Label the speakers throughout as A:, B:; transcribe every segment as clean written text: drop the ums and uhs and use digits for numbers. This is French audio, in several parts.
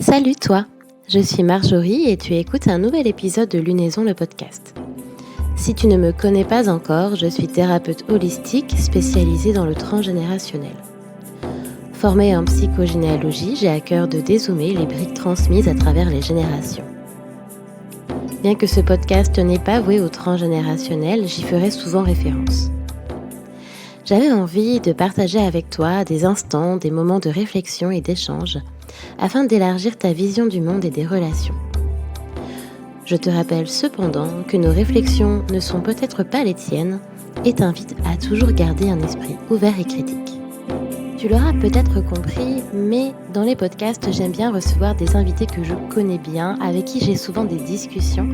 A: Salut toi, je suis Marjorie et tu écoutes un nouvel épisode de Lunaison le podcast. Si tu ne me connais pas encore, je suis thérapeute holistique spécialisée dans le transgénérationnel. Formée en psychogénéalogie, j'ai à cœur de dézoomer les briques transmises à travers les générations. Bien que ce podcast n'est pas voué au transgénérationnel, j'y ferai souvent référence. J'avais envie de partager avec toi des instants, des moments de réflexion et d'échange afin d'élargir ta vision du monde et des relations. Je te rappelle cependant que nos réflexions ne sont peut-être pas les tiennes et t'invite à toujours garder un esprit ouvert et critique. Tu l'auras peut-être compris, mais dans les podcasts, j'aime bien recevoir des invités que je connais bien, avec qui j'ai souvent des discussions,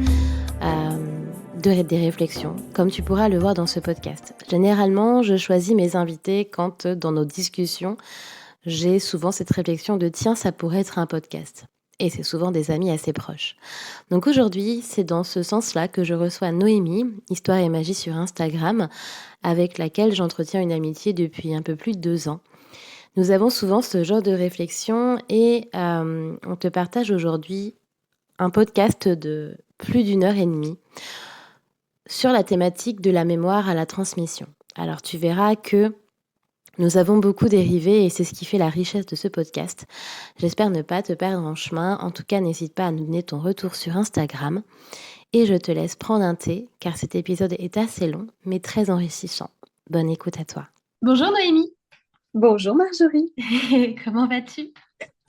A: des réflexions, comme tu pourras le voir dans ce podcast. Généralement, je choisis mes invités quand, dans nos discussions, j'ai souvent cette réflexion de « tiens, ça pourrait être un podcast ». Et c'est souvent des amis assez proches. Donc aujourd'hui, c'est dans ce sens-là que je reçois Noémie, Histoire et Magie sur Instagram, avec laquelle j'entretiens une amitié depuis un peu plus de 2 ans. Nous avons souvent ce genre de réflexion et on te partage aujourd'hui un podcast de plus d'1 heure et demie sur la thématique de la mémoire à la transmission. Alors tu verras que nous avons beaucoup dérivé et c'est ce qui fait la richesse de ce podcast. J'espère ne pas te perdre en chemin. En tout cas, n'hésite pas à nous donner ton retour sur Instagram. Et je te laisse prendre un thé, car cet épisode est assez long, mais très enrichissant. Bonne écoute à toi.
B: Bonjour Noémie,
C: Bonjour Marjorie,
B: comment vas-tu?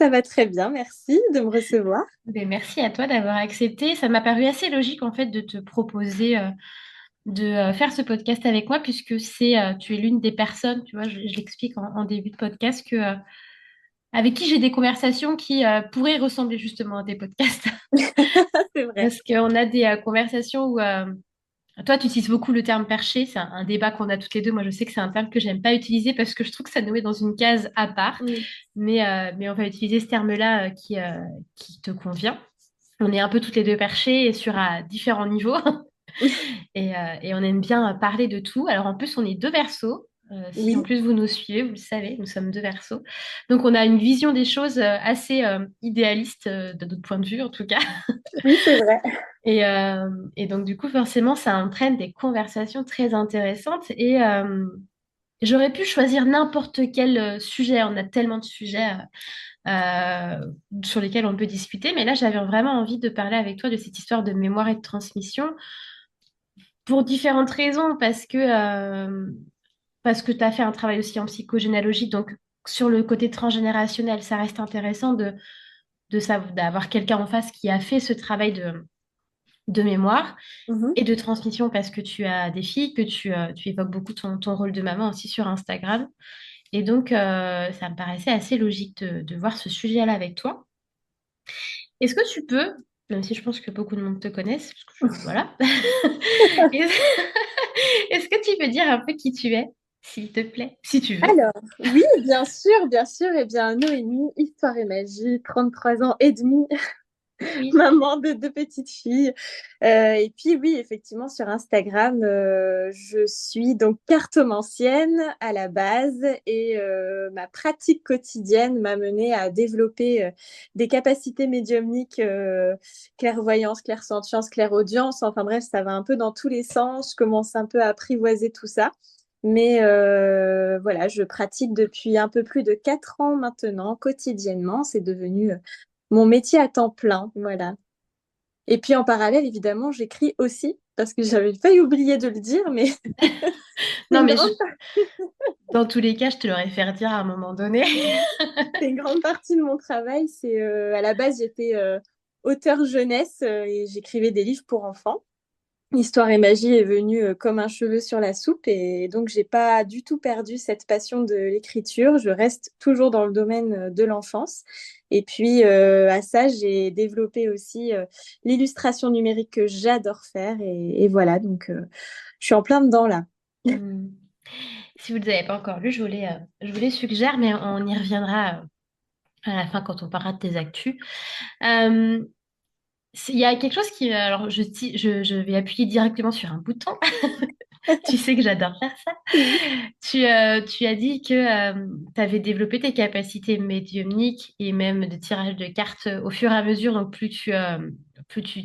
C: ça va très bien, merci de me recevoir.
B: Merci à toi d'avoir accepté. Ça m'a paru assez logique en fait de te proposer de faire ce podcast avec moi puisque tu es l'une des personnes, tu vois, je l'explique en début de podcast avec qui j'ai des conversations qui pourraient ressembler justement à des podcasts.
C: C'est vrai.
B: Parce qu'on a des conversations où toi, tu utilises beaucoup le terme perché. C'est un débat qu'on a toutes les deux. Moi, je sais que c'est un terme que j'aime pas utiliser parce que je trouve que ça nous met dans une case à part.
C: Mm.
B: Mais on va utiliser ce terme-là qui te convient. On est un peu toutes les deux perchées et sur à différents niveaux. Et on aime bien parler de tout. Alors en plus, on est deux versos. Si en
C: Oui,
B: plus vous nous suivez, vous le savez, nous sommes deux versos. Donc on a une vision des choses assez idéaliste de notre point de vue en tout cas.
C: oui, c'est vrai.
B: Et donc, du coup, forcément, ça entraîne des conversations très intéressantes. Et j'aurais pu choisir n'importe quel sujet. On a tellement de sujets sur lesquels on peut discuter. Mais là, j'avais vraiment envie de parler avec toi de cette histoire de mémoire et de transmission pour différentes raisons. Parce que tu as fait un travail aussi en psychogénéalogie. Donc, sur le côté transgénérationnel, ça reste intéressant d'avoir quelqu'un en face qui a fait ce travail de mémoire
C: Mhm.
B: et de transmission parce que tu as des filles, que tu évoques beaucoup ton rôle de maman aussi sur Instagram. Et donc, ça me paraissait assez logique de voir ce sujet-là avec toi. Est-ce que tu peux, même si je pense que beaucoup de monde te connaissent, parce que voilà, est-ce est-ce que tu peux dire un peu qui tu es, s'il te plaît, si tu veux?
C: Alors, oui, bien sûr, bien sûr. Eh bien, Noémie, Histoire et Magie, 33 ans et demi,
B: Oui.
C: maman de 2 petites filles. Et puis, oui, effectivement, sur Instagram, je suis donc cartomancienne à la base et ma pratique quotidienne m'a menée à développer des capacités médiumniques, clairvoyance, clairsentience, clairaudience. Enfin bref, ça va un peu dans tous les sens. Je commence un peu à apprivoiser tout ça. Mais voilà, je pratique depuis un peu plus de 4 ans maintenant, quotidiennement. C'est devenu mon métier à temps plein, voilà. Et puis en parallèle, évidemment, j'écris aussi, parce que j'avais failli oublier de le dire, mais c'est
B: Non,
C: une
B: mais
C: grande,
B: dans tous les cas, je te l'aurais fait dire à un moment donné.
C: c'est une grande partie de mon travail. C'est à la base, j'étais auteure jeunesse et j'écrivais des livres pour enfants. Histoire et magie est venue comme un cheveu sur la soupe et donc j'ai pas du tout perdu cette passion de l'écriture. Je reste toujours dans le domaine de l'enfance. Et puis à ça, j'ai développé aussi l'illustration numérique que j'adore faire et voilà, donc je suis en plein dedans là.
B: Hmm. Si vous ne les avez pas encore lu, je vous les suggère, mais on y reviendra à la fin quand on parlera de tes actus. Euh, il y a quelque chose qui... Alors, je vais appuyer directement sur un bouton. Tu sais que j'adore faire ça.
C: Oui.
B: Tu as dit que tu avais développé tes capacités médiumniques et même de tirage de cartes au fur et à mesure. Donc, plus tu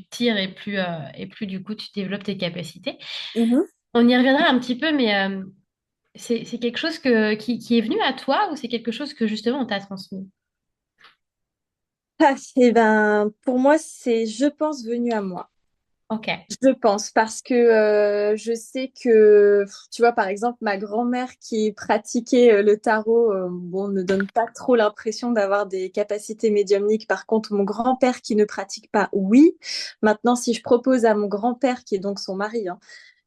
B: tires et plus du coup tu développes tes capacités.
C: Mhm.
B: On y reviendra un petit peu, mais c'est quelque chose qui est venu à toi ou c'est quelque chose que justement on t'a transmis?
C: Ah, eh ben, pour moi, c'est, je pense, venu à moi.
B: Ok.
C: Je pense, parce que je sais que, tu vois, par exemple, ma grand-mère qui pratiquait le tarot, bon, ne donne pas trop l'impression d'avoir des capacités médiumniques. Par contre, mon grand-père qui ne pratique pas, oui. Maintenant, si je propose à mon grand-père, qui est donc son mari, hein,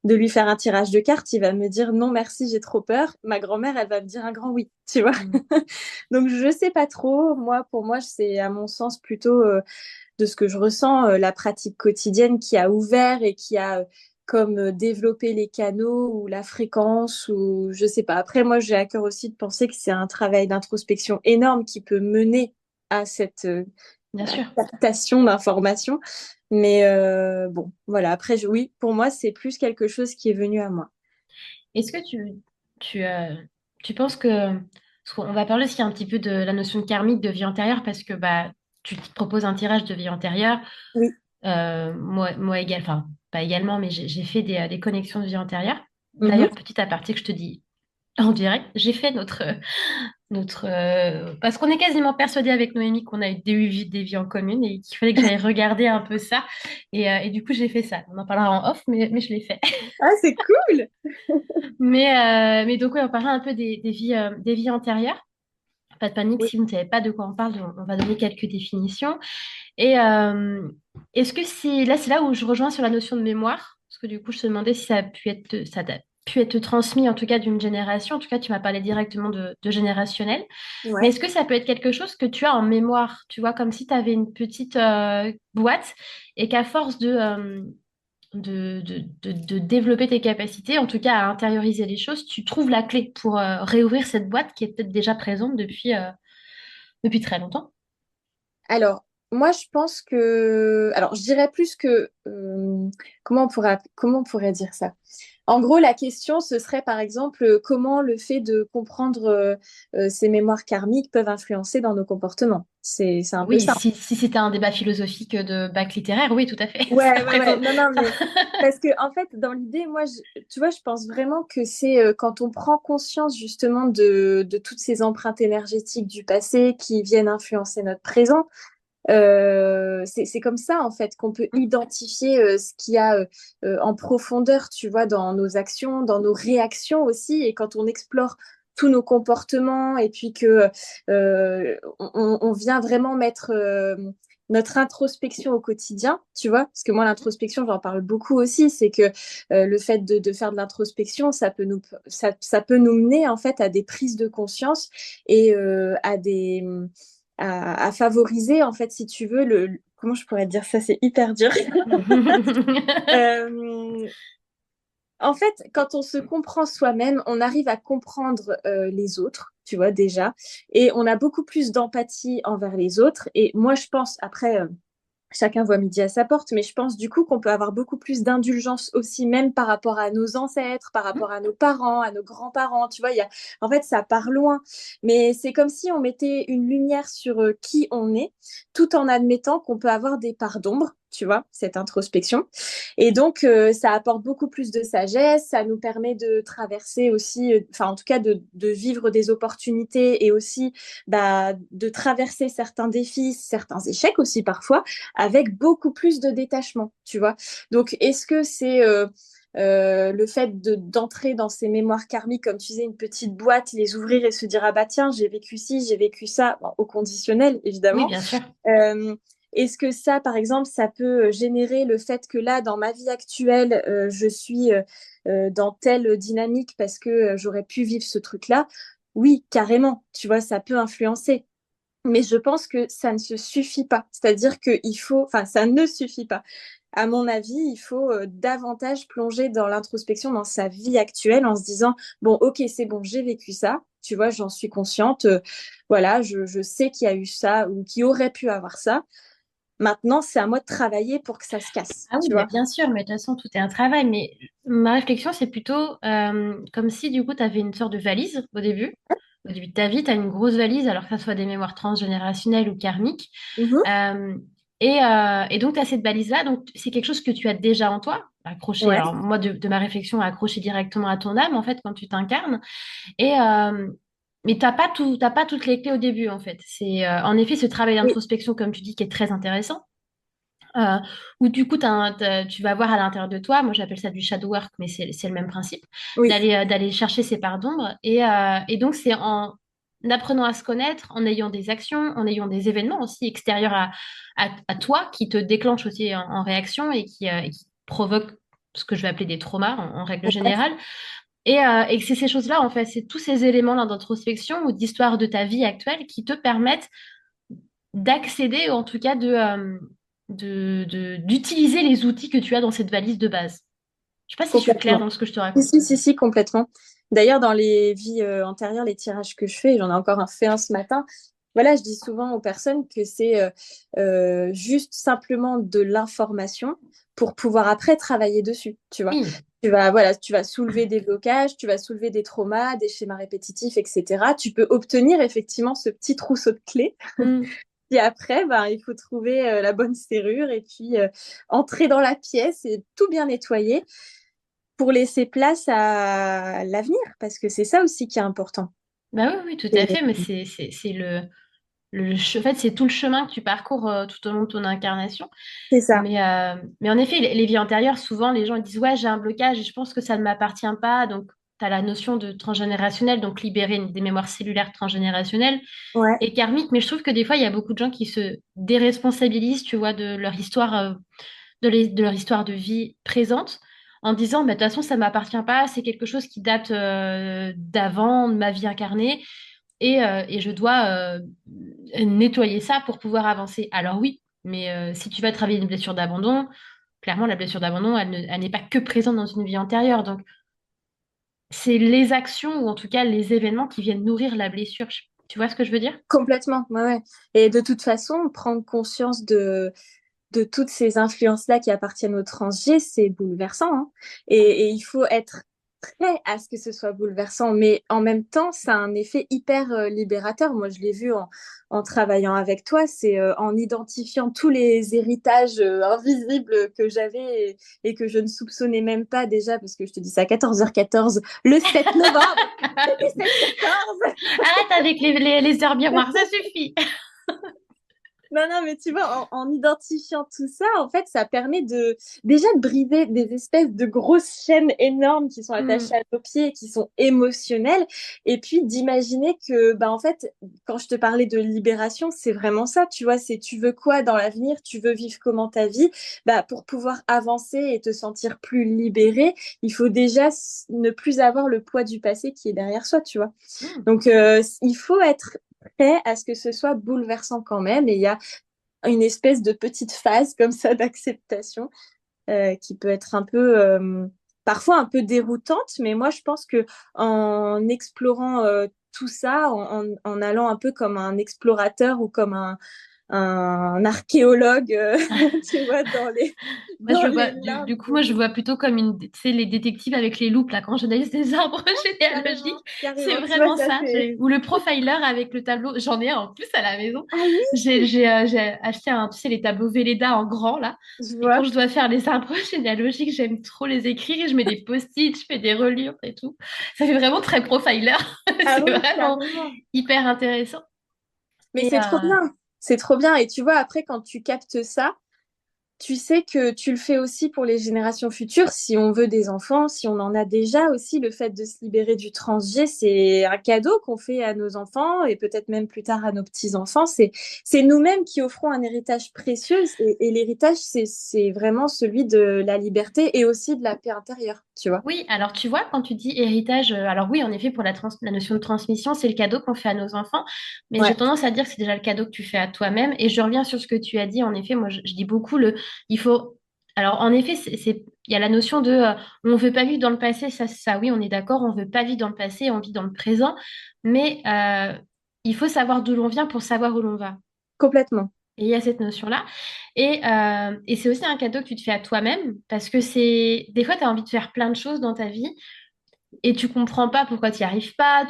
C: de lui faire un tirage de cartes, il va me dire non, merci, j'ai trop peur. Ma grand-mère, elle va me dire un grand oui, tu vois.
B: Mm.
C: Donc, je sais pas trop. Moi, pour moi, c'est à mon sens plutôt de ce que je ressens, la pratique quotidienne qui a ouvert et qui a comme développé les canaux ou la fréquence ou je sais pas. Après, moi, j'ai à cœur aussi de penser que c'est un travail d'introspection énorme qui peut mener à cette
B: Bien sûr.
C: captation d'informations. Mais bon, voilà. Après, oui, pour moi, c'est plus quelque chose qui est venu à moi.
B: Est-ce que tu, euh, tu penses que... Parce qu'on va parler aussi un petit peu de la notion de karmique de vie antérieure parce que bah, tu te proposes un tirage de vie antérieure.
C: Oui.
B: Moi également, enfin, pas également, mais j'ai fait des connexions de vie antérieure.
C: Mhm.
B: D'ailleurs, petit aparté que je te dis en direct, j'ai fait parce qu'on est quasiment persuadé avec Noémie qu'on a eu des vies en commun et qu'il fallait que j'aille regarder un peu ça. Et du coup, j'ai fait ça. On en parlera en off, mais je l'ai fait.
C: Ah, c'est cool!
B: Mais donc, oui, on parlera un peu des vies antérieures. Pas de panique,
C: Oui.
B: si vous ne savez pas de quoi on parle, on va donner quelques définitions. Et est-ce que c'est là où je rejoins sur la notion de mémoire? Parce que du coup, je te demandais si ça a pu être transmis, en tout cas d'une génération. En tout cas, tu m'as parlé directement de générationnel. Mais
C: Ouais.
B: est-ce que ça peut être quelque chose que tu as en mémoire? Tu vois, comme si tu avais une petite boîte et qu'à force de développer tes capacités, en tout cas à intérioriser les choses, tu trouves la clé pour réouvrir cette boîte qui est peut-être déjà présente depuis très longtemps.
C: Alors, moi, je pense que... Alors, je dirais plus que... comment on pourrait dire ça? En gros, la question, ce serait par exemple comment le fait de comprendre ces mémoires karmiques peuvent influencer dans nos comportements. C'est un peu
B: Oui,
C: ça.
B: si c'était un débat philosophique de bac littéraire, oui, tout à fait. Ça
C: Ouais.
B: présente.
C: Non, non, mais parce que en fait, dans l'idée, moi, tu vois, je pense vraiment que c'est quand on prend conscience justement de toutes ces empreintes énergétiques du passé qui viennent influencer notre présent. C'est comme ça, en fait, qu'on peut identifier ce qu'il y a en profondeur, tu vois, dans nos actions, dans nos réactions aussi. Et quand on explore tous nos comportements et puis que on vient vraiment mettre notre introspection au quotidien, tu vois, parce que moi, l'introspection, j'en parle beaucoup aussi, c'est que le fait de faire de l'introspection, ça peut nous mener, en fait, à des prises de conscience et à favoriser, en fait, si tu veux, comment je pourrais dire ça, c'est hyper dur. Euh, En fait, quand on se comprend soi-même, on arrive à comprendre les autres, tu vois, déjà, et on a beaucoup plus d'empathie envers les autres. Et moi, je pense, après, chacun voit midi à sa porte, mais je pense du coup qu'on peut avoir beaucoup plus d'indulgence aussi, même par rapport à nos ancêtres, par rapport à nos parents, à nos grands-parents. Tu vois, en fait, ça part loin. Mais c'est comme si on mettait une lumière sur qui on est, tout en admettant qu'on peut avoir des parts d'ombre. Tu vois, cette introspection. Et donc, ça apporte beaucoup plus de sagesse, ça nous permet de traverser aussi, enfin, en tout cas, de vivre des opportunités et aussi bah, de traverser certains défis, certains échecs aussi parfois, avec beaucoup plus de détachement, tu vois. Donc, est-ce que c'est le fait d'entrer dans ces mémoires karmiques, comme tu disais, une petite boîte, les ouvrir et se dire, ah bah tiens, j'ai vécu ci, j'ai vécu ça, bon, au conditionnel,
B: Oui,
C: évidemment.
B: bien sûr.
C: Euh, Est-ce que ça, par exemple, ça peut générer le fait que là, dans ma vie actuelle, je suis dans telle dynamique parce que j'aurais pu vivre ce truc-là? Oui, carrément, tu vois, ça peut influencer. Mais je pense que ça ne se suffit pas. C'est-à-dire qu'il faut, enfin, ça ne suffit pas. À mon avis, il faut davantage plonger dans l'introspection dans sa vie actuelle en se disant, bon, ok, c'est bon, j'ai vécu ça, tu vois, j'en suis consciente, voilà, je sais qu'il y a eu ça ou qu'il aurait pu avoir ça. Maintenant, c'est à moi de travailler pour que ça se casse,
B: Ah oui,
C: tu
B: mais
C: vois.
B: bien sûr, mais de toute façon, tout est un travail. Mais ma réflexion, c'est plutôt comme si du coup, tu avais une sorte de valise au début. Au début de ta vie, tu as une grosse valise, alors que ce soit des mémoires transgénérationnelles ou karmiques.
C: Mhm.
B: Euh, et donc, tu as cette balise-là. Donc, c'est quelque chose que tu as déjà en toi, accroché.
C: Ouais.
B: Alors, moi, de ma réflexion, accroché directement à ton âme, en fait, quand tu t'incarnes. Et, mais t'as pas toutes les clés au début, en fait. C'est en effet ce travail
C: Oui,
B: d'introspection, comme tu dis, qui est très intéressant. Euh, Où du coup, tu vas voir à l'intérieur de toi, moi j'appelle ça du shadow work, mais c'est le même principe,
C: oui,
B: d'aller chercher ces parts d'ombre. Et donc, c'est en apprenant à se connaître, en ayant des actions, en ayant des événements aussi extérieurs à toi qui te déclenchent aussi en réaction et qui provoquent ce que je vais appeler des traumas en règle générale. Et que c'est ces choses-là, en fait, c'est tous ces éléments-là d'introspection ou d'histoire de ta vie actuelle qui te permettent d'accéder, ou en tout cas d'utiliser les outils que tu as dans cette valise de base. Je sais pas si je suis claire
C: complètement.
B: dans ce que je te
C: Si,
B: raconte.
C: si, si, si, complètement. D'ailleurs, dans les vies antérieures, les tirages que je fais, j'en ai encore fait un ce matin. Voilà, je dis souvent aux personnes que c'est juste simplement de l'information pour pouvoir après travailler dessus, tu vois.
B: Oui.
C: Voilà, tu vas soulever des blocages, tu vas soulever des traumas, des schémas répétitifs, etc. Tu peux obtenir effectivement ce petit trousseau de clés.
B: Mm.
C: Puis après, ben, il faut trouver la bonne serrure et puis entrer dans la pièce et tout bien nettoyer pour laisser place à l'avenir, parce que c'est ça aussi qui est important.
B: Bah oui, oui, tout à
C: Et
B: fait, mais c'est en fait, c'est tout le chemin que tu parcours tout au long de ton incarnation.
C: c'est ça,
B: Mais en effet, les vies antérieures, souvent, les gens ils disent, ouais, j'ai un blocage et je pense que ça ne m'appartient pas. Donc, tu as la notion de transgénérationnel, donc libérer des mémoires cellulaires transgénérationnelles
C: ouais,
B: et karmiques. Mais je trouve que des fois, il y a beaucoup de gens qui se déresponsabilisent, tu vois, de leur histoire, de leur histoire de vie présente en disant, bah, de toute façon, ça ne m'appartient pas, c'est quelque chose qui date d'avant de ma vie incarnée et je dois nettoyer ça pour pouvoir avancer. Alors oui, mais si tu vas travailler une blessure d'abandon, clairement, la blessure d'abandon, elle n'est pas que présente dans une vie antérieure. Donc, c'est les actions ou en tout cas les événements qui viennent nourrir la blessure. Tu vois ce que je veux dire?
C: complètement. Ouais, ouais. Et de toute façon, prendre conscience de toutes ces influences-là qui appartiennent au transg, c'est bouleversant, hein. Et il faut être prêt à ce que ce soit bouleversant, mais en même temps, ça a un effet hyper libérateur. Moi, je l'ai vu en travaillant avec toi, c'est en identifiant tous les héritages invisibles que j'avais et que je ne soupçonnais même pas déjà, parce que je te dis ça à 14h14, le 7 novembre, c'était 7-14.
B: Arrête avec les heures miroirs, ça suffit.
C: Non, non, mais tu vois, en identifiant tout ça, en fait, ça permet de déjà de briser des espèces de grosses chaînes énormes qui sont attachées
B: Mm.
C: à nos pieds et qui sont émotionnelles. Et puis d'imaginer que, bah, en fait, quand je te parlais de libération, c'est vraiment ça, tu vois, c'est tu veux quoi dans l'avenir, tu veux vivre comment ta vie. Bah, pour pouvoir avancer et te sentir plus libéré, il faut déjà ne plus avoir le poids du passé qui est derrière soi, tu vois.
B: Mm.
C: Donc, il faut être prêt à ce que ce soit bouleversant quand même. Et il y a une espèce de petite phase comme ça d'acceptation qui peut être un peu parfois un peu déroutante, mais moi je pense que en explorant tout ça, en allant un peu comme un explorateur ou comme un archéologue, tu vois,
B: Moi, je
C: dans
B: le vois,
C: les limbes.
B: du coup, moi, je le vois plutôt comme tu sais, les détectives avec les loupes, là, quand j'analyse des arbres généalogiques.
C: Carrément,
B: C'est
C: carrément. Tu vois,
B: vraiment
C: ça
B: ça.
C: fait.
B: Ou le profiler avec le tableau. J'en ai un en plus à la maison.
C: Ah oui,
B: J'ai acheté tu sais, les tableaux Velleda en grand, là.
C: je
B: Et quand
C: vois.
B: je dois faire les arbres généalogiques, j'aime trop les écrire et je mets des post-it, je fais des reliures et tout. Ça fait vraiment très profiler.
C: Ah
B: C'est
C: oui,
B: vraiment
C: carrément.
B: hyper intéressant.
C: Mais
B: Et
C: c'est trop bien. C'est trop bien. Et tu vois, après, quand tu captes ça, tu sais que tu le fais aussi pour les générations futures, si on veut des enfants, si on en a déjà aussi, le fait de se libérer du transg, c'est un cadeau qu'on fait à nos enfants et peut-être même plus tard à nos petits-enfants. C'est nous-mêmes qui offrons un héritage précieux et l'héritage, c'est vraiment celui de la liberté et aussi de la paix intérieure, tu vois.
B: oui, alors tu vois, quand tu dis héritage, alors oui, en effet, pour la notion de transmission, c'est le cadeau qu'on fait à nos enfants, mais j'ai
C: Ouais,
B: tendance à dire que c'est déjà le cadeau que tu fais à toi-même. Et je reviens sur ce que tu as dit, en effet, moi je dis beaucoup il faut, alors en effet, il y a la notion de, on ne veut pas vivre dans le passé, ça oui, on est d'accord, on ne veut pas vivre dans le passé, on vit dans le présent, mais il faut savoir d'où l'on vient pour savoir où l'on va.
C: complètement.
B: Et il y a cette notion-là. Et c'est aussi un cadeau que tu te fais à toi-même parce que c'est des fois, tu as envie de faire plein de choses dans ta vie et tu comprends pas pourquoi tu n'y arrives pas.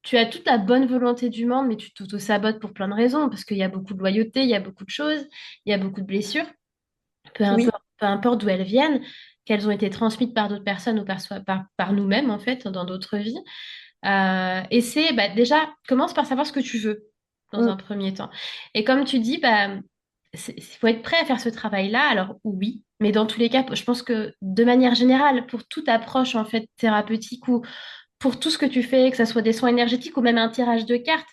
B: Tu as toute la bonne volonté du monde, mais tu t'auto-sabotes pour plein de raisons parce qu'il y a beaucoup de loyauté, il y a beaucoup de choses, il y a beaucoup de blessures,
C: Oui,
B: peu importe d'où elles viennent, qu'elles ont été transmises par d'autres personnes ou par nous-mêmes, en fait, dans d'autres vies. Et c'est bah, déjà, commence par savoir ce que tu veux dans
C: mm,
B: un premier temps. Et comme tu dis, bah, il faut être prêt à faire ce travail-là. Alors oui, mais dans tous les cas, je pense que de manière générale, pour toute approche en fait thérapeutique ou pour tout ce que tu fais, que ce soit des soins énergétiques ou même un tirage de cartes,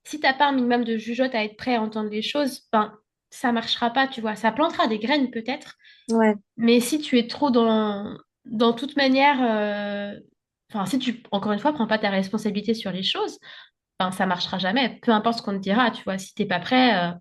B: si t'as pas un minimum de jugeote à être prêt à entendre les choses, ben ça marchera pas, tu vois. Ça plantera des graines peut-être,
C: ouais.
B: mais si tu es trop dans toute manière, enfin, si tu, encore une fois, prends pas ta responsabilité sur les choses, ben, ça marchera jamais. Peu importe ce qu'on te dira, tu vois. Si t'es pas prêt,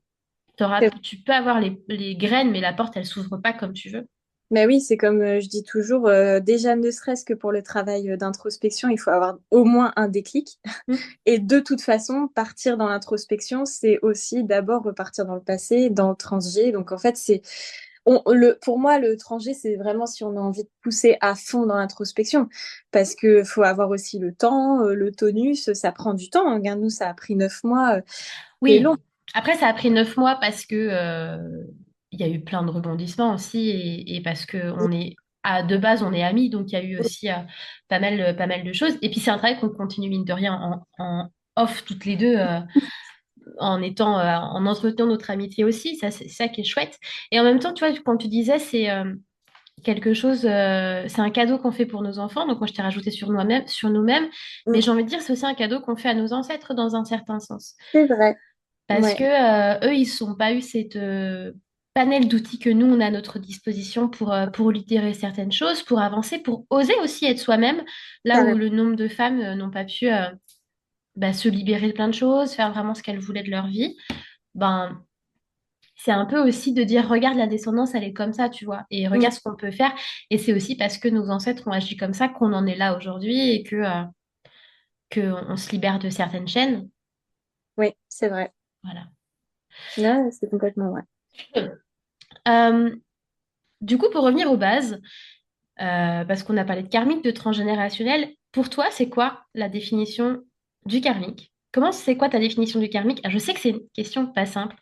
B: tu peux avoir les graines, mais la porte, elle s'ouvre pas comme tu veux.
C: Mais oui, c'est comme je dis toujours, déjà ne serait-ce que pour le travail d'introspection, il faut avoir au moins un déclic.
B: Mm.
C: Et de toute façon, partir dans l'introspection, c'est aussi d'abord repartir dans le passé, dans le transgé. Donc en fait, pour moi, le transgé, c'est vraiment si on a envie de pousser à fond dans l'introspection. Parce que faut avoir aussi le temps, le tonus, ça prend du temps. Regarde, nous, ça a pris 9 mois, c'est long.
B: Oui. Après, ça a pris 9 mois parce que il y a eu plein de rebondissements aussi et parce que de base on est amis, donc il y a eu aussi pas mal de choses. Et puis c'est un travail qu'on continue mine de rien en off toutes les deux. En entretenant notre amitié aussi, ça c'est ça qui est chouette. Et en même temps, tu vois, quand tu disais c'est quelque chose, c'est un cadeau qu'on fait pour nos enfants. Donc moi je t'ai rajouté sur nous-mêmes, mais
C: Mm,
B: j'ai envie de dire c'est aussi un cadeau qu'on fait à nos ancêtres dans un certain sens,
C: c'est vrai.
B: parce
C: Ouais.
B: que eux ils sont pas eu cette panel d'outils que nous on a à notre disposition pour libérer certaines choses, pour avancer, pour oser aussi être soi-même, là où
C: Carrément.
B: le nombre de femmes n'ont pas pu bah, se libérer de plein de choses, faire vraiment ce qu'elles voulaient de leur vie. Ben c'est un peu aussi de dire, regarde la descendance, elle est comme ça, tu vois, et
C: Mm,
B: regarde ce qu'on peut faire. Et c'est aussi parce que nos ancêtres ont agi comme ça qu'on en est là aujourd'hui et que on se libère de certaines chaînes.
C: oui, c'est vrai.
B: Voilà.
C: Ouais, c'est complètement vrai.
B: Euh, du coup, pour revenir aux bases, parce qu'on a parlé de karmique, de transgénérationnel, pour toi, c'est quoi la définition du karmique? C'est quoi ta définition du karmique? Ah, je sais que c'est une question pas simple.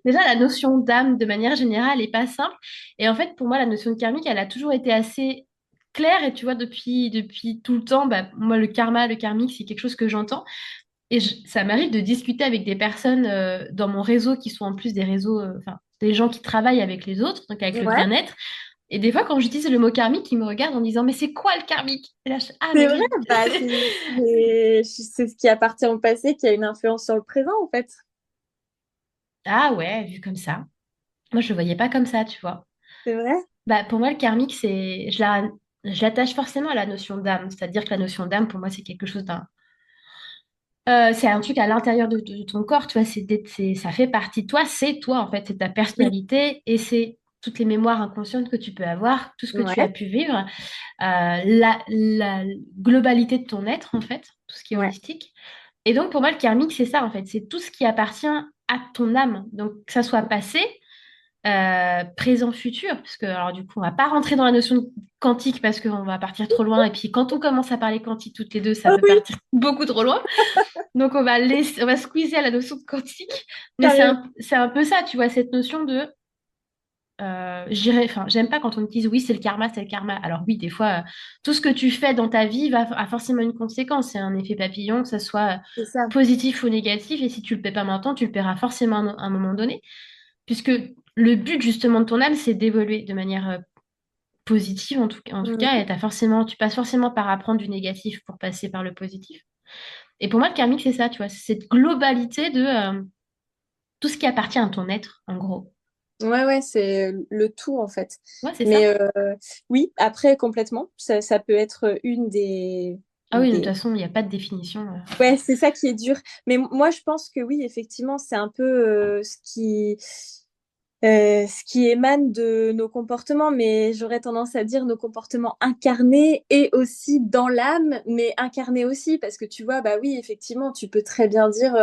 B: Déjà, la notion d'âme, de manière générale, est pas simple. Et en fait, pour moi, la notion de karmique, elle a toujours été assez claire. Et tu vois, depuis tout le temps, bah, moi, le karma, le karmique, c'est quelque chose que j'entends. Et ça m'arrive de discuter avec des personnes dans mon réseau qui sont en plus des réseaux, enfin, des gens qui travaillent avec les autres, donc avec le
C: Ouais,
B: bien-être. Et des fois, quand j'utilise le mot karmique, ils me regardent en disant, mais c'est quoi le karmique? Et là, ah,
C: c'est
B: mais
C: vrai.
B: oui.
C: Bah, c'est ce qui appartient au passé qui a une influence sur le présent, en fait.
B: Ah ouais, vu comme ça. Moi, je le voyais pas comme ça, tu vois.
C: C'est vrai.
B: Bah, pour moi, le karmique, je l'attache forcément à la notion d'âme. C'est-à-dire que la notion d'âme, pour moi, c'est quelque chose c'est un truc à l'intérieur de ton corps, tu vois, ça fait partie de toi, c'est toi, en fait, c'est ta
C: Oui.
B: personnalité et c'est toutes les mémoires inconscientes que tu peux avoir, tout ce que tu as
C: Ouais,
B: pu vivre, la globalité de ton être, en fait, tout ce qui est
C: ouais.
B: holistique. Et donc, pour moi, le karmique, c'est ça, en fait, c'est tout ce qui appartient à ton âme. Donc, que ça soit passé, présent, futur, parce que alors du coup, on va pas rentrer dans la notion de quantique parce qu'on va partir trop loin. Et puis quand on commence à parler quantique toutes les deux, ça
C: Ah
B: peut
C: oui,
B: partir beaucoup trop loin. Donc on va squeezer à la notion de quantique. Mais
C: carrément.
B: c'est un peu ça, tu vois, cette notion de enfin, j'aime pas quand on me dise oui, c'est le karma, c'est le karma. Alors oui, des fois, tout ce que tu fais dans ta vie a forcément une conséquence. C'est un effet papillon, que ce soit
C: C'est ça.
B: positif ou négatif. Et si tu le paies pas maintenant, tu le paieras forcément à un moment donné. Puisque le but justement de ton âme, c'est d'évoluer de manière positive en tout cas,
C: Mhm.
B: et tu passes forcément par apprendre du négatif pour passer par le positif. Et pour moi, le karmique, c'est ça, tu vois, c'est cette globalité de tout ce qui appartient à ton être, en gros.
C: Ouais, ouais, c'est le tout en fait.
B: Ouais, c'est
C: Mais
B: ça.
C: oui, après, complètement, ça peut être une
B: Ah oui, de toute
C: des...
B: façon, il n'y a pas de définition.
C: Ouais, c'est ça qui est dur. Mais moi, je pense que oui, effectivement, c'est un peu ce qui... ce qui émane de nos comportements, mais j'aurais tendance à dire nos comportements incarnés et aussi dans l'âme, mais incarnés aussi, parce que tu vois, bah oui, effectivement, tu peux très bien dire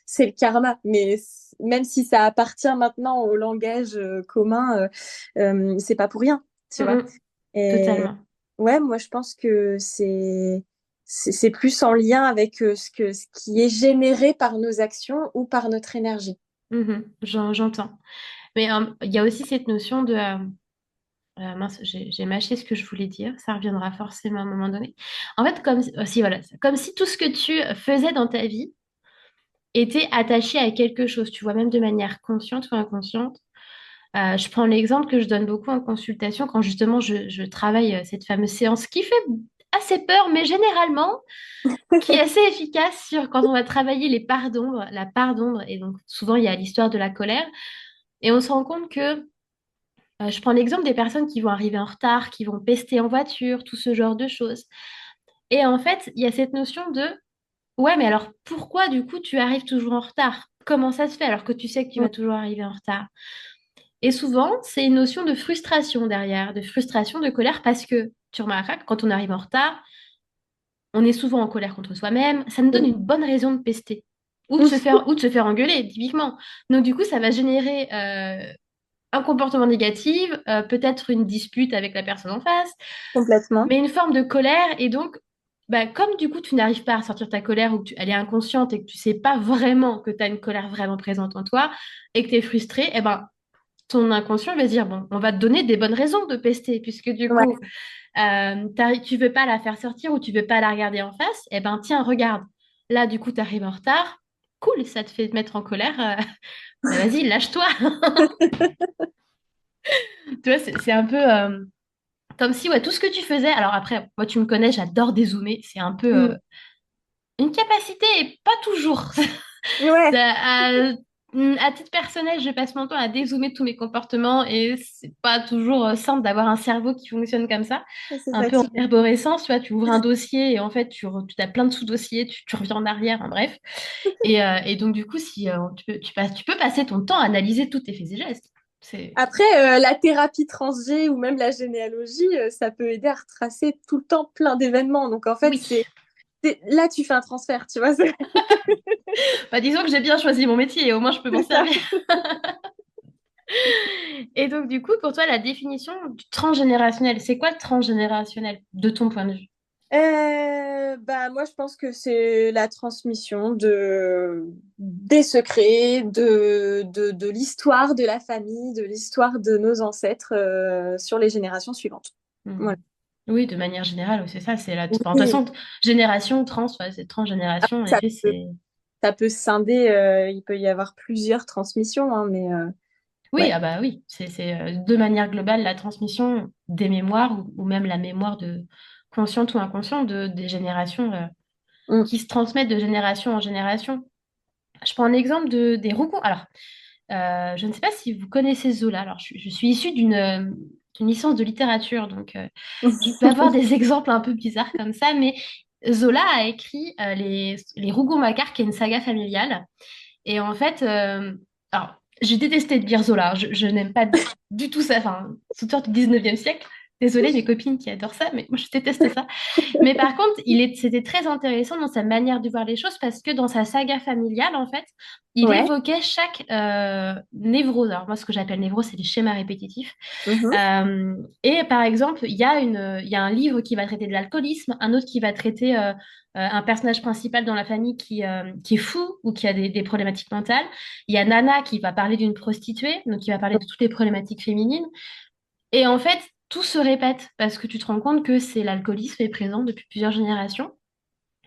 C: c'est le karma, mais même si ça appartient maintenant au langage commun, c'est pas pour rien, tu vois.
B: Mm,
C: Et
B: totalement.
C: ouais, moi je pense que c'est plus en lien avec ce qui est généré par nos actions ou par notre énergie.
B: J'entends. Mais il y a aussi cette notion de... mince, j'ai mâché ce que je voulais dire. Ça reviendra forcément à un moment donné. En fait, voilà, comme si tout ce que tu faisais dans ta vie était attaché à quelque chose, tu vois, même de manière consciente ou inconsciente. Je prends l'exemple que je donne beaucoup en consultation quand justement je travaille cette fameuse séance qui fait assez peur, mais généralement qui est assez efficace sur quand on va travailler les parts d'ombre, la part d'ombre. Et donc souvent il y a l'histoire de la colère. Et on se rend compte que je prends l'exemple des personnes qui vont arriver en retard, qui vont pester en voiture, tout ce genre de choses. Et en fait, il y a cette notion de, ouais, mais alors pourquoi du coup tu arrives toujours en retard? Comment ça se fait alors que tu sais que tu vas toujours arriver en retard? Et souvent, c'est une notion de frustration derrière, de frustration, de colère, parce que tu remarqueras que quand on arrive en retard, on est souvent en colère contre soi-même. Ça nous donne une bonne raison de pester ou de se faire engueuler, typiquement. Donc du coup, ça va générer un comportement négatif, peut-être une dispute avec la personne en face,
C: Complètement.
B: mais une forme de colère. Et donc, bah, comme du coup, tu n'arrives pas à sortir ta colère ou que elle est inconsciente et que tu sais pas vraiment que tu as une colère vraiment présente en toi et que tu es frustré, eh ben, ton inconscient va se dire, bon, on va te donner des bonnes raisons de pester, puisque du
C: Ouais,
B: coup, tu veux pas la faire sortir ou tu veux pas la regarder en face, eh ben, tiens, regarde. Là, du coup, tu arrives en retard. Cool, ça te fait te mettre en colère. Bah, vas-y, lâche-toi. Tu vois, c'est un peu comme si, ouais, tout ce que tu faisais. Alors après, moi, tu me connais, j'adore dézoomer. C'est un peu
C: mm.
B: une capacité et pas toujours.
C: Ouais,
B: À titre personnel, je passe mon temps à dézoomer tous mes comportements et c'est pas toujours simple d'avoir un cerveau qui fonctionne comme ça.
C: c'est
B: Un peu en
C: fatigant.
B: herborescence, tu vois, tu ouvres un dossier et en fait, tu as plein de sous-dossiers, tu reviens en arrière, en bref. Et donc, du coup, si tu peux passer ton temps à analyser tous tes faits et gestes. C'est...
C: Après, la thérapie transgé ou même la généalogie, ça peut aider à retracer tout le temps plein d'événements. Donc en fait,
B: Oui.
C: là, tu fais un transfert, tu vois, c'est
B: Bah, disons que j'ai bien choisi mon métier et au moins je peux m'en
C: c'est ça.
B: servir. Et donc, du coup, pour toi, la définition du transgénérationnel, c'est quoi le transgénérationnel de ton point de vue?
C: Bah, moi, je pense que c'est la transmission des secrets, de l'histoire de la famille, de l'histoire de nos ancêtres sur les générations suivantes. Voilà.
B: Mhm. Oui, de manière générale, oui, c'est ça. C'est la... enfin, de toute
C: Oui,
B: façon, génération, trans, ouais, c'est transgénération. En
C: ça
B: effet,
C: peut,
B: c'est...
C: ça peut se scinder, il peut y avoir plusieurs transmissions, hein, mais
B: Oui,
C: ouais.
B: ah bah oui, c'est de manière globale la transmission des mémoires ou même la mémoire de consciente ou inconsciente des générations
C: Mm.
B: qui se transmettent de génération en génération. Je prends un exemple des roucons. Alors, je ne sais pas si vous connaissez Zola. Alors, je suis issue d'une licence de littérature, donc je peux avoir des exemples un peu bizarres comme ça, mais Zola a écrit les Rougon-Macquart, qui est une saga familiale. Et en fait, alors, j'ai détesté de lire Zola. Je n'aime pas du tout ça. Enfin, auteur du 19e siècle. Désolée, mes copines qui adorent ça, mais moi, je déteste ça. Mais par contre, c'était très intéressant dans sa manière de voir les choses parce que dans sa saga familiale, en fait, il
C: Ouais.
B: évoquait chaque névrose. Alors moi, ce que j'appelle névrose, c'est les schémas répétitifs.
C: Mhm.
B: Et par exemple, il y a un livre qui va traiter de l'alcoolisme, un autre qui va traiter un personnage principal dans la famille qui est fou ou qui a des problématiques mentales. Il y a Nana qui va parler d'une prostituée, donc qui va parler de toutes les problématiques féminines. Et en fait, tout se répète parce que tu te rends compte que c'est l'alcoolisme est présent depuis plusieurs générations.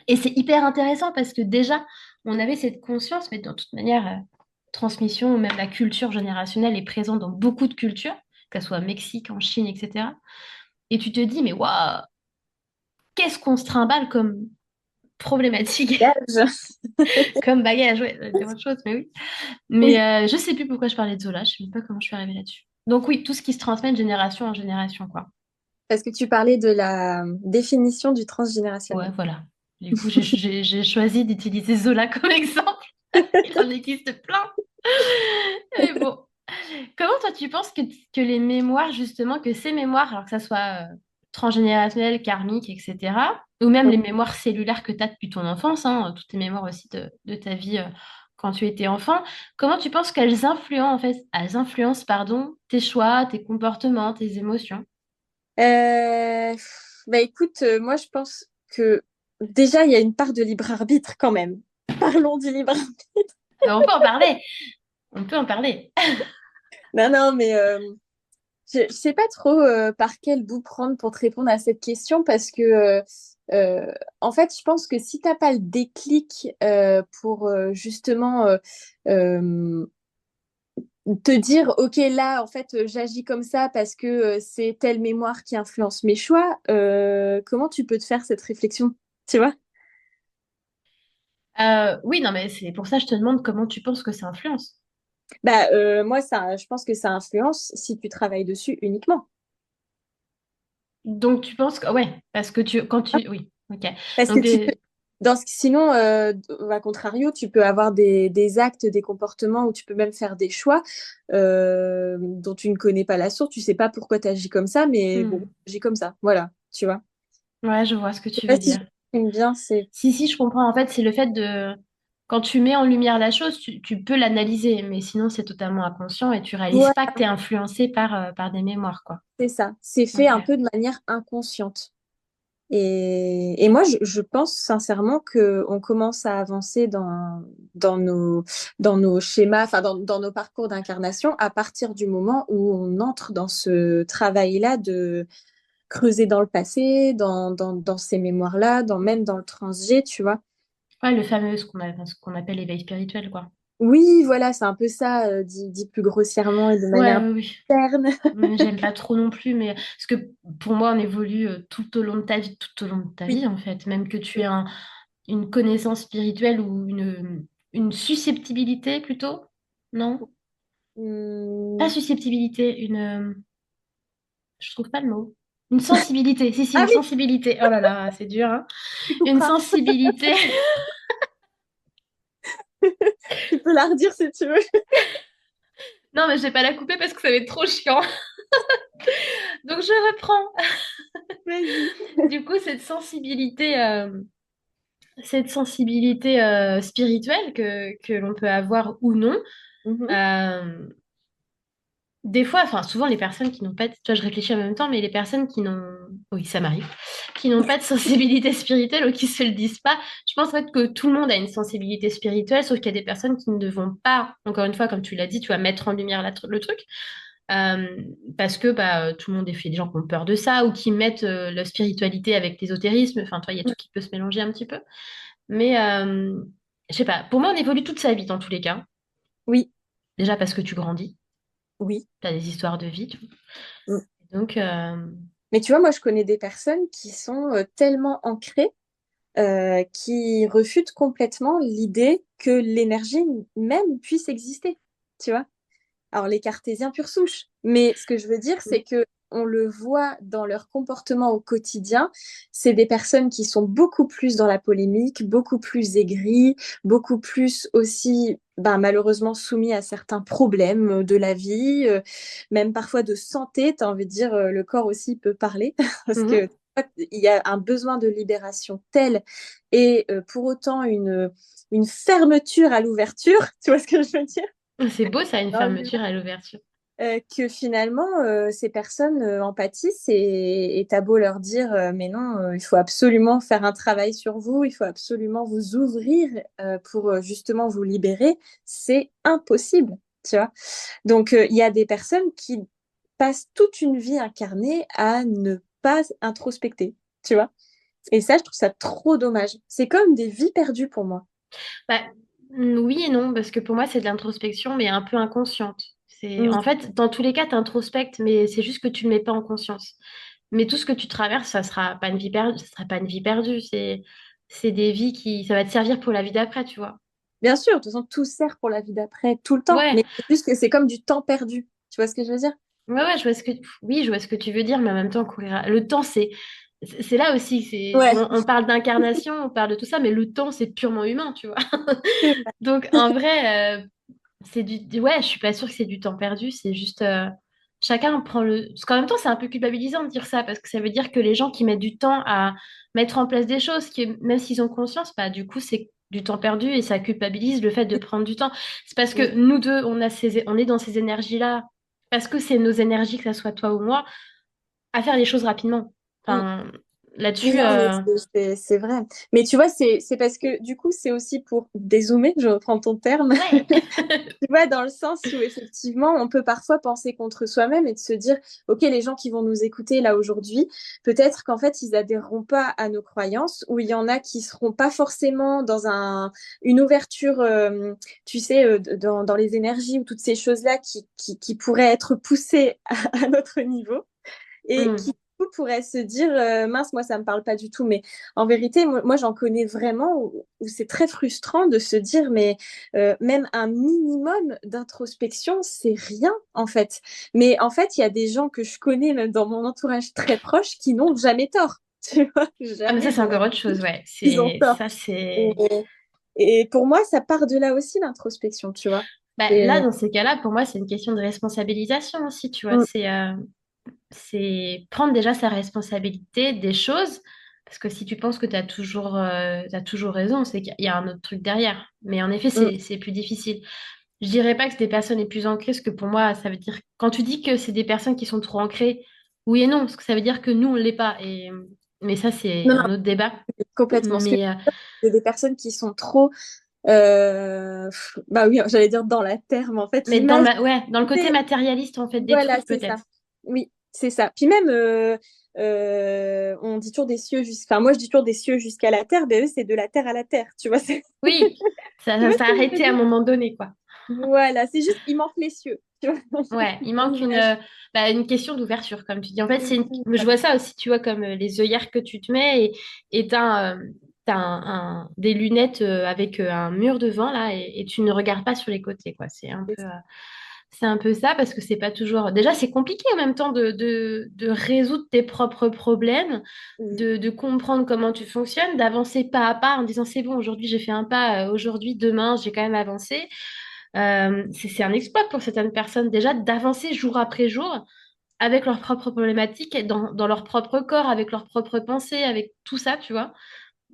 B: Et c'est hyper intéressant parce que déjà, on avait cette conscience, mais de toute manière, transmission, ou même la culture générationnelle est présente dans beaucoup de cultures, que ce soit au Mexique, en Chine, etc. Et tu te dis, mais waouh, qu'est-ce qu'on se trimballe comme problématique,
C: Gage.
B: comme bagage, ouais, ça veut dire autre chose, mais oui. Mais
C: Oui,
B: je sais plus pourquoi je parlais de Zola, je sais même pas comment je suis arrivée là-dessus. Donc oui, tout ce qui se transmet de génération en génération, quoi.
C: parce que tu parlais de la définition du
B: Ouais,
C: transgénérationnel.
B: voilà. Du coup, j'ai choisi d'utiliser Zola comme exemple. Il en existe plein. Mais bon. Comment toi tu penses que les mémoires, justement, que ces mémoires, alors que ça soit transgénérationnel, karmique, etc., ou même les mémoires cellulaires que tu as depuis ton enfance, hein, toutes tes mémoires aussi de ta vie quand tu étais enfant, comment tu penses qu'elles influencent, en fait, elles influencent, pardon, tes choix, tes comportements, tes émotions?
C: Euh, Bah écoute, moi je pense que déjà il y a une part de libre arbitre quand même. Parlons du libre arbitre.
B: On peut en parler, on peut en parler.
C: Non, non, mais je sais pas trop par quel bout prendre pour te répondre à cette question parce que en fait je pense que si t'as pas le déclic pour justement euh, te dire ok là en fait j'agis comme ça parce que c'est telle mémoire qui influence mes choix, comment tu peux te faire cette réflexion, tu vois?
B: Oui, non, mais c'est pour ça que je te demande comment tu penses que ça influence.
C: Bah, moi, ça, je pense que ça influence si tu travailles dessus uniquement.
B: Donc tu penses que, ouais, parce que oui, ok.
C: Parce que
B: Donc
C: tu peux, sinon, à contrario, tu peux avoir des actes, des comportements où tu peux même faire des choix dont tu ne connais pas la source. Tu sais pas pourquoi tu agis comme ça, mais bon,
B: hmm.
C: j'agis comme ça. Voilà, tu vois.
B: Ouais, je vois ce que
C: Je sais
B: tu
C: pas
B: veux
C: si je
B: dire.
C: m'exprime bien, c'est
B: Si, je comprends. En fait, c'est le fait de... Quand tu mets en lumière la chose, tu peux l'analyser, mais sinon, c'est totalement inconscient et tu réalises
C: ouais,
B: pas que tu es influencé par des mémoires, quoi.
C: c'est ça. C'est fait
B: Ok.
C: un peu de manière inconsciente. Et moi, je pense sincèrement qu'on commence à avancer dans dans nos schémas, enfin dans nos parcours d'incarnation à partir du moment où on entre dans ce travail-là de creuser dans le passé, dans ces mémoires-là, même dans le transgé, tu vois.
B: Ouais, le fameux, ce qu'on appelle l'éveil spirituel, quoi.
C: Oui, voilà, c'est un peu ça, dit plus grossièrement et de
B: Ouais,
C: manière
B: oui, oui.
C: terne.
B: J'aime pas trop non plus, mais parce que pour moi, on évolue tout au long de ta vie, tout au long de ta
C: Oui.
B: vie, en fait. Même que tu aies une connaissance spirituelle ou une susceptibilité plutôt, non? Pas
C: Hum.
B: susceptibilité, je trouve pas le mot. Une sensibilité, si,
C: Ah
B: une
C: oui,
B: sensibilité. Oh là là, c'est dur, hein.
C: tu
B: Une
C: couperas.
B: sensibilité.
C: Tu peux la redire si tu veux.
B: Non, mais je vais pas la couper parce que ça va être trop chiant. Donc je reprends.
C: Vas-y.
B: Du coup, cette sensibilité spirituelle que l'on peut avoir ou non,
C: Mhm.
B: euh, des fois, enfin souvent les personnes qui n'ont pas, tu vois, je réfléchis en même temps, mais les personnes qui n'ont, oui, ça m'arrive, qui n'ont pas de sensibilité spirituelle ou qui se le disent pas, je pense en fait que tout le monde a une sensibilité spirituelle, sauf qu'il y a des personnes qui ne vont pas, encore une fois, comme tu l'as dit, tu vas mettre en lumière le truc, euh, parce que bah, tout le monde est fait des gens qui ont peur de ça ou qui mettent la spiritualité avec l'ésotérisme, enfin toi, il y a tout qui peut se mélanger un petit peu, mais je sais pas, pour moi on évolue toute sa vie dans tous les cas,
C: Oui,
B: déjà parce que tu grandis,
C: oui.
B: tu as des histoires de vie, tu vois.
C: Mm.
B: Donc,
C: Mais tu vois, moi, je connais des personnes qui sont tellement ancrées qui refutent complètement l'idée que l'énergie même puisse exister, tu vois. Alors, les cartésiens pure souche. Mais ce que je veux dire, c'est que on le voit dans leur comportement au quotidien. C'est des personnes qui sont beaucoup plus dans la polémique, beaucoup plus aigries, beaucoup plus aussi, ben, malheureusement, soumis à certains problèmes de la vie, même parfois de santé. Tu as envie de dire, le corps aussi peut parler parce que
B: mhm.
C: il y a un besoin de libération tel et pour autant une fermeture à l'ouverture. Tu vois ce que je veux dire?
B: C'est beau ça, une fermeture à l'ouverture.
C: Que finalement, ces personnes en pâtissent et t'as beau leur dire, mais non, il faut absolument faire un travail sur vous, il faut absolument vous ouvrir pour justement vous libérer, c'est impossible, tu vois. Donc, il y a des personnes qui passent toute une vie incarnée à ne pas introspecter, tu vois. Et ça, je trouve ça trop dommage. C'est comme des vies perdues pour moi.
B: Bah, oui et non, parce que pour moi, c'est de l'introspection, mais un peu inconsciente.
C: Mm.
B: En fait, dans tous les cas, tu introspectes, mais c'est juste que tu ne le mets pas en conscience. Mais tout ce que tu traverses, ça sera pas une vie perdue, ça sera pas une vie perdue. C'est des vies ça va te servir pour la vie d'après, tu vois.
C: Bien sûr, de toute façon, tout sert pour la vie d'après, tout le temps.
B: Ouais,
C: Mais c'est juste que c'est comme du temps perdu. Tu vois ce que je veux dire?
B: ouais, oui, je vois ce que tu veux dire, mais en même temps, le temps, c'est là aussi,
C: Ouais.
B: on parle d'incarnation, on parle de tout ça, mais le temps, c'est purement humain, tu vois.
C: C'est vrai.
B: Donc, en vrai, Ouais, je suis pas sûre que c'est du temps perdu, c'est juste chacun prend le. Parce qu'en même temps, c'est un peu culpabilisant de dire ça, parce que ça veut dire que les gens qui mettent du temps à mettre en place des choses, même s'ils ont conscience, bah du coup, c'est du temps perdu et ça culpabilise le fait de prendre du temps. C'est parce que
C: Oui,
B: nous deux, on est dans ces énergies-là, parce que c'est nos énergies, que ça soit toi ou moi, à faire les choses rapidement.
C: oui.
B: Enfin,
C: Oui,
B: là-dessus,
C: non, mais c'est vrai. Mais tu vois, c'est parce que du coup, c'est aussi pour dézoomer, je reprends ton terme,
B: ouais.
C: tu vois, dans le sens où effectivement, on peut parfois penser contre soi-même et de se dire, OK, les gens qui vont nous écouter là aujourd'hui, peut-être qu'en fait, ils adhéreront pas à nos croyances, ou il y en a qui seront pas forcément dans une ouverture, tu sais, dans les énergies ou toutes ces choses-là qui pourraient être poussées à notre niveau et qui
B: Mm.
C: du coup, pourrait se dire mince, moi ça me parle pas du tout. Mais en vérité, moi, j'en connais vraiment où c'est très frustrant de se dire mais même un minimum d'introspection, c'est rien en fait. Mais en fait, il y a des gens que je connais même dans mon entourage très proche qui n'ont jamais tort. Tu vois,
B: Ah, mais ça,
C: jamais
B: c'est
C: de leur
B: encore autre chose, ouais.
C: ils ont tort.
B: Ça,
C: Et,
B: c'est.
C: et pour moi, ça part de là aussi l'introspection, tu vois.
B: Bah, là,
C: Et,
B: dans ces cas-là, pour moi, c'est une question de responsabilisation aussi, tu vois.
C: mm,
B: C'est prendre déjà sa responsabilité des choses, parce que si tu penses que t'as toujours raison, c'est qu'il y a un autre truc derrière. Mais en effet,
C: mm.
B: c'est plus difficile. Je dirais pas que c'est des personnes les plus ancrées, parce que pour moi, ça veut dire, quand tu dis que c'est des personnes qui sont trop ancrées, oui et non, parce que ça veut dire que nous, on l'est pas. Mais ça, c'est
C: Non, non,
B: un autre débat.
C: complètement. Ce que
B: Mais,
C: c'est des personnes qui sont trop bah oui, j'allais dire dans la terre, mais en fait, l'image,
B: ouais, dans le côté
C: c'est-
B: matérialiste, en fait, des
C: voilà,
B: trucs,
C: c'est ça.
B: peut-être.
C: Oui, c'est ça. Puis même, on dit toujours des cieux jusqu'à... Enfin, moi, je dis toujours des cieux jusqu'à la terre, mais eux, c'est de la terre à la terre, tu vois.
B: Oui,
C: Tu vois
B: ça a
C: ce que je veux
B: arrêté à un
C: dire?
B: moment donné, quoi.
C: Voilà, c'est juste, il manque les cieux, tu vois.
B: Ouais, il
C: Dans
B: manque
C: l'image.
B: une question d'ouverture, comme tu dis. En fait, je
C: Voilà.
B: vois ça aussi, tu vois, comme les œillères que tu te mets et t'as des lunettes avec un mur devant, là, et tu ne regardes pas sur les côtés, quoi. C'est un peu ça, parce que c'est pas toujours... Déjà, c'est compliqué en même temps de résoudre tes propres problèmes,
C: Oui.
B: de comprendre comment tu fonctionnes, d'avancer pas à pas en disant, c'est bon, aujourd'hui, j'ai fait un pas, aujourd'hui, demain, j'ai quand même avancé. C'est un exploit pour certaines personnes déjà d'avancer jour après jour avec leurs propres problématiques, et dans leur propre corps, avec leurs propres pensées, avec tout ça, tu vois.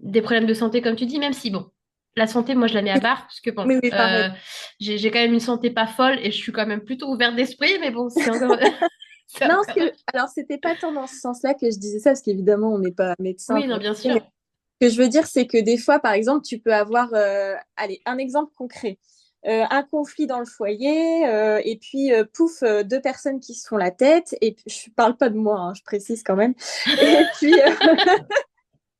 B: Des problèmes de santé, comme tu dis, même si, bon, la santé, moi, je la mets à part, parce que, bon,
C: Oui, oui, pareil.
B: j'ai quand même une santé pas folle et je suis quand même plutôt ouverte d'esprit, mais bon, c'est encore... c'est
C: Non,
B: encore...
C: alors, c'était pas tant dans ce sens-là que je disais ça, parce qu'évidemment, on n'est pas médecin
B: Oui, non,
C: pour...
B: bien sûr.
C: Ce que je veux dire, c'est que des fois, par exemple, tu peux avoir, allez, un exemple concret. Un conflit dans le foyer, et puis pouf, deux personnes qui se font la tête, et puis, je parle pas de moi, hein, je précise quand même.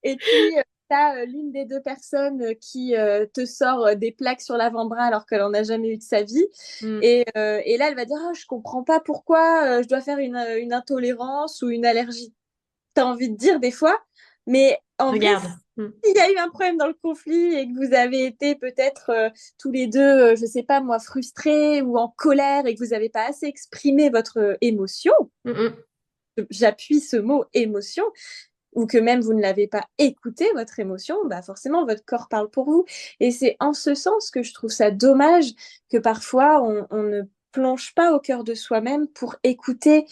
C: Et puis, t'as l'une des deux personnes qui te sort des plaques sur l'avant-bras alors qu'elle en a jamais eu de sa vie.
B: Mm,
C: Et là, elle va dire, ah, je comprends pas pourquoi je dois faire une intolérance ou une allergie. T'as envie de dire des fois, mais en vrai,
B: regarde. Mm.
C: s'il y a eu un problème dans le conflit et que vous avez été peut-être tous les deux, je sais pas moi, frustrés ou en colère et que vous n'avez pas assez exprimé votre émotion,
B: Mm, mm.
C: j'appuie ce mot émotion, ou que même vous ne l'avez pas écouté, votre émotion, bah forcément, votre corps parle pour vous. Et c'est en ce sens que je trouve ça dommage que parfois on ne plonge pas au cœur de soi-même pour écouter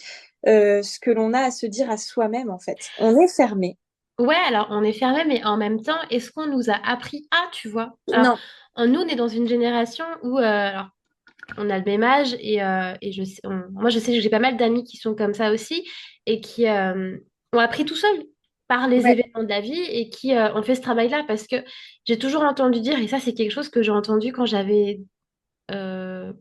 C: ce que l'on a à se dire à soi-même, en fait. On est fermé.
B: Ouais, alors on est fermé, mais en même temps, est-ce qu'on nous a appris à, tu vois? Alors,
C: Non,
B: nous, on est dans une génération où, alors, on a le même âge et moi, je sais que j'ai pas mal d'amis qui sont comme ça aussi et qui ont appris tout seuls par les
C: ouais,
B: événements de la vie et qui ont fait ce travail-là parce que j'ai toujours entendu dire, et ça, c'est quelque chose que j'ai entendu quand j'avais euh,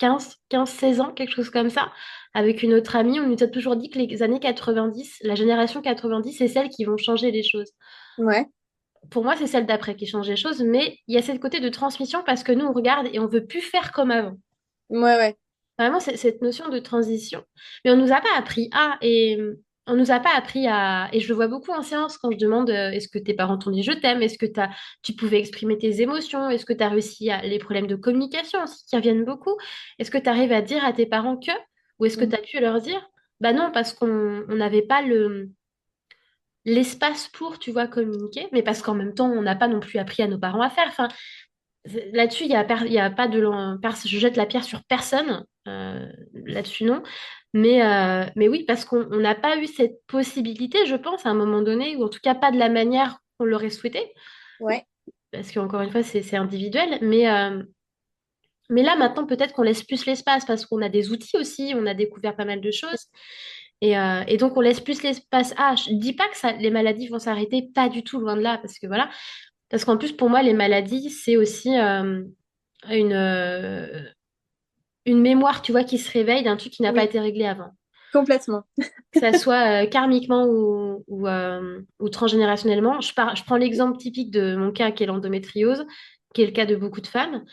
B: 16 ans, quelque chose comme ça, avec une autre amie, on nous a toujours dit que les années 90, la génération 90, c'est celle qui vont changer les choses.
C: ouais,
B: Pour moi, c'est celle d'après qui change les choses, mais il y a ce côté de transmission parce que nous, on regarde et on veut plus faire comme avant.
C: ouais, ouais.
B: Vraiment, c'est cette notion de transition. Mais on nous a pas appris à, et on nous a pas appris à, et je le vois beaucoup en séance quand je demande est-ce que tes parents t'ont dit je t'aime, est-ce que tu pouvais exprimer tes émotions, est-ce que tu as réussi à, les problèmes de communication aussi qui reviennent beaucoup, est-ce que tu arrives à dire à tes parents que, ou est-ce que tu
C: Mhm.
B: as pu leur dire, bah non, parce qu'on n'avait pas l'espace pour, tu vois, communiquer, mais parce qu'en même temps, on n'a pas non plus appris à nos parents à faire. Enfin, là-dessus, il y a pas de... je jette la pierre sur personne, là-dessus, non. Mais oui, parce qu'on n'a pas eu cette possibilité, je pense, à un moment donné, ou en tout cas pas de la manière qu'on l'aurait souhaité,
C: Ouais.
B: parce qu'encore une fois, c'est individuel. Mais là, maintenant, peut-être qu'on laisse plus l'espace, parce qu'on a des outils aussi, on a découvert pas mal de choses. Et donc, on laisse plus l'espace. Ah, je dis pas que les maladies vont s'arrêter, pas du tout, loin de là, parce que voilà. Parce qu'en plus, pour moi, les maladies, c'est aussi une, euh, une mémoire, tu vois, qui se réveille d'un truc qui n'a pas
C: Oui,
B: été réglé avant.
C: complètement.
B: Que ça soit karmiquement ou transgénérationnellement. Je prends l'exemple typique de mon cas, qui est l'endométriose, qui est le cas de beaucoup de femmes.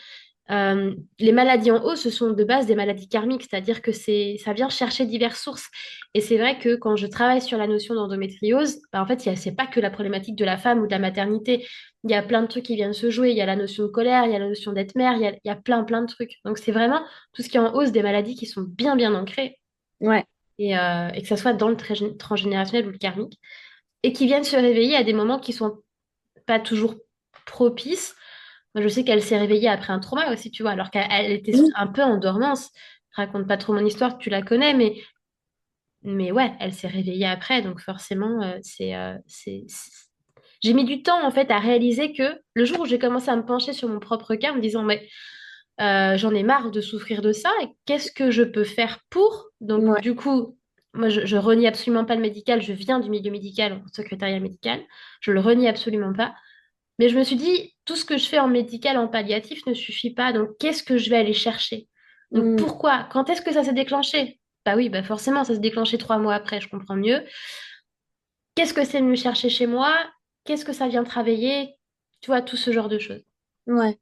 B: Les maladies en haut, ce sont de base des maladies karmiques, c'est-à-dire que ça vient chercher diverses sources. Et c'est vrai que quand je travaille sur la notion d'endométriose, bah, en fait, c'est pas que la problématique de la femme ou de la maternité. Il y a plein de trucs qui viennent se jouer. Il y a la notion de colère, il y a la notion d'être mère, il y a plein, plein de trucs. Donc, c'est vraiment tout ce qui est en hausse des maladies qui sont bien, bien ancrées,
C: Ouais.
B: et que ça soit dans le transgénérationnel ou le karmique, et qui viennent se réveiller à des moments qui sont pas toujours propices. Moi, je sais qu'elle s'est réveillée après un trauma aussi, tu vois, alors qu'elle était
C: Oui.
B: un peu en dormance. Je raconte pas trop mon histoire, tu la connais, mais ouais, elle s'est réveillée après, donc forcément, j'ai mis du temps, en fait, à réaliser que le jour où j'ai commencé à me pencher sur mon propre cas, en me disant, mais j'en ai marre de souffrir de ça, et qu'est-ce que je peux faire pour? Donc,
C: Ouais.
B: du coup, moi, je renie absolument pas le médical, je viens du milieu médical, en secrétariat médical, je le renie absolument pas. Mais je me suis dit, tout ce que je fais en médical, en palliatif, ne suffit pas. Donc, qu'est-ce que je vais aller chercher? Donc,
C: Mm.
B: pourquoi? Quand est-ce que ça s'est déclenché? Bah oui, bah forcément, ça s'est déclenché 3 mois après, je comprends mieux. Qu'est-ce que c'est venu chercher chez moi? Qu'est-ce que ça vient travailler? Tu vois, tout ce genre de choses.
C: Ouais.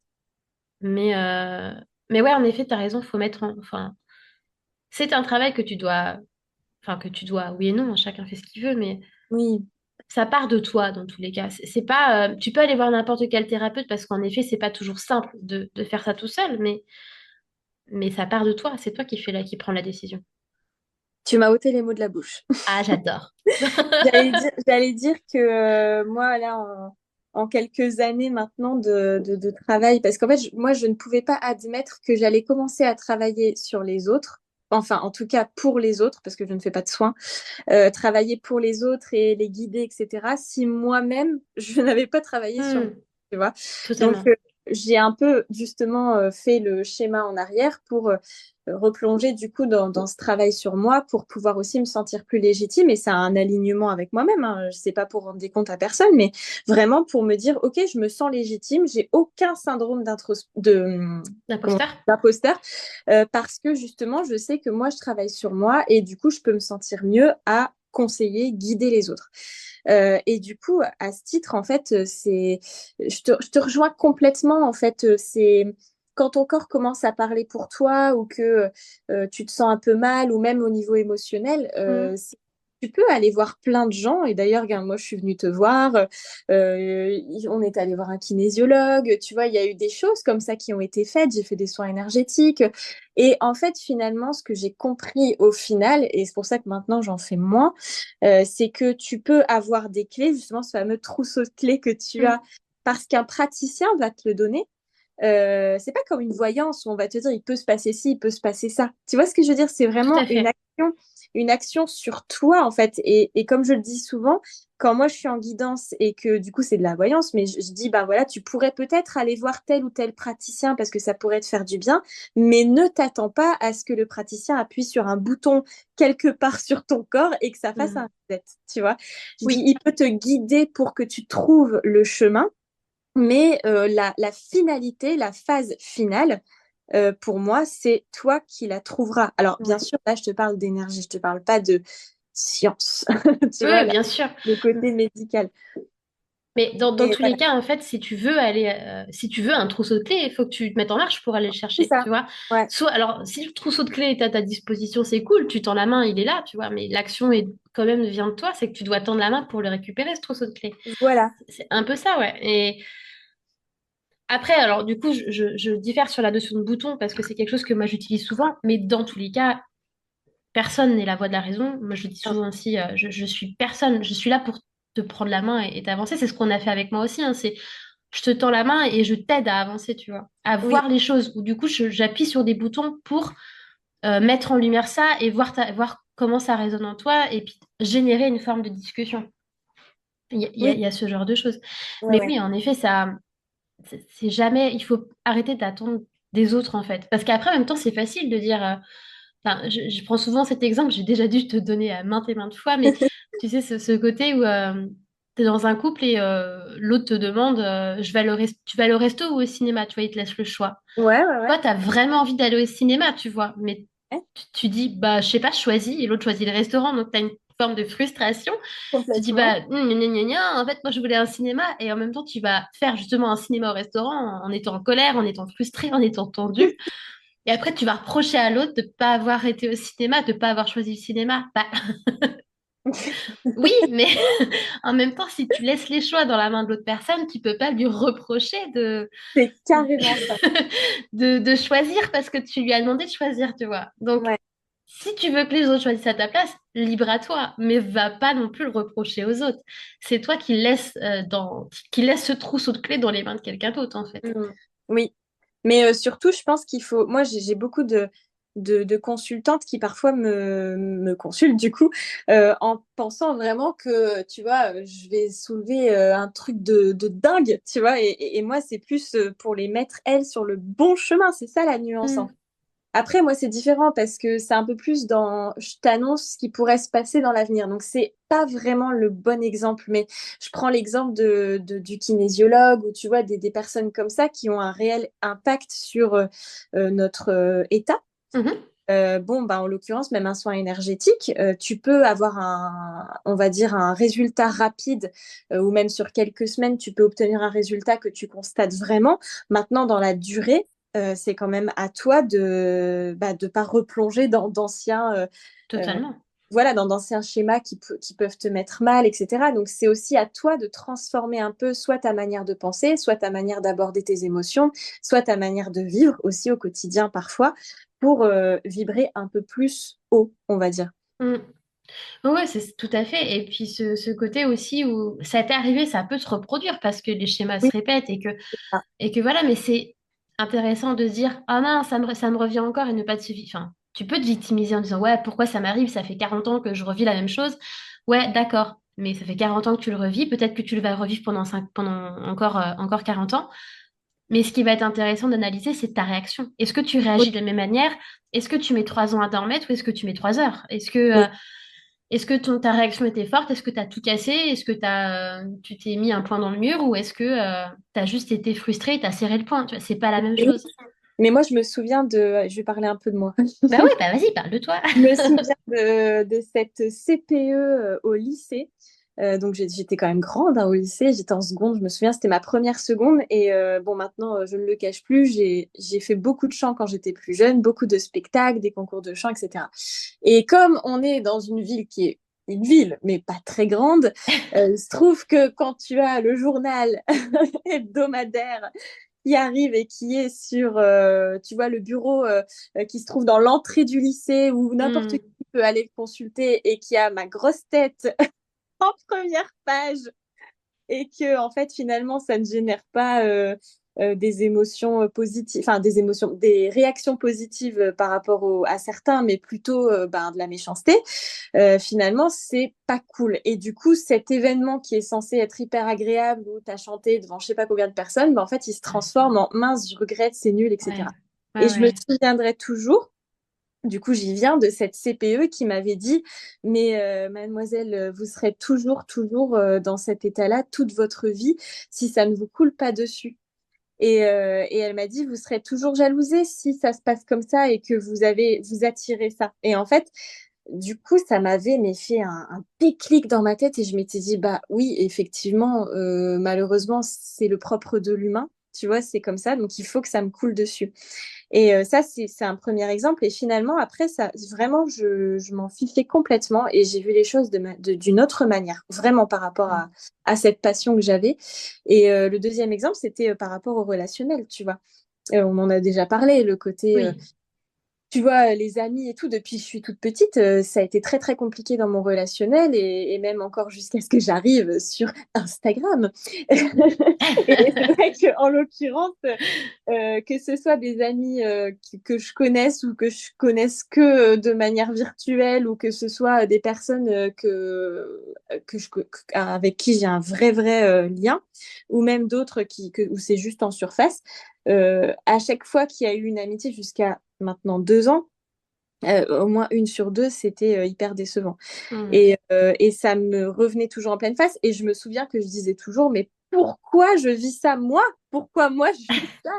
B: Mais, euh, mais ouais, en effet, tu as raison, faut mettre enfin, c'est un travail que tu dois, enfin, que tu dois, oui et non, chacun fait ce qu'il veut, mais
C: Oui.
B: ça part de toi dans tous les cas. C'est pas, tu peux aller voir n'importe quel thérapeute parce qu'en effet, c'est pas toujours simple de faire ça tout seul, mais ça part de toi. C'est toi qui prends la décision.
C: Tu m'as ôté les mots de la bouche.
B: Ah, j'adore.
C: J'allais dire que moi, là, en quelques années maintenant de travail, parce qu'en fait, moi, je ne pouvais pas admettre que j'allais commencer à travailler sur les autres, enfin, en tout cas pour les autres, parce que je ne fais pas de soins, travailler pour les autres et les guider, etc., si moi-même, je n'avais pas travaillé sur moi,
B: Hmm,
C: tu vois. Donc,
B: totalement.
C: j'ai un peu justement fait le schéma en arrière pour replonger du coup dans ce travail sur moi pour pouvoir aussi me sentir plus légitime. Et c'est un alignement avec moi-même, hein. Je sais pas pour rendre des comptes à personne, mais vraiment pour me dire, OK, je me sens légitime, j'ai aucun syndrome comment,
B: L'imposteur?
C: d'imposteur, parce que justement, je sais que moi, je travaille sur moi et du coup, je peux me sentir mieux à conseiller, guider les autres. Et du coup, à ce titre, en fait, je te rejoins complètement. En fait, c'est quand ton corps commence à parler pour toi ou que tu te sens un peu mal ou même au niveau émotionnel,
B: Hmm,
C: tu peux aller voir plein de gens. Et d'ailleurs, regarde, moi, je suis venue te voir. On est allé voir un kinésiologue. Tu vois, il y a eu des choses comme ça qui ont été faites. J'ai fait des soins énergétiques. Et en fait, finalement, ce que j'ai compris au final, et c'est pour ça que maintenant j'en fais moins, c'est que tu peux avoir des clés, justement ce fameux trousseau de clés que tu
B: hmm,
C: as, parce qu'un praticien va te le donner. C'est pas comme une voyance où on va te dire il peut se passer ci, il peut se passer ça. Tu vois ce que je veux dire? C'est
B: tout
C: vraiment
B: à fait.
C: une action sur toi en fait. Et comme je le dis souvent, quand moi je suis en guidance et que du coup c'est de la voyance, mais je dis bah voilà, tu pourrais peut-être aller voir tel ou tel praticien parce que ça pourrait te faire du bien, mais ne t'attends pas à ce que le praticien appuie sur un bouton quelque part sur ton corps et que ça fasse
B: Hmm.
C: un reset. Tu vois? Je dis
B: Oui,
C: il peut te guider pour que tu trouves le chemin. Mais la finalité, la phase finale, pour moi, c'est toi qui la trouveras. Alors, bien
B: ouais.
C: sûr, là, je te parle d'énergie, je te parle pas de science, tu vois,
B: Oui,
C: là,
B: bien sûr.
C: le côté médical.
B: Mais dans
C: Et
B: tous les
C: voilà,
B: cas, en fait, si tu veux un trousseau de clés, il faut que tu te mettes en marche pour aller le
C: c'est
B: chercher,
C: ça.
B: tu vois.
C: Ouais.
B: Soit, alors, si le trousseau de clés est à ta disposition, c'est cool, tu tends la main, il est là, tu vois, mais l'action est quand même vient de toi, c'est que tu dois tendre la main pour le récupérer, ce trousseau de clés.
C: Voilà.
B: C'est un peu ça, ouais. Et après, alors, du coup, je diffère sur la notion de bouton parce que c'est quelque chose que moi j'utilise souvent, mais dans tous les cas, personne n'est la voix de la raison. Moi, je dis souvent aussi, je suis personne, je suis là pour te prendre la main et t'avancer. C'est ce qu'on a fait avec moi aussi, hein. je te tends la main et je t'aide à avancer, tu vois, à
C: Oui,
B: voir les choses. Ou du coup, j'appuie sur des boutons pour mettre en lumière ça et voir comment ça résonne en toi et puis générer une forme de discussion. Il
C: oui,
B: y a ce genre de choses.
C: ouais,
B: Mais
C: ouais.
B: oui, en effet, c'est jamais, il faut arrêter d'attendre des autres, en fait. Parce qu'après, en même temps, c'est facile de dire, enfin, je prends souvent cet exemple, j'ai déjà dû te donner à maintes et maintes fois, mais tu sais, ce côté où tu es dans un couple et l'autre te demande, tu vas aller au resto ou au cinéma, tu vois, il te laisse le choix.
C: Ouais, ouais,
B: Toi,
C: ouais.
B: tu as vraiment envie d'aller au cinéma, tu vois, mais
C: Ouais,
B: tu dis, bah, je sais pas, je choisis, et l'autre choisit le restaurant, donc tu as une forme de frustration. Tu dis,
C: complètement.
B: bah, en fait, moi, je voulais un cinéma, et en même temps, tu vas faire justement un cinéma au restaurant en étant en colère, en étant frustré, en étant tendu. Et après, tu vas reprocher à l'autre de ne pas avoir été au cinéma, de ne pas avoir choisi le cinéma. Bah, oui, mais en même temps, si tu laisses les choix dans la main de l'autre personne, tu peux pas lui reprocher
C: C'est carrément ça.
B: de choisir parce que tu lui as demandé de choisir, tu vois. Donc,
C: Ouais.
B: si tu veux que les autres choisissent à ta place, libre à toi, mais va pas non plus le reprocher aux autres. C'est toi qui laisse ce trousseau de clés dans les mains de quelqu'un d'autre, en fait.
C: Mm. Oui. Mais surtout, je pense qu'il faut. Moi, j'ai beaucoup de consultantes qui parfois me consultent, du coup, en pensant vraiment que, tu vois, je vais soulever un truc de dingue, tu vois. Et moi, c'est plus pour les mettre, elles, sur le bon chemin. C'est ça la nuance, en fait.
B: Mm.
C: Après, moi, c'est différent parce que c'est un peu plus dans, je t'annonce ce qui pourrait se passer dans l'avenir. Donc, c'est pas vraiment le bon exemple, mais je prends l'exemple du kinésiologue ou tu vois, des personnes comme ça qui ont un réel impact sur notre état.
B: Mhm.
C: Bon, bah, en l'occurrence, même un soin énergétique, tu peux avoir on va dire, un résultat rapide ou même sur quelques semaines, tu peux obtenir un résultat que tu constates vraiment. Maintenant, dans la durée, c'est quand même à toi de pas replonger dans d'anciens
B: Totalement.
C: voilà, dans d'anciens schémas qui peuvent te mettre mal, etc. Donc, c'est aussi à toi de transformer un peu soit ta manière de penser, soit ta manière d'aborder tes émotions, soit ta manière de vivre aussi au quotidien parfois, pour vibrer un peu plus haut, on va dire.
B: Mm. Ouais, c'est tout à fait. Et puis ce côté aussi où ça t'est arrivé, ça peut se reproduire parce que les schémas se
C: Oui,
B: répètent
C: ah,
B: et que voilà, mais c'est intéressant de se dire, ah mince, ça me revient encore et ne pas te suffire. Enfin, tu peux te victimiser en disant, ouais, pourquoi ça m'arrive? Ça fait 40 ans que je revis la même chose. Ouais, d'accord. Mais ça fait 40 ans que tu le revis. Peut-être que tu le vas revivre pendant encore 40 ans. Mais ce qui va être intéressant d'analyser, c'est ta réaction. Est-ce que tu
C: oui,
B: réagis de la même manière? Est-ce que tu mets 3 ans à t'en remettre ou est-ce que tu mets 3 heures?
C: oui.
B: Est-ce que ta réaction était forte? Est-ce que tu as tout cassé? Est-ce que tu t'es mis un point dans le mur? Ou est-ce que tu as juste été frustré et tu as serré le poing? Tu vois, c'est pas la même
C: Oui.
B: chose.
C: Mais moi, je me souviens je vais parler un peu de moi.
B: Bah oui, bah vas-y, parle de toi.
C: Je me souviens de cette CPE au lycée. Donc j'étais quand même grande hein, au lycée, j'étais en seconde, je me souviens, c'était ma première seconde. Et bon, maintenant, je ne le cache plus, j'ai fait beaucoup de chant quand j'étais plus jeune, beaucoup de spectacles, des concours de chant, etc. Et comme on est dans une ville qui est une ville, mais pas très grande, il se trouve que quand tu as le journal hebdomadaire qui arrive et qui est sur, tu vois, le bureau qui se trouve dans l'entrée du lycée où n'importe qui
B: Hmm.
C: peut aller le consulter et qui a ma grosse tête en première page et que en fait finalement ça ne génère pas des émotions positives, enfin des émotions, des réactions positives par rapport à certains, mais plutôt ben, de la méchanceté. Finalement c'est pas cool. Et du coup cet événement qui est censé être hyper agréable où tu as chanté devant je sais pas combien de personnes, ben, en fait il se transforme en mince, je regrette, c'est nul,
B: Ouais,
C: etc. Et
B: ouais,
C: je me
B: ouais.
C: souviendrai toujours du coup, j'y viens de cette CPE qui m'avait dit, mais mademoiselle, vous serez toujours dans cet état-là toute votre vie si ça ne vous coule pas dessus. Et elle m'a dit, vous serez toujours jalousée si ça se passe comme ça et que vous attirez ça. Et en fait, du coup, ça m'avait mais fait un déclic dans ma tête et je m'étais dit, bah oui, effectivement, malheureusement, c'est le propre de l'humain. Tu vois, c'est comme ça, donc il faut que ça me coule dessus. Et ça, c'est un premier exemple. Et finalement, après, ça, vraiment, je m'en fichais complètement et j'ai vu les choses d'une autre manière, vraiment par rapport
B: Hmm.
C: à cette passion que j'avais. Et le deuxième exemple, c'était par rapport au relationnel, tu vois. On en a déjà parlé, le côté,
B: Oui.
C: tu vois, les amis et tout, depuis que je suis toute petite, ça a été très, très compliqué dans mon relationnel et même encore jusqu'à ce que j'arrive sur Instagram. Et c'est vrai qu'en l'occurrence, que ce soit des amis que je connaisse ou que je connaisse que de manière virtuelle ou que ce soit des personnes avec qui j'ai un vrai, vrai lien ou même d'autres où c'est juste en surface, à chaque fois qu'il y a eu une amitié jusqu'à maintenant 2 ans, au moins une sur deux, c'était hyper décevant.
B: Hmm.
C: Et ça me revenait toujours en pleine face. Et je me souviens que je disais toujours, mais pourquoi je vis ça moi? Pourquoi moi je vis ça?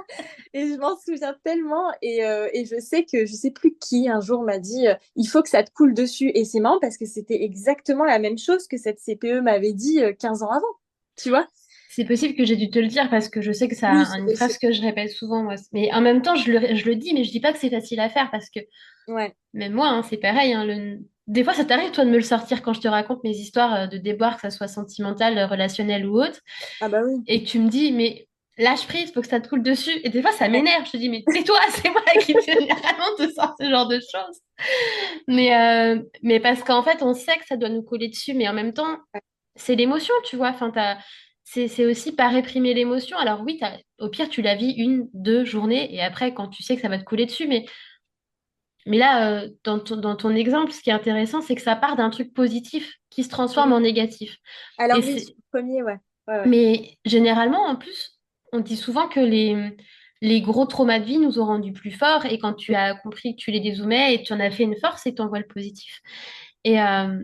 C: Et je m'en souviens tellement. Et je sais que je sais plus qui un jour m'a dit, il faut que ça te coule dessus. Et c'est marrant parce que c'était exactement la même chose que cette CPE m'avait dit 15 ans avant. Tu vois?
B: C'est possible que j'ai dû te le dire parce que je sais que c'est
C: Oui, c'est
B: une
C: possible.
B: phrase que je répète souvent, moi. Mais en même temps, je le dis, mais je dis pas que c'est facile à faire parce que
C: Ouais.
B: même moi, hein, c'est pareil. Hein, des fois, ça t'arrive, toi, de me le sortir quand je te raconte mes histoires de déboires, que ça soit sentimental, relationnel ou autre,
C: Ah bah oui.
B: et que tu me dis, mais lâche prise, faut que ça te coule dessus. Et des fois, ça
C: Ouais.
B: m'énerve. Je te dis, mais tais-toi, c'est moi qui généralement te sort ce genre de choses. Mais parce qu'en fait, on sait que ça doit nous coller dessus, mais en même temps, c'est l'émotion, tu vois. Enfin, c'est aussi pas réprimer l'émotion. Alors oui, au pire, tu la vis une, 2 journées, et après, quand tu sais que ça va te couler dessus, mais là, dans ton exemple, ce qui est intéressant, c'est que ça part d'un truc positif qui se transforme
C: Oui.
B: en négatif. Et
C: Alors oui, sur
B: c'est,
C: le premier, ouais. Ouais, ouais.
B: mais généralement, en plus, on dit souvent que les gros traumas de vie nous ont rendus plus forts, et quand tu as compris que tu les dézoomais et tu en as fait une force, et tu en vois le positif. Et, euh,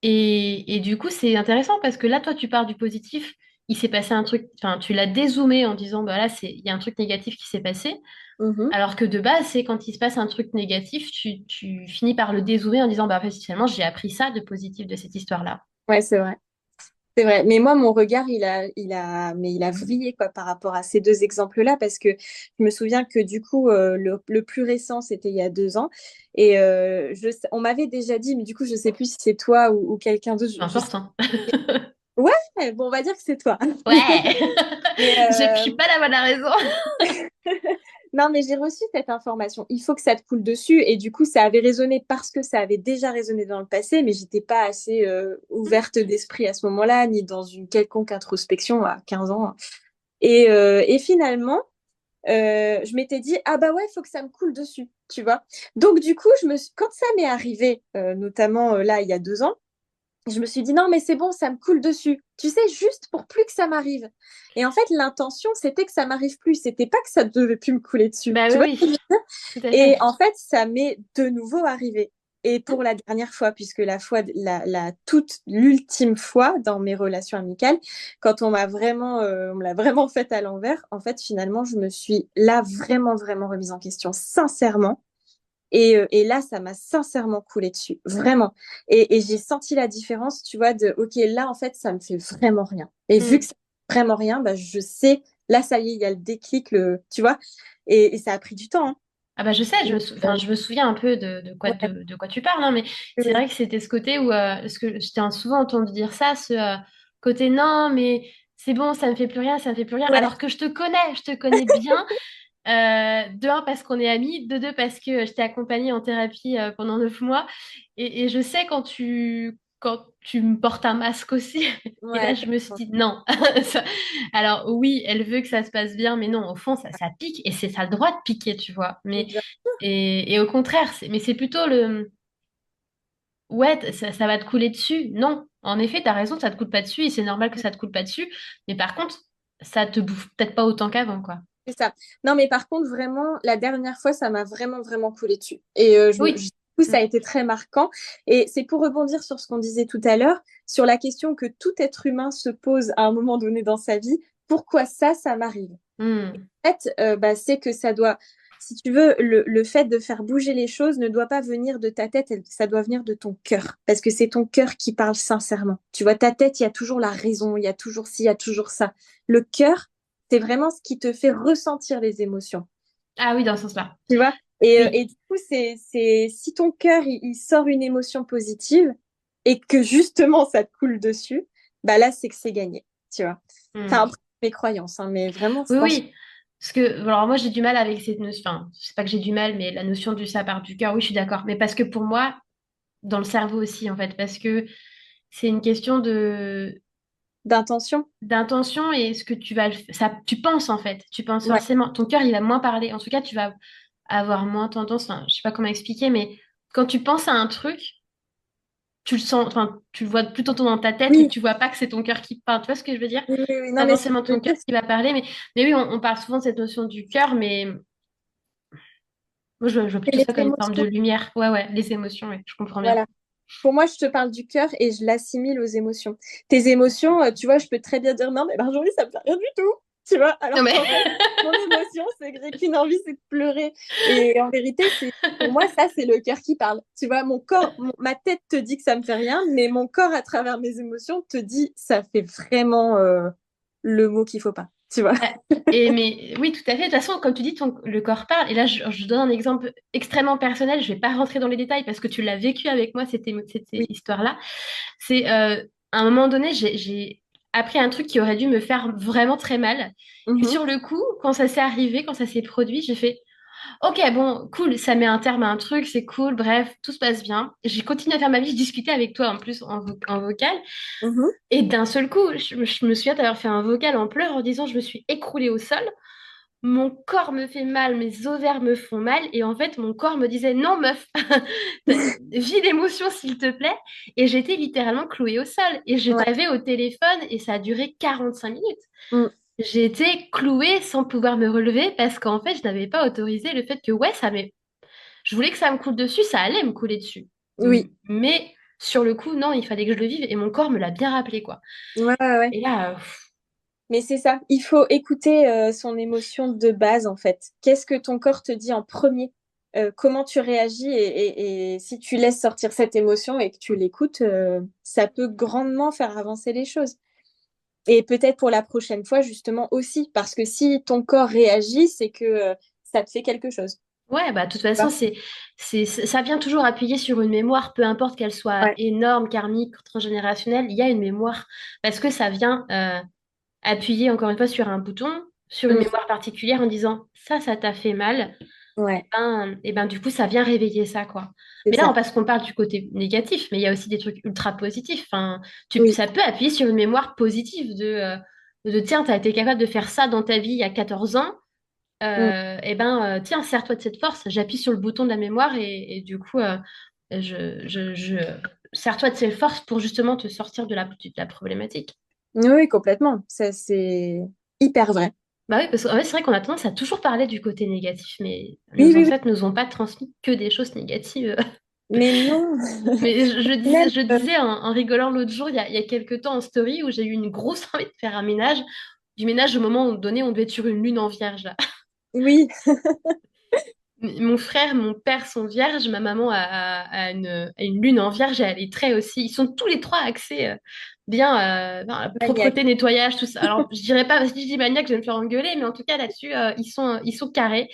B: et du coup, c'est intéressant parce que là, toi, tu pars du positif. Il s'est passé un truc, enfin, tu l'as dézoomé en disant, bah là, il y a un truc négatif qui s'est passé.
C: Mhm.
B: Alors que de base, c'est quand il se passe un truc négatif, tu finis par le dézoomer en disant, bah, en fait, finalement, j'ai appris ça de positif de cette histoire-là.
C: Ouais, c'est vrai. C'est vrai, mais moi, mon regard, mais il a vrillé quoi, par rapport à ces deux exemples-là, parce que je me souviens que du coup, le plus récent, c'était il y a 2 ans, et on m'avait déjà dit, mais du coup, je sais plus si c'est toi ou quelqu'un d'autre.
B: Peu importe, hein.
C: Ouais, bon, on va dire que c'est toi.
B: Ouais,
C: Mais,
B: je suis pas la bonne à raison.
C: non, mais j'ai reçu cette information. Il faut que ça te coule dessus. Et du coup, ça avait résonné parce que ça avait déjà résonné dans le passé, mais j'étais pas assez ouverte d'esprit à ce moment-là, ni dans une quelconque introspection à 15 ans. Et finalement, je m'étais dit, ah bah ouais, il faut que ça me coule dessus, tu vois. Donc du coup, quand ça m'est arrivé, notamment là, il y a 2 ans, je me suis dit, non, mais c'est bon, ça me coule dessus. Tu sais, juste pour plus que ça m'arrive. Et en fait, l'intention, c'était que ça m'arrive plus. C'était pas que ça devait plus me couler dessus.
B: Bah
C: Tu
B: oui,
C: vois ce que je
B: oui,
C: veux dire?
B: tout à
C: Et
B: fait.
C: en fait, ça m'est de nouveau arrivé. Et pour la dernière fois, puisque l'ultime fois dans mes relations amicales, quand on me l'a vraiment faite à l'envers, en fait, finalement, je me suis là vraiment, vraiment remise en question, sincèrement. Et là, ça m'a sincèrement coulé dessus, vraiment. Et j'ai senti la différence, tu vois, OK, là, en fait, ça me fait vraiment rien. Et vu que
B: Mm.
C: ça me fait vraiment rien, bah, je sais, là, ça y est, il y a le déclic, tu vois. Et ça a pris du temps, hein.
B: Ah bah je sais, enfin, je me souviens un peu
C: Ouais,
B: de quoi tu parles, hein, mais c'est
C: oui.
B: vrai que c'était ce côté où, parce que je t'ai souvent entendu dire ça, ce côté non, mais c'est bon, ça me fait plus rien, ça me fait plus rien,
C: Ouais,
B: alors que je te connais bien, de un parce qu'on est amis, de deux parce que je t'ai accompagnée en thérapie pendant 9 mois, et je sais quand tu me portes un masque aussi, et là
C: ouais,
B: je me suis dit non. Alors oui, elle veut que ça se passe bien, mais non, au fond, ça pique, et ça a le droit de piquer, tu vois.
C: exact.
B: Et au contraire, mais c'est plutôt ouais, ça va te couler dessus. Non, en effet, t'as raison, ça te coule pas dessus, et c'est normal que ça te coule pas dessus. Mais par contre, ça te bouffe peut-être pas autant qu'avant, quoi.
C: C'est ça. Non, mais par contre, vraiment, la dernière fois, ça m'a vraiment, vraiment coulé dessus. Et
B: Oui.
C: du coup, ça a
B: Mm.
C: été très marquant. Et c'est pour rebondir sur ce qu'on disait tout à l'heure, sur la question que tout être humain se pose à un moment donné dans sa vie. Pourquoi ça m'arrive?
B: Mm.
C: En fait, bah, c'est que ça doit, si tu veux, le fait de faire bouger les choses ne doit pas venir de ta tête, ça doit venir de ton cœur. Parce que c'est ton cœur qui parle sincèrement. Tu vois, ta tête, il y a toujours la raison, il y a toujours ci, il y a toujours ça. Le cœur, c'est vraiment ce qui te fait ressentir les émotions.
B: Ah oui, dans ce sens-là.
C: Tu vois? Et
B: Oui.
C: du coup, si ton cœur, il sort une émotion positive et que justement, ça te coule dessus, bah là, c'est que c'est gagné. Tu vois? Enfin,
B: Mm.
C: après, mes croyances, hein, mais vraiment, je
B: Oui,
C: pense.
B: oui. Parce que, alors moi, j'ai du mal avec cette notion. Enfin, c'est pas que j'ai du mal, mais la notion du ça part du cœur, oui, je suis d'accord. Mais parce que pour moi, dans le cerveau aussi, en fait, parce que c'est une question de
C: D'intention?
B: d'intention et ce que tu vas ça, tu penses en fait. Tu penses
C: Ouais.
B: forcément. Ton cœur, il va moins parler. En tout cas, tu vas avoir moins tendance. Enfin, je sais pas comment expliquer, mais quand tu penses à un truc, tu le sens. Enfin, tu le vois plutôt dans ta tête et
C: Oui,
B: tu vois pas que c'est ton cœur qui parle. Tu vois ce que je veux dire?
C: oui, oui, oui. Non,
B: Pas
C: mais ce que
B: forcément
C: je veux
B: ton cœur
C: dire,
B: qui va parler, mais oui, on parle souvent de cette notion du cœur, mais moi, je vois
C: c'est
B: plutôt
C: les
B: ça comme une forme de
C: émotions.
B: lumière. Ouais, ouais, les émotions, ouais, je comprends bien.
C: Voilà. Pour moi, je te parle du cœur et je l'assimile aux émotions. Tes émotions, tu vois, je peux très bien dire non, mais Marjorie, ça me fait rien du tout. Tu vois,
B: Non,
C: alors
B: mais
C: qu'en fait, mon émotion, c'est que j'ai qu'une envie, c'est de pleurer. Et en vérité, pour moi, ça, c'est le cœur qui parle. Tu vois, mon corps, ma tête te dit que ça me fait rien, mais mon corps, à travers mes émotions, te dit ça fait vraiment le mot qu'il faut pas. Tu vois.
B: Bah, mais oui, tout à fait. De toute façon, comme tu dis, le corps parle. Et là, je donne un exemple extrêmement personnel. Je vais pas rentrer dans les détails parce que tu l'as vécu avec moi, cette
C: Oui.
B: histoire-là. C'est à un moment donné, j'ai appris un truc qui aurait dû me faire vraiment très mal. Et
C: Mhm.
B: sur le coup, quand ça s'est arrivé, quand ça s'est produit, j'ai fait ok, bon, cool, ça met un terme à un truc, c'est cool, bref, tout se passe bien. J'ai continué à faire ma vie, je discutais avec toi en plus en vocal.
C: Mhm.
B: Et d'un seul coup, je me souviens d'avoir fait un vocal en pleurs en disant je me suis écroulée au sol. Mon corps me fait mal, mes ovaires me font mal, et en fait, mon corps me disait non, meuf, vis l'émotion s'il te plaît. Et j'étais littéralement clouée au sol. Et je
C: Ouais.
B: t'avais au téléphone, et ça a duré 45 minutes.
C: Mm.
B: J'étais clouée sans pouvoir me relever parce qu'en fait, je n'avais pas autorisé le fait que, ouais, je voulais que ça me coule dessus, ça allait me couler dessus.
C: Oui.
B: Mais sur le coup, non, il fallait que je le vive, et mon corps me l'a bien rappelé, quoi.
C: Ouais, ouais, ouais.
B: Et là,
C: Mais c'est ça, il faut écouter son émotion de base en fait. Qu'est-ce que ton corps te dit en premier? Comment tu réagis et si tu laisses sortir cette émotion et que tu l'écoutes, ça peut grandement faire avancer les choses. Et peut-être pour la prochaine fois justement aussi, parce que si ton corps réagit, c'est que ça te fait quelque chose.
B: ouais, bah, de toute
C: Tu
B: façon,
C: vois.
B: ça vient toujours appuyer sur une mémoire, peu importe qu'elle soit
C: Ouais.
B: énorme, karmique, transgénérationnelle, il y a une mémoire parce que ça vient appuyer encore une fois sur un bouton, sur une
C: Mm.
B: mémoire particulière en disant ça t'a fait mal,
C: Ouais,
B: et ben du coup, ça vient réveiller ça, quoi.
C: c'est
B: Mais là,
C: ça.
B: parce qu'on parle du côté négatif, mais il y a aussi des trucs ultra positifs. Enfin,
C: Oui.
B: ça peut appuyer sur une mémoire positive de tiens, t'as été capable de faire ça dans ta vie il y a 14 ans.
C: Mm.
B: Tiens, sers-toi de cette force. J'appuie sur le bouton de la mémoire et du coup, je sers-toi de cette force pour justement te sortir de la problématique.
C: Oui, oui, complètement. Ça, c'est hyper vrai.
B: Bah oui, parce que c'est vrai qu'on a tendance à toujours parler du côté négatif, mais
C: Oui,
B: nos
C: oui, oui.
B: ancêtres nous ont pas transmis que des choses négatives.
C: Mais non.
B: Mais
C: Même,
B: je disais en rigolant l'autre jour, il y a quelques temps en story, où j'ai eu une grosse envie de faire un ménage. Du ménage au moment donné, on devait être sur une lune en vierge, là.
C: oui.
B: Mon frère, mon père sont vierges, ma maman a une lune en vierge et elle est très aussi. Ils sont tous les trois axés bien dans
C: Maniaque.
B: propreté, nettoyage, tout ça. Alors, je dirais pas, parce que si je dis maniaque, je vais me faire engueuler, mais en tout cas là-dessus, ils sont carrés.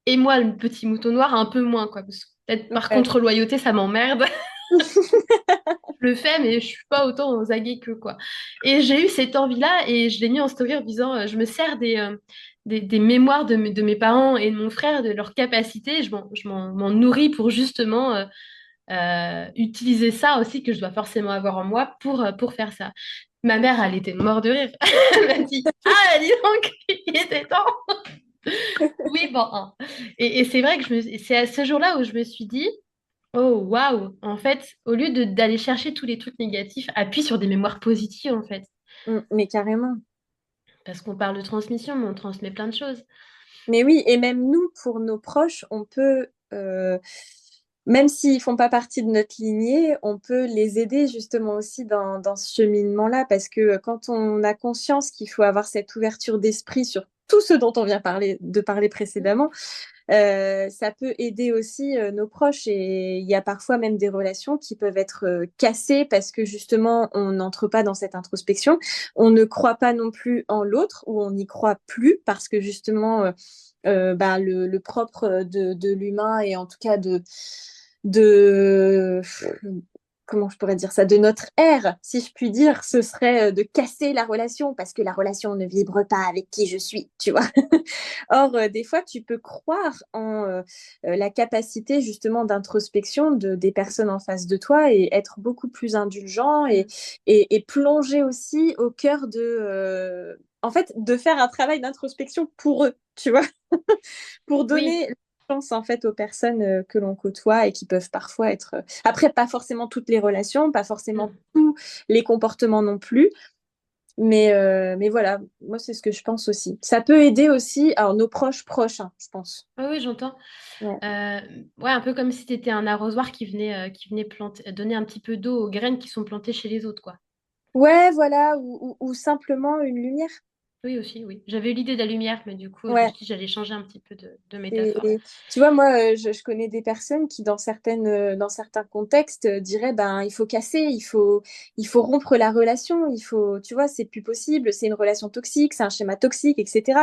B: Et moi, le petit mouton noir, un peu moins, quoi. Parce que peut-être par
C: Ouais.
B: contre, loyauté, ça m'emmerde. Je le fais, mais je suis pas autant aux aguets qu'eux, quoi. Et j'ai eu cette envie-là et je l'ai mis en story en disant je me sers des mémoires de mes parents et de mon frère, de leurs capacités. M'en nourris pour justement utiliser ça aussi que je dois forcément avoir en moi pour faire ça. Ma mère, elle était morte de rire. Elle m'a dit ah, dis donc, il était temps. Oui, bon, hein. Et c'est vrai que c'est à ce jour-là où je me suis dit. Oh, waouh! En fait, au lieu d'aller chercher tous les trucs négatifs, appuie sur des mémoires positives, en fait.
C: Mais carrément.
B: Parce qu'on parle de transmission, mais on transmet plein de choses.
C: Mais oui, et même nous, pour nos proches, on peut, même s'ils font pas partie de notre lignée, on peut les aider justement aussi dans ce cheminement-là, parce que quand on a conscience qu'il faut avoir cette ouverture d'esprit sur tout ce dont on vient de parler précédemment, ça peut aider aussi nos proches. Et il y a parfois même des relations qui peuvent être cassées parce que justement, on n'entre pas dans cette introspection. On ne croit pas non plus en l'autre ou on n'y croit plus parce que justement, bah, le propre de l'humain et en tout cas de comment je pourrais dire ça, de notre ère, si je puis dire, ce serait de casser la relation parce que la relation ne vibre pas avec qui je suis, tu vois. Or, des fois, tu peux croire en la capacité justement d'introspection des personnes en face de toi et être beaucoup plus indulgent
B: Mm.
C: et plonger aussi au cœur en fait, de faire un travail d'introspection pour eux, tu vois, pour
B: Oui.
C: donner la chance en fait aux personnes que l'on côtoie et qui peuvent parfois être. Après, pas forcément toutes les relations, pas forcément
B: Mm.
C: tous les comportements non plus, mais voilà, moi c'est ce que je pense aussi. Ça peut aider aussi, alors nos proches, hein, je pense.
B: Oui, oui, j'entends.
C: Ouais.
B: Euh, ouais, un peu comme si tu étais un arrosoir qui venait planter, donner un petit peu d'eau aux graines qui sont plantées chez les autres, quoi.
C: Ouais, voilà, ou simplement une lumière.
B: Oui, aussi, oui. J'avais eu l'idée de la lumière, mais du coup, je me
C: Ouais.
B: suis dit que j'allais changer un petit peu de métaphore.
C: Et tu vois, moi, je connais des personnes qui, dans certains contextes, diraient, ben, il faut casser, il faut rompre la relation, tu vois, c'est plus possible, c'est une relation toxique, c'est un schéma toxique, etc.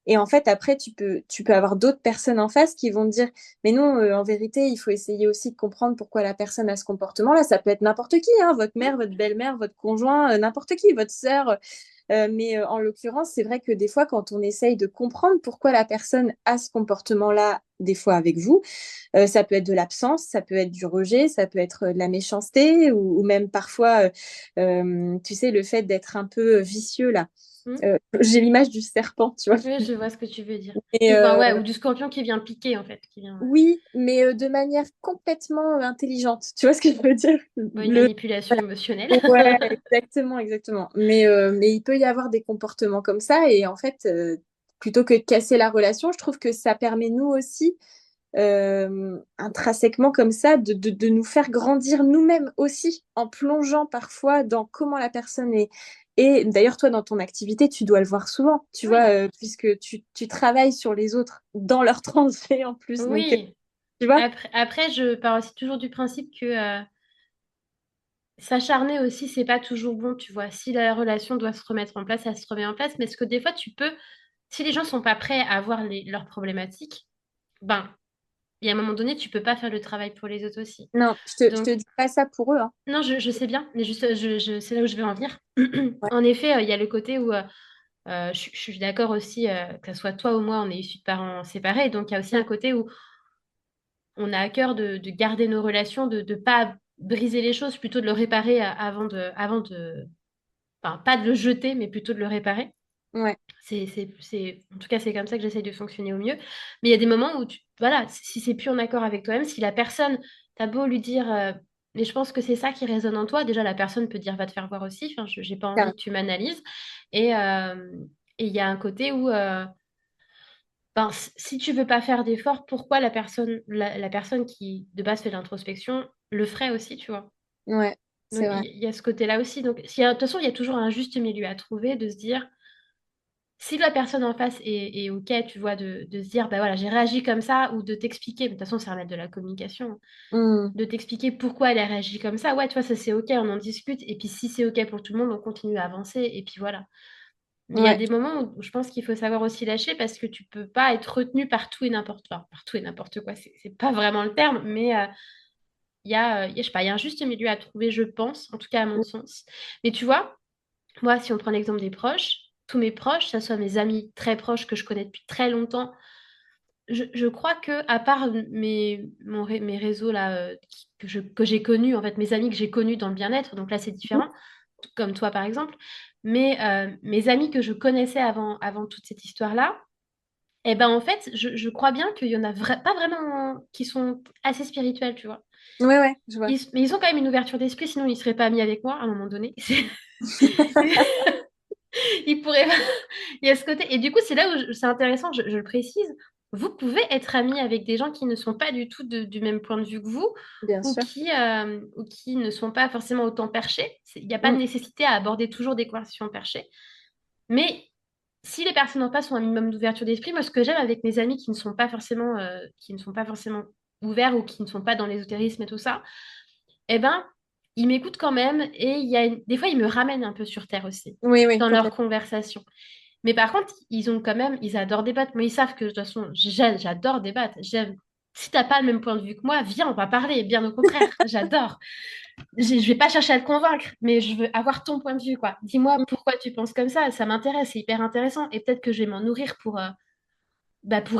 C: Et en fait, après, tu peux avoir d'autres personnes en face qui vont te dire, mais non, en vérité, il faut essayer aussi de comprendre pourquoi la personne a ce comportement-là. Ça peut être n'importe qui, hein, votre
B: Mm.
C: mère, votre belle-mère, votre conjoint, n'importe qui, votre sœur. Mais en l'occurrence, c'est vrai que des fois, quand on essaye de comprendre pourquoi la personne a ce comportement-là, des fois avec vous, ça peut être de l'absence, ça peut être du rejet, ça peut être de la méchanceté ou même parfois, tu sais, le fait d'être un peu vicieux là.
B: Mm.
C: J'ai l'image du serpent, tu vois.
B: Oui, je vois ce que tu veux dire.
C: Et,
B: Ou, ben, ouais, ou du scorpion qui vient piquer, en fait, qui vient...
C: oui, mais de manière complètement intelligente. Tu vois ce que je veux dire?
B: Bon, une
C: Le
B: manipulation émotionnelle.
C: Ouais, exactement, exactement. Mais il peut y avoir des comportements comme ça et en fait, plutôt que de casser la relation, je trouve que ça permet nous aussi, intrinsèquement comme ça, de nous faire grandir nous-mêmes aussi en plongeant parfois dans comment la personne est. Et d'ailleurs, toi, dans ton activité, tu dois le voir souvent, tu vois,
B: Oui,
C: puisque tu travailles sur les autres dans leur tranchée en plus. Donc,
B: oui.
C: tu vois?
B: Après, je pars aussi toujours du principe que s'acharner aussi, c'est pas toujours bon, tu vois. Si la relation doit se remettre en place, ça se remet en place. Mais ce que des fois, tu peux, si les gens sont pas prêts à voir leurs problématiques, ben, il y a un moment donné, tu peux pas faire le travail pour les autres aussi.
C: Non, je te
B: Donc,
C: dis pas ça pour eux, hein.
B: non, je sais bien, mais juste, c'est là où je vais en venir.
C: Ouais.
B: En effet, il y a le côté où je suis d'accord aussi, que ce soit toi ou moi, on est issus de parents séparés. Donc, il y a aussi un côté où on a à cœur de garder nos relations, de ne pas briser les choses, plutôt de le réparer avant de, enfin, pas de le jeter, mais plutôt de le réparer.
C: Ouais.
B: En tout cas, c'est comme ça que j'essaye de fonctionner au mieux. Mais il y a des moments où, voilà, si c'est plus en accord avec toi-même, si la personne, t'as beau lui dire, mais je pense que c'est ça qui résonne en toi, déjà la personne peut dire, va te faire voir aussi, enfin, j'ai pas envie
C: Carrément.
B: que tu m'analyses. Et et il y a un côté où, ben, si tu veux pas faire d'efforts, pourquoi la personne qui de base fait l'introspection le ferait aussi, tu vois?
C: Ouais, c'est
B: Donc
C: vrai.
B: il y a ce côté-là aussi. Donc, de toute façon, il y a toujours un juste milieu à trouver, de se dire, si la personne en face est OK, tu vois, de se dire, bah voilà, j'ai réagi comme ça, ou de t'expliquer, mais de toute façon, ça remettre de la communication, hein,
C: Mm.
B: de t'expliquer pourquoi elle a réagi comme ça, ouais, tu vois, ça c'est OK, on en discute, et puis si c'est OK pour tout le monde, on continue à avancer, et puis voilà. Mais il y a
C: Ouais.
B: des moments où je pense qu'il faut savoir aussi lâcher parce que tu peux pas être retenu par tout et n'importe quoi. Enfin, par tout et n'importe quoi, c'est pas vraiment le terme, mais je sais pas, il y a un juste milieu à trouver, je pense, en tout cas à mon sens. Mais tu vois, moi, si on prend l'exemple des proches, tous mes proches, que ce soit mes amis très proches que je connais depuis très longtemps, je crois que à part mes réseaux là, que j'ai connus, en fait, mes amis que j'ai connus dans le bien-être, donc là c'est différent, comme toi par exemple, mais mes amis que je connaissais avant toute cette histoire-là, eh ben en fait, je crois bien qu'il y en a pas vraiment qui sont assez spirituels, tu vois.
C: Ouais, ouais, je vois.
B: Mais ils ont quand même une ouverture d'esprit, sinon ils seraient pas amis avec moi à un moment donné. Ils pourraient pas- Il y a ce côté. Et du coup, c'est là où c'est intéressant, je le précise. Vous pouvez être amis avec des gens qui ne sont pas du tout du même point de vue que vous,
C: Bien sûr.
B: ou qui ne sont pas forcément autant perchés. Il n'y a pas de
C: Mm.
B: nécessité à aborder toujours des conversations perchées. Mais si les personnes en face ont un minimum d'ouverture d'esprit, moi, ce que j'aime avec mes amis qui ne sont pas forcément ouverts ou qui ne sont pas dans l'ésotérisme et tout ça, eh ben, ils m'écoutent quand même et des fois, ils me ramènent un peu sur terre aussi
C: Oui, oui,
B: dans leur
C: complètement.
B: conversation. Mais par contre, ils adorent débattre. Moi, ils savent que de toute façon, j'adore débattre. J'aime. Si t'as pas le même point de vue que moi, viens, on va parler. Bien au contraire, j'adore. je vais pas chercher à te convaincre, mais je veux avoir ton point de vue, quoi. Dis-moi pourquoi tu penses comme ça m'intéresse, c'est hyper intéressant. Et peut-être que je vais m'en nourrir pour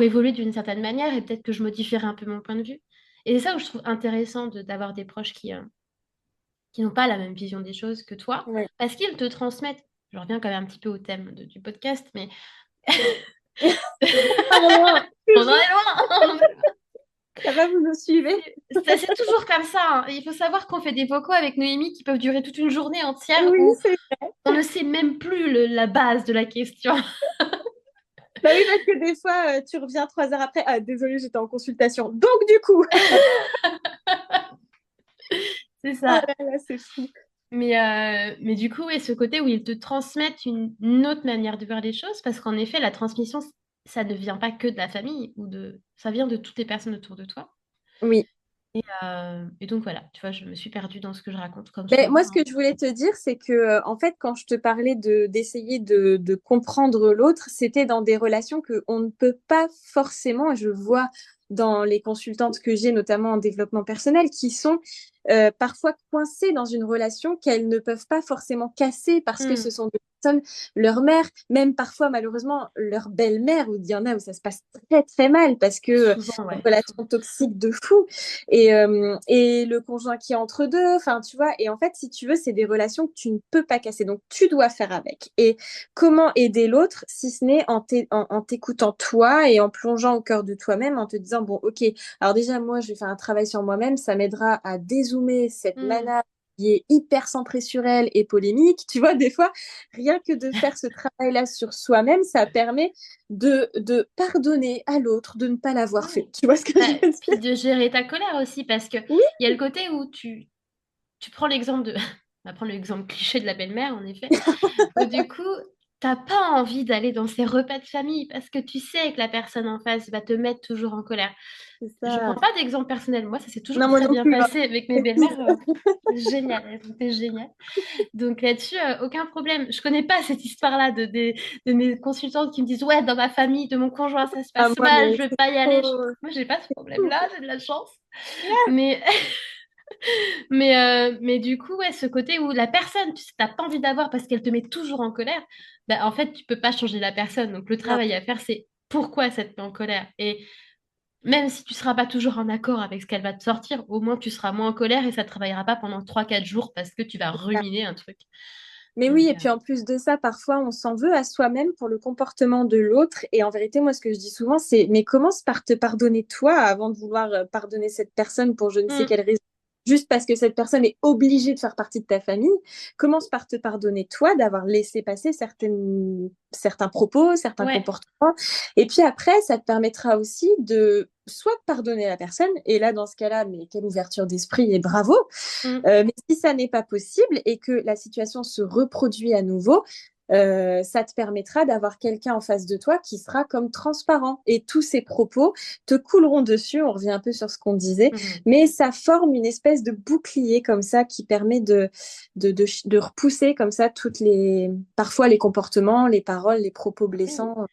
B: évoluer d'une certaine manière et peut-être que je modifierai un peu mon point de vue. Et c'est ça où je trouve intéressant d'avoir des proches qui n'ont pas la même vision des choses que toi,
C: Ouais.
B: parce qu'ils te transmettent. Je reviens quand même un petit peu au thème du podcast, mais
C: Pardon,
B: on en
C: toujours,
B: est loin.
C: ça va, vous nous suivez?
B: C'est toujours comme ça, hein. Il faut savoir qu'on fait des vocaux avec Noémie qui peuvent durer toute une journée entière
C: Oui,
B: où
C: c'est
B: on ne sait même plus la base de la question.
C: bah oui, parce que des fois, tu reviens 3 heures après. Ah, désolée, j'étais en consultation. Donc, du coup,
B: C'est
C: oh
B: ça.
C: là là, c'est fou.
B: Mais du coup, ouais, ce côté où ils te transmettent une autre manière de voir les choses, parce qu'en effet, la transmission, ça ne vient pas que de la famille, ça vient de toutes les personnes autour de toi.
C: Oui.
B: Et donc voilà, tu vois, je me suis perdue dans ce que je raconte comme
C: Ben,
B: souvent,
C: moi, ce que
B: hein.
C: je voulais te dire, c'est que, en fait, quand je te parlais d'essayer de comprendre l'autre, c'était dans des relations que on ne peut pas forcément, je vois dans les consultantes que j'ai, notamment en développement personnel, qui sont parfois coincées dans une relation qu'elles ne peuvent pas forcément casser parce que ce
B: Hmm.
C: sont des personnes, leur mère, même parfois, malheureusement, leur belle-mère, où il y en a où ça se passe très, très mal parce que
B: Souvent,
C: une
B: ouais.
C: relation toxique de fou et le conjoint qui est entre deux, enfin, tu vois, et en fait, si tu veux, c'est des relations que tu ne peux pas casser, donc tu dois faire avec. Et comment aider l'autre, si ce n'est en t'écoutant toi et en plongeant au cœur de toi-même, en te disant, bon, ok, alors déjà, moi, je vais faire un travail sur moi-même, ça m'aidera à dézoomer cette
B: Hmm.
C: nana qui est hyper centrée sur elle et polémique. Tu vois, des fois, rien que de faire ce travail-là sur soi-même, ça permet de pardonner à l'autre de ne pas l'avoir fait.
B: Oui.
C: Tu vois ce que
B: Bah,
C: je veux
B: puis
C: dire?
B: de gérer ta colère aussi, parce que
C: Oui,
B: il y a le côté où tu prends l'exemple de... On va prendre l'exemple cliché de la belle-mère, en effet, où du coup, t'as pas envie d'aller dans ces repas de famille parce que tu sais que la personne en face va te mettre toujours en colère.
C: c'est
B: Je prends
C: ça.
B: pas d'exemple personnel. Moi, ça s'est toujours
C: Non, moi
B: très
C: non
B: bien
C: plus, hein.
B: passé avec mes belles-mères. Génial, elles étaient géniales. Donc là-dessus, aucun problème. Je connais pas cette histoire-là de mes consultantes qui me disent, ouais, dans ma famille, de mon conjoint, ça se
C: Ah,
B: passe
C: moi,
B: mal,
C: mais
B: je veux
C: c'est
B: pas y aller.
C: trop.
B: Moi, j'ai pas ce problème-là, j'ai de la chance. Mais, mais du coup, ouais, ce côté où la personne, tu sais, t'as pas envie d'avoir parce qu'elle te met toujours en colère, bah, en fait, tu peux pas changer la personne. Donc le
C: Non.
B: travail à faire, c'est pourquoi ça te met en colère. Et même si tu seras pas toujours en accord avec ce qu'elle va te sortir, au moins tu seras moins en colère et ça ne travaillera pas pendant 3 4 jours parce que tu vas ruminer un truc.
C: Mais oui,
B: Donc,
C: et puis en plus de ça, parfois on s'en veut à soi-même pour le comportement de l'autre. Et en vérité, moi, ce que je dis souvent, c'est mais commence par te pardonner toi avant de vouloir pardonner cette personne pour je ne sais
B: hmm,
C: quelle raison. Juste parce que cette personne est obligée de faire partie de ta famille, commence par te pardonner toi d'avoir laissé passer certains propos, certains
B: ouais.
C: comportements. Et puis après, ça te permettra aussi de soit de pardonner la personne, et là, dans ce cas-là, mais quelle ouverture d'esprit et bravo,
B: Hmm.
C: mais si ça n'est pas possible et que la situation se reproduit à nouveau, ça te permettra d'avoir quelqu'un en face de toi qui sera comme transparent. Et tous ces propos te couleront dessus, on revient un peu sur ce qu'on disait,
B: Mhm.
C: mais ça forme une espèce de bouclier comme ça qui permet de repousser comme ça parfois les comportements, les paroles, les propos
B: Oui.
C: blessants.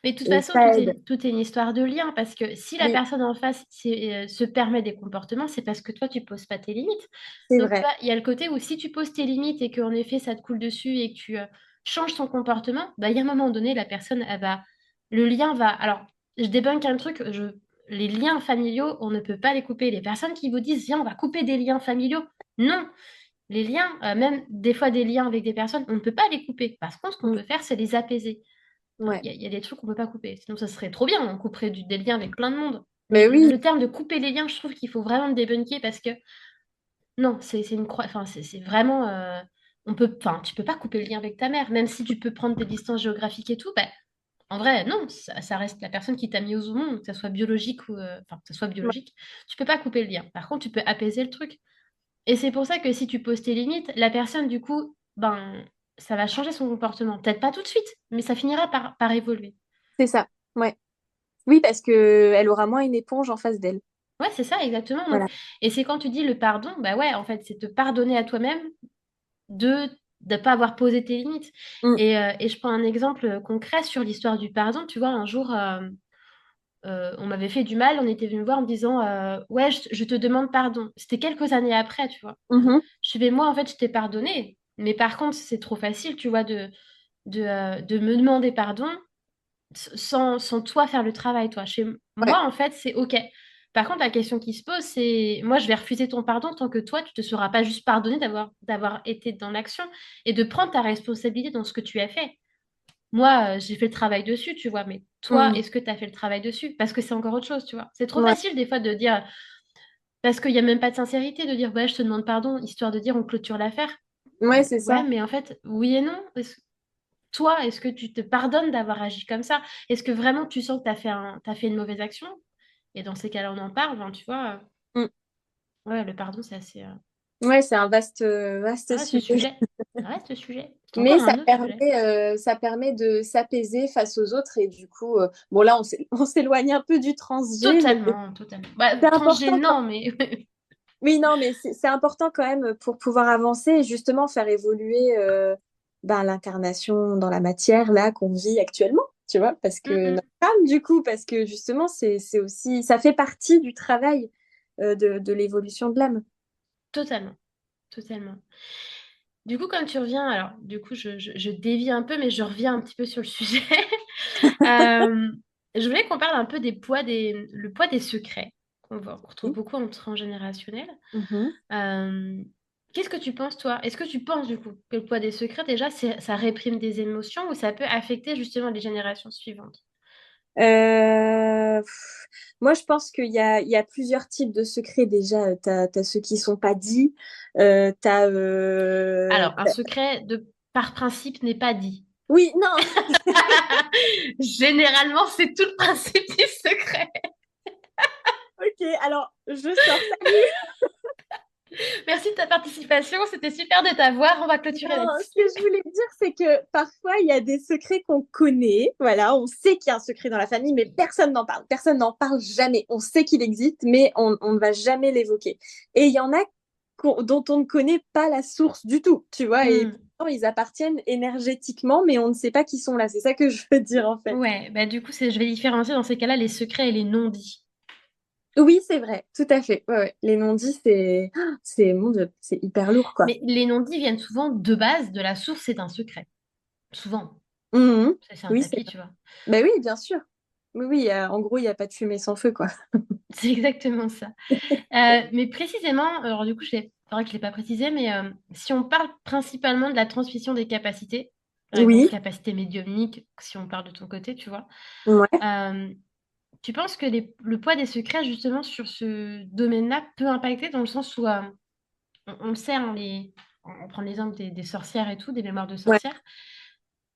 B: Mais de toute
C: Et
B: façon,
C: ça aide.
B: tout est une histoire de lien parce que si la
C: Oui,
B: personne en face se permet des comportements, c'est parce que toi, tu poses pas tes limites.
C: c'est
B: Donc, tu
C: vrai.
B: vois, il y a le côté où si tu poses tes limites et qu'en effet, ça te coule dessus et que tu changes ton comportement, bah, il y a un moment donné, la personne, elle va... Le lien va... Alors, je débunk un truc, les liens familiaux, on ne peut pas les couper. Les personnes qui vous disent, viens, on va couper des liens familiaux. Non, les liens, même des fois des liens avec des personnes, on ne peut pas les couper. Par contre, ce qu'on
C: Mm.
B: peut faire, c'est les apaiser. Enfin,
C: Ouais.
B: il y a des trucs qu'on peut pas couper. Sinon, ça serait trop bien. On couperait des liens avec plein de monde. Mais
C: Mais oui,
B: le terme de couper les liens, je trouve qu'il faut vraiment le débunker parce que non, enfin, c'est vraiment. Enfin, tu peux pas couper le lien avec ta mère, même si tu peux prendre des distances géographiques et tout. Ben, en vrai, non, ça reste la personne qui t'a mis au monde, que ça soit biologique ou, enfin, que ça soit
C: ouais,
B: biologique. Tu peux pas couper le lien. Par contre, tu peux apaiser le truc. Et c'est pour ça que si tu poses tes limites, la personne, du coup, ben, ça va changer son comportement. Peut-être pas tout de suite, mais ça finira par évoluer.
C: c'est ça. Ouais. Oui, parce que elle aura moins une éponge en face d'elle.
B: Ouais, c'est ça, exactement. Donc,
C: Voilà.
B: et c'est quand tu dis le pardon, bah ouais, en fait, c'est te pardonner à toi-même de ne pas avoir posé tes limites.
C: Mm.
B: Et je prends un exemple concret sur l'histoire du pardon. Tu vois, un jour, on m'avait fait du mal, on était venu me voir en me disant ouais, je te demande pardon. C'était quelques années après, tu vois.
C: Mhm.
B: Je fais, mais moi, en fait, je t'ai pardonné. Mais par contre, c'est trop facile, tu vois, de me demander pardon sans toi faire le travail, toi. Chez
C: Ouais,
B: moi, en fait, c'est OK. Par contre, la question qui se pose, c'est, moi, je vais refuser ton pardon tant que toi, tu te seras pas juste pardonné d'avoir été dans l'action et de prendre ta responsabilité dans ce que tu as fait. Moi, j'ai fait le travail dessus, tu vois, mais toi,
C: mhm.
B: est-ce que tu as fait le travail dessus? Parce que c'est encore autre chose, tu vois. C'est trop
C: Ouais,
B: facile des fois de dire, parce qu'il n'y a même pas de sincérité, de dire, ouais, je te demande pardon, histoire de dire, on clôture l'affaire.
C: ouais, c'est
B: Ouais,
C: ça.
B: mais en fait, oui et non. Toi, est-ce que tu te pardonnes d'avoir agi comme ça? Est-ce que vraiment tu sens que t'as fait une mauvaise action? Et dans ces cas-là, on en parle, hein, tu vois.
C: Mm.
B: Ouais, le pardon, c'est assez.
C: Ouais, c'est un vaste,
B: Ça
C: vaste
B: reste le
C: sujet.
B: sujet. Ça reste le sujet. C'est
C: Mais
B: encore un autre sujet.
C: ça permet de s'apaiser face aux autres. Et du coup, bon, là, on s'éloigne un peu du transgé, mais
B: Totalement, totalement. Bah,
C: c'est important.
B: transgénant, mais.
C: Oui, non, mais c'est important quand même pour pouvoir avancer et justement faire évoluer ben, l'incarnation dans la matière là qu'on vit actuellement, tu vois, parce
B: Mm,
C: que
B: mm.
C: notre âme, du coup, parce que justement, c'est aussi, ça fait partie du travail de l'évolution de l'âme.
B: Totalement, totalement. Du coup, comme tu reviens, alors, du coup, je dévie un peu, mais je reviens un petit peu sur le sujet. Euh, je voulais qu'on parle un peu le poids des secrets qu'on retrouve beaucoup en transgénérationnel.
C: Mhm.
B: Euh, Qu'est-ce que tu penses, toi? Est-ce que tu penses, du coup, que le poids des secrets, déjà, ça réprime des émotions ou ça peut affecter justement les générations suivantes?
C: Moi, je pense qu'il y a plusieurs types de secrets déjà. T'as ceux qui sont pas dits. T'as,
B: Alors, un secret, par principe, n'est pas dit.
C: Oui, non,
B: Généralement, c'est tout le principe du secret.
C: ok, alors je sors ça.
B: Merci de ta participation, c'était super de t'avoir. On va clôturer
C: Non, ce
B: là-dessus.
C: que je voulais dire, c'est que parfois, il y a des secrets qu'on connaît. Voilà, on sait qu'il y a un secret dans la famille, mais personne n'en parle. Personne n'en parle jamais. On sait qu'il existe, mais on ne va jamais l'évoquer. Et il y en a dont on ne connaît pas la source du tout, tu vois, et
B: Hmm.
C: pourtant, ils appartiennent énergétiquement, mais on ne sait pas qui sont là. C'est ça que je veux dire, en fait.
B: Ouais, bah du coup, je vais différencier dans ces cas-là les secrets et les non-dits.
C: Oui, c'est vrai, tout à fait. Ouais, ouais. Les non-dits, mon Dieu, c'est hyper lourd, quoi.
B: Mais les non-dits viennent souvent de base de la source, c'est un secret. Souvent.
C: Mhm.
B: Ça, c'est un
C: Oui,
B: tapis, tu vois.
C: ben oui, bien sûr. Oui, oui, en gros, il n'y a pas de fumée sans feu, quoi.
B: C'est exactement ça. Mais précisément, alors du coup, c'est vrai que je ne l'ai pas précisé, mais si on parle principalement de la transmission des capacités, par exemple,
C: Oui,
B: capacité médiumnique, si on parle de ton côté, tu vois,
C: ouais,
B: euh, tu penses que le poids des secrets, justement, sur ce domaine-là, peut impacter dans le sens où, on le sait, hein, on prend l'exemple des sorcières et tout, des mémoires de
C: ouais,
B: sorcières,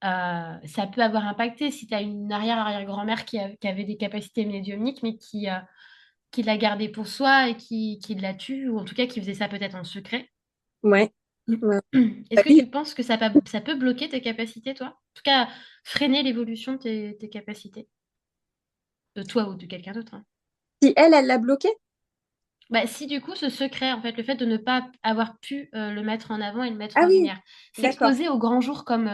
B: ça peut avoir impacté si tu as une arrière-arrière-grand-mère qui avait des capacités médiumniques, mais qui l'a gardé pour soi et qui la tue, ou en tout cas qui faisait ça peut-être en secret.
C: ouais, ouais.
B: Est-ce
C: Bah
B: que
C: oui,
B: tu penses que ça peut bloquer tes capacités, toi? En tout cas, freiner l'évolution de tes capacités, de toi ou de quelqu'un d'autre, hein.
C: si elle l'a bloqué?
B: Bah, si du coup, ce secret, en fait, le fait de ne pas avoir pu le mettre en avant et le mettre
C: Ah
B: en
C: oui,
B: lumière,
C: d'accord.
B: s'exposer au grand jour comme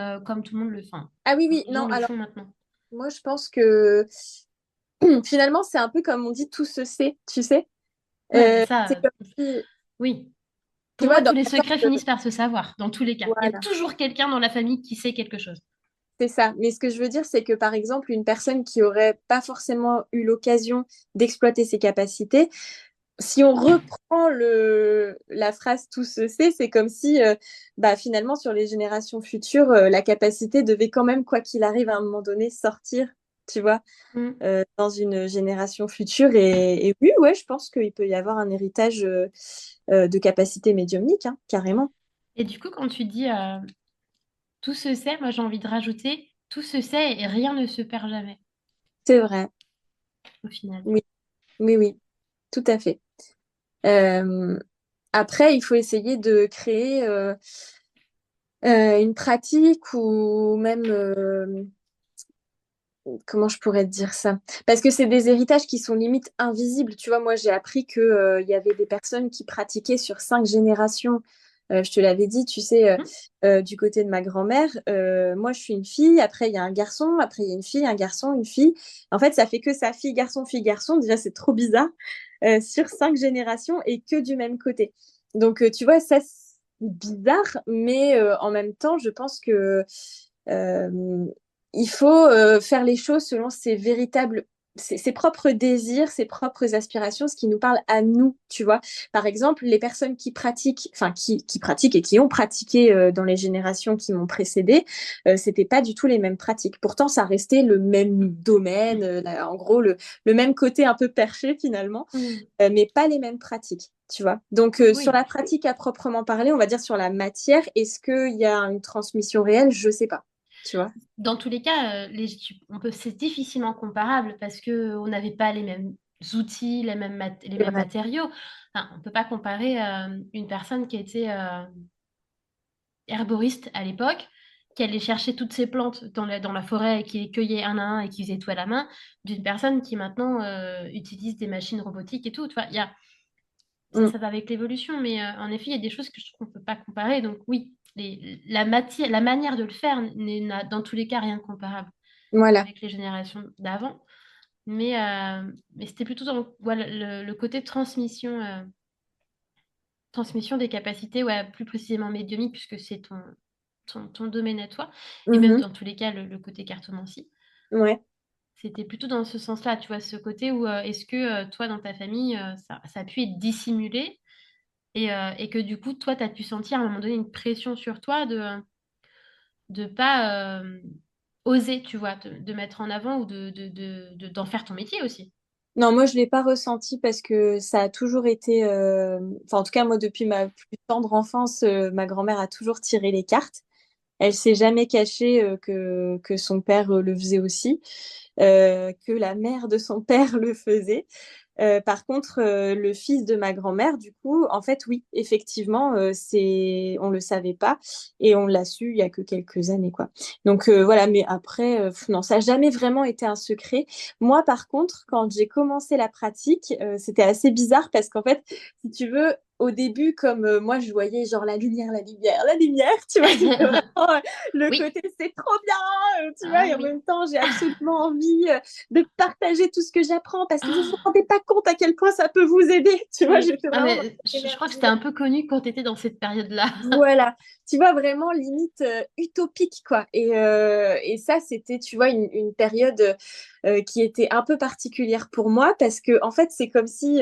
B: tout le monde le fait, hein.
C: Ah oui, oui,
B: Les gens
C: non,
B: le
C: alors
B: font maintenant.
C: moi je pense que finalement c'est un peu comme on dit tout se sait, tu sais.
B: Ouais, bah ça,
C: C'est comme si,
B: oui.
C: tu
B: Pour
C: vois,
B: moi,
C: dans
B: tous les
C: la
B: secrets finissent par se savoir, dans tous les cas. Il y a
C: voilà,
B: toujours quelqu'un dans la famille qui sait quelque chose.
C: c'est ça. Mais ce que je veux dire, c'est que par exemple, une personne qui aurait pas forcément eu l'occasion d'exploiter ses capacités, si on reprend la phrase tout se sait, c'est comme si bah, finalement sur les générations futures, la capacité devait quand même, quoi qu'il arrive, à un moment donné, sortir, tu vois,
B: Mm.
C: dans une génération future. Et oui, ouais, je pense qu'il peut y avoir un héritage de capacité médiumnique, hein, carrément.
B: Et du coup, quand tu dis tout se sait, moi j'ai envie de rajouter tout se sait et rien ne se perd jamais,
C: C'est vrai.
B: au final.
C: Oui, oui, oui, tout à fait. Euh, Après, il faut essayer de créer une pratique ou même comment je pourrais te dire ça? Parce que c'est des héritages qui sont limite invisibles. Tu vois, moi, j'ai appris que, il y avait des personnes qui pratiquaient sur 5 générations Je te l'avais dit, tu sais,
B: Mhm.
C: du côté de ma grand-mère, moi je suis une fille, après il y a un garçon, après il y a une fille, un garçon, une fille. En fait, ça fait que ça, fille, garçon, fille, garçon. Déjà, c'est trop bizarre sur 5 générations et que du même côté. Donc, tu vois, ça, c'est bizarre, mais en même temps, je pense que euh, il faut faire les choses selon ses propres désirs, ses propres aspirations, ce qui nous parle à nous, tu vois. Par exemple, les personnes qui pratiquent, enfin qui pratiquent et qui ont pratiqué dans les générations qui m'ont précédé, c'était pas du tout les mêmes pratiques. Pourtant, ça restait le même domaine, en gros le même côté un peu perché finalement,
B: Mhm.
C: mais pas les mêmes pratiques. Tu vois. Donc, sur
B: Oui.
C: la pratique à proprement parler, on va dire sur la matière, est-ce qu'il y a une transmission réelle? Je sais pas. Tu vois.
B: Dans tous les cas, c'est difficilement comparable parce que on n'avait pas les mêmes outils, les
C: C'est
B: mêmes
C: vrai.
B: matériaux. Enfin, on ne peut pas comparer une personne qui était herboriste à l'époque, qui allait chercher toutes ces plantes dans la forêt et qui les cueillait un à un et qui faisait tout à la main, d'une personne qui maintenant utilise des machines robotiques et tout. Enfin,
C: Mm.
B: ça va avec l'évolution, mais en effet, il y a des choses que je trouve qu'on ne peut pas comparer. Donc oui, la manière de le faire n'a dans tous les cas rien de comparable
C: Voilà.
B: avec les générations d'avant. Mais c'était plutôt dans voilà, le côté transmission des capacités, ouais, plus précisément médiumnique, puisque c'est ton domaine à toi, et même
C: Mhm.
B: dans tous les cas, le côté cartomancie.
C: Ouais.
B: C'était plutôt dans ce sens-là, tu vois, ce côté où est-ce que toi, dans ta famille, ça a pu être dissimulé et que du coup, toi, tu as pu sentir à un moment donné une pression sur toi de pas oser, tu vois, de mettre en avant ou d'en faire ton métier aussi.
C: Non, moi, je l'ai pas ressenti parce que ça a toujours été... Enfin, en tout cas, moi, depuis ma plus tendre enfance, ma grand-mère a toujours tiré les cartes. Elle s'est jamais cachée que son père le faisait aussi, que la mère de son père le faisait. Par contre, le fils de ma grand-mère, du coup, en fait, oui, effectivement, on le savait pas et on l'a su il y a que quelques années, quoi. Donc voilà, mais après, non, ça n'a jamais vraiment été un secret. Moi, par contre, quand j'ai commencé la pratique, c'était assez bizarre parce qu'en fait, si tu veux, au début, comme moi, je voyais genre la lumière, la lumière, la lumière, tu vois, c'était vraiment le
B: Oui,
C: côté c'est trop bien, tu vois,
B: ah
C: et en
B: oui.
C: même temps, j'ai absolument envie de partager tout ce que j'apprends parce que vous vous
B: Ah,
C: rendez pas compte à quel point ça peut vous aider. Tu vois,
B: oui,
C: j'étais
B: ah,
C: vraiment dans
B: mais
C: cette
B: je crois que
C: énergie.
B: c'était un peu connu quand tu étais dans cette période-là.
C: Voilà, tu vois, vraiment limite utopique, quoi. Et ça, c'était, tu vois, une période qui était un peu particulière pour moi parce que, en fait, c'est comme si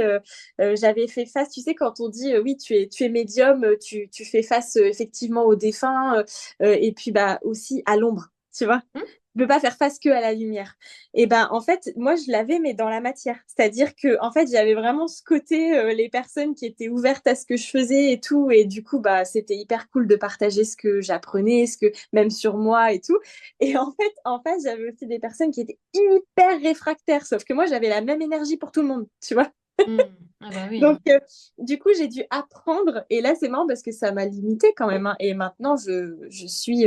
C: j'avais fait face, tu sais, quand on dit, oui, tu es médium, tu fais face effectivement aux défunts et puis bah, aussi à l'ombre, tu vois.
B: Hmm.
C: Tu peux pas faire face que à la lumière. Et ben en fait, moi je l'avais mais dans la matière. C'est-à-dire que en fait, j'avais vraiment ce côté les personnes qui étaient ouvertes à ce que je faisais et tout et du coup bah c'était hyper cool de partager ce que j'apprenais, ce que même sur moi et tout. Et en fait, en face, j'avais aussi des personnes qui étaient hyper réfractaires sauf que moi j'avais la même énergie pour tout le monde, tu vois.
B: Hmm. Ah bah
C: Donc,
B: oui.
C: du coup, j'ai dû apprendre. Et là, c'est marrant parce que ça m'a limité quand même, hein. Et maintenant, je suis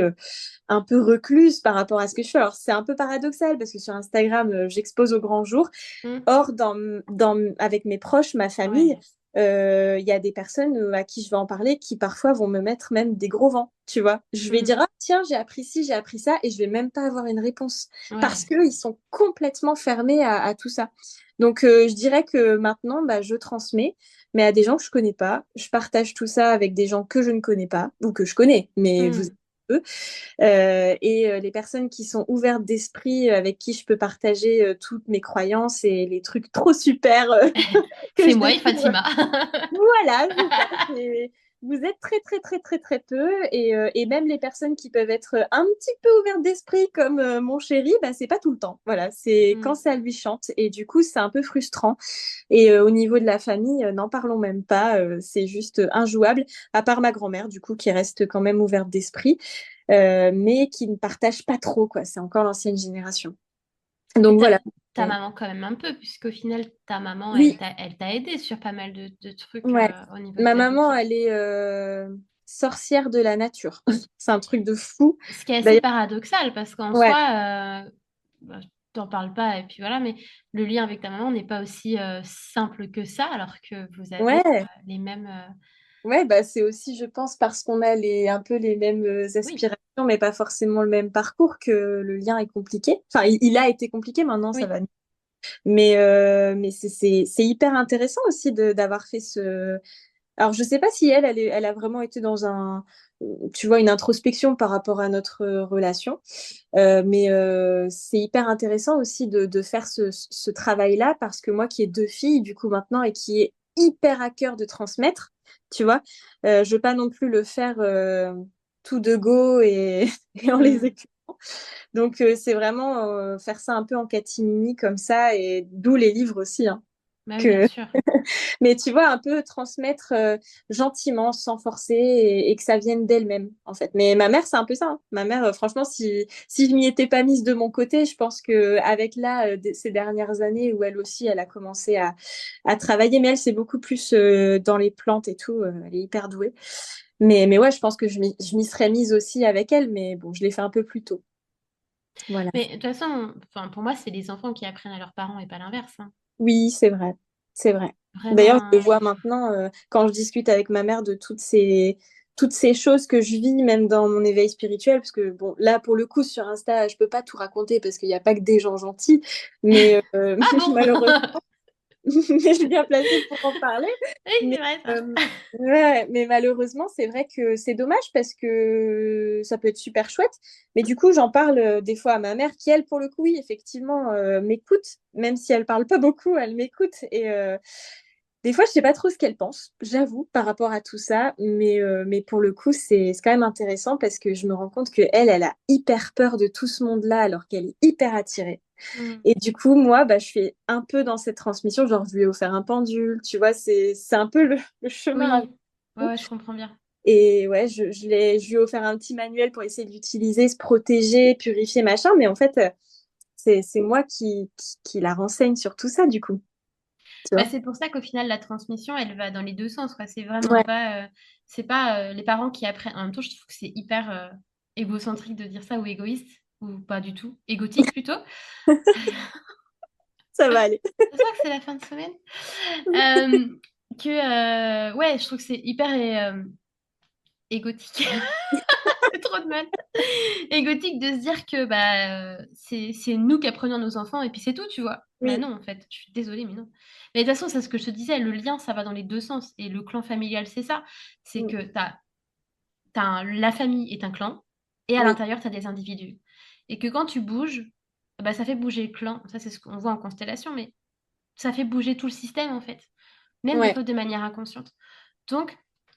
C: un peu recluse par rapport à ce que je fais. Alors, c'est un peu paradoxal parce que sur Instagram, j'expose au grand jour.
B: Hmm.
C: Or, avec mes proches, ma famille,
B: Ouais.
C: il y a des personnes à qui je vais en parler qui parfois vont me mettre même des gros vents, tu vois. Je vais
B: Hmm.
C: dire, ah, tiens, j'ai appris ci, j'ai appris ça, et je vais même pas avoir une réponse parce
B: Ouais.
C: qu'ils sont complètement fermés à tout ça. Donc, je dirais que maintenant, bah, je transmets, mais à des gens que je connais pas. Je partage tout ça avec des gens que je ne connais pas, ou que je connais, mais vous êtes
B: Hmm.
C: peu. Et les personnes qui sont ouvertes d'esprit, avec qui je peux partager toutes mes croyances et les trucs trop super que
B: C'est
C: je
B: moi et
C: découvre.
B: Fatima.
C: Voilà, c'est ça. Vous êtes très, très, très, très, très peu. Et même les personnes qui peuvent être un petit peu ouvertes d'esprit, comme mon chéri, bah, c'est pas tout le temps. Voilà, c'est quand
B: Hmm.
C: ça lui chante. Et du coup, c'est un peu frustrant. Et au niveau de la famille, n'en parlons même pas. C'est juste injouable, à part ma grand-mère, du coup, qui reste quand même ouverte d'esprit, mais qui ne partage pas trop, quoi. C'est encore l'ancienne génération.
B: Mais
C: Donc voilà.
B: ta maman quand même un peu, puisqu'au final, ta maman,
C: Oui,
B: elle t'a aidé sur pas mal de trucs
C: ouais.
B: au niveau de
C: Ma
B: ta
C: maman,
B: boutique.
C: elle est sorcière de la nature. C'est un truc de fou.
B: Ce qui est assez
C: D'ailleurs,
B: paradoxal, parce qu'en
C: ouais,
B: soi, bah, je t'en parle pas, et puis voilà, mais le lien avec ta maman n'est pas aussi simple que ça, alors que vous avez
C: ouais.
B: les mêmes.
C: Ouais, bah c'est aussi, je pense, parce qu'on a un peu les mêmes
B: Oui,
C: aspirations, mais pas forcément le même parcours, que le lien est compliqué. Enfin, il a été compliqué, maintenant ça
B: oui.
C: va. Mais c'est hyper intéressant aussi d'avoir fait ce. Alors, je sais pas si elle a vraiment été dans tu vois, une introspection par rapport à notre relation. Mais c'est hyper intéressant aussi de faire ce travail-là, parce que moi qui ai deux filles, du coup, maintenant, et qui est hyper à cœur de transmettre, tu vois, je veux pas non plus le faire tout de go et en les
B: Mm.
C: écoutant. Donc, c'est vraiment faire ça un peu en catimini comme ça, et d'où les livres aussi, hein,
B: Bah oui, bien
C: que
B: sûr.
C: mais tu vois, un peu transmettre gentiment, sans forcer, et que ça vienne d'elle-même, en fait. Mais ma mère, c'est un peu ça, hein. Ma mère, franchement, si je m'y étais pas mise de mon côté, je pense que avec là, ces dernières années où elle aussi, elle a commencé à travailler, mais elle, c'est beaucoup plus dans les plantes et tout. Elle est hyper douée. Mais ouais, je pense que je m'y serais mise aussi avec elle, mais bon, je l'ai fait un peu plus tôt. Voilà.
B: Mais de toute façon, enfin, pour moi, c'est les enfants qui apprennent à leurs parents et pas l'inverse, hein.
C: Oui, c'est vrai. C'est vrai. D'ailleurs, je le
B: Vraiment.
C: vois maintenant quand je discute avec ma mère de toutes ces choses que je vis, même dans mon éveil spirituel. Parce que, bon, là, pour le coup, sur Insta, je peux pas tout raconter parce qu'il n'y a pas que des gens gentils. Mais
B: Ah bon?
C: malheureusement, je suis bien placée pour en parler.
B: Oui, c'est
C: Mais,
B: vrai ça.
C: euh, ouais, mais malheureusement, c'est vrai que c'est dommage parce que ça peut être super chouette. Mais du coup, j'en parle des fois à ma mère qui, elle, pour le coup, oui, effectivement, m'écoute. Même si elle parle pas beaucoup, elle m'écoute. Et des fois, je sais pas trop ce qu'elle pense, j'avoue, par rapport à tout ça. Mais pour le coup, c'est quand même intéressant parce que je me rends compte que elle a hyper peur de tout ce monde-là alors qu'elle est hyper attirée.
B: Mm.
C: Et du coup, moi, bah, je suis un peu dans cette transmission, genre je lui ai offert un pendule, tu vois, c'est un peu le chemin à
B: Oui, ouais, ouais, je comprends bien.
C: et ouais, je lui ai offert un petit manuel pour essayer de l'utiliser, se protéger, purifier, machin. Mais en fait, c'est moi qui la renseigne sur tout ça, du coup. Tu
B: Bah,
C: vois?
B: c'est pour ça qu'au final, la transmission, elle va dans les deux sens, quoi.
C: Ouais.
B: C'est pas les parents qui apprennent. En même temps, je trouve que c'est hyper égocentrique de dire ça, ou égoïste, ou pas du tout. Égotique plutôt.
C: Ça va aller.
B: J'espère que c'est la fin de semaine. Euh, ouais, je trouve que c'est hyper égotique. C'est trop de mal. Égotique de se dire que c'est nous qui apprenons à nos enfants et puis c'est tout, tu vois. Bah
C: Oui,
B: non, en fait, je suis désolée, mais non. Mais de toute façon, c'est ce que je te disais, le lien, ça va dans les deux sens. Et le clan familial, c'est ça. C'est
C: mm,
B: que la famille est un clan et à
C: oui,
B: l'intérieur, tu as des individus. Et que quand tu bouges, bah, ça fait bouger le clan. Ça, c'est ce qu'on voit en constellation, mais ça fait bouger tout le système, en fait. Même des
C: ouais,
B: fois de manière inconsciente. Donc,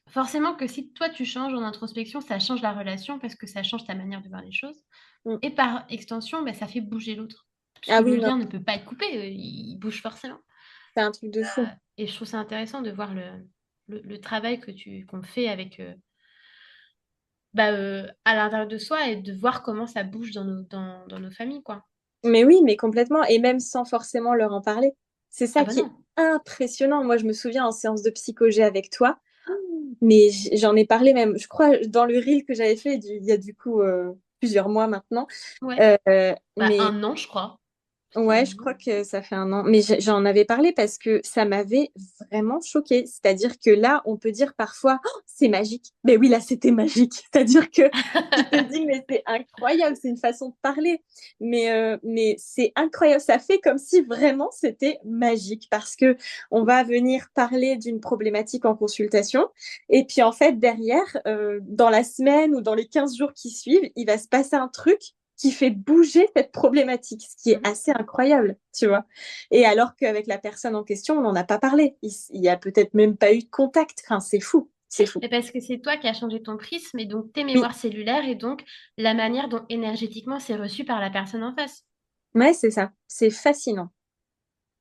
B: forcément que si toi tu changes en introspection, ça change la relation parce que ça change ta manière de voir les choses.
C: mm.
B: Et par extension, bah, ça fait bouger l'autre. Puisque
C: Ah
B: le
C: oui, non,
B: lien ne peut pas être coupé, il bouge forcément.
C: c'est un truc de fou.
B: Et je trouve ça intéressant de voir le travail qu'on fait avec à l'intérieur de soi et de voir comment ça bouge dans nos familles, quoi.
C: Mais oui, mais complètement. Et même sans forcément leur en parler. C'est
B: Ah
C: ça
B: bah
C: qui est
B: non.
C: impressionnant. Moi, je me souviens en séance de psychogé avec toi. Mais j'en ai parlé même, je crois, dans le reel que j'avais fait il y a du coup plusieurs mois maintenant.
B: Ouais. Bah,
C: Mais
B: 1 an, je crois. C'était
C: ouais, je crois que ça fait un an. Mais j'en avais parlé parce que ça m'avait vraiment choquée. C'est-à-dire que là, on peut dire parfois, oh, c'est magique. Mais oui, là, c'était magique. C'est-à-dire que tu te dis, mais c'est incroyable, c'est une façon de parler. Mais c'est incroyable. Ça fait comme si vraiment c'était magique parce que on va venir parler d'une problématique en consultation. Et puis, en fait, derrière, dans la semaine ou dans les 15 jours qui suivent, il va se passer un truc qui fait bouger cette problématique, ce qui est
B: Mhm.
C: assez incroyable, tu vois. Et alors qu'avec la personne en question, on n'en a pas parlé. Il y a peut-être même pas eu de contact. Enfin, c'est fou, c'est fou.
B: Mais parce que c'est toi qui as changé ton prisme et donc tes
C: Oui,
B: mémoires cellulaires et donc la manière dont énergétiquement c'est reçu par la personne en face.
C: ouais, c'est ça. C'est fascinant.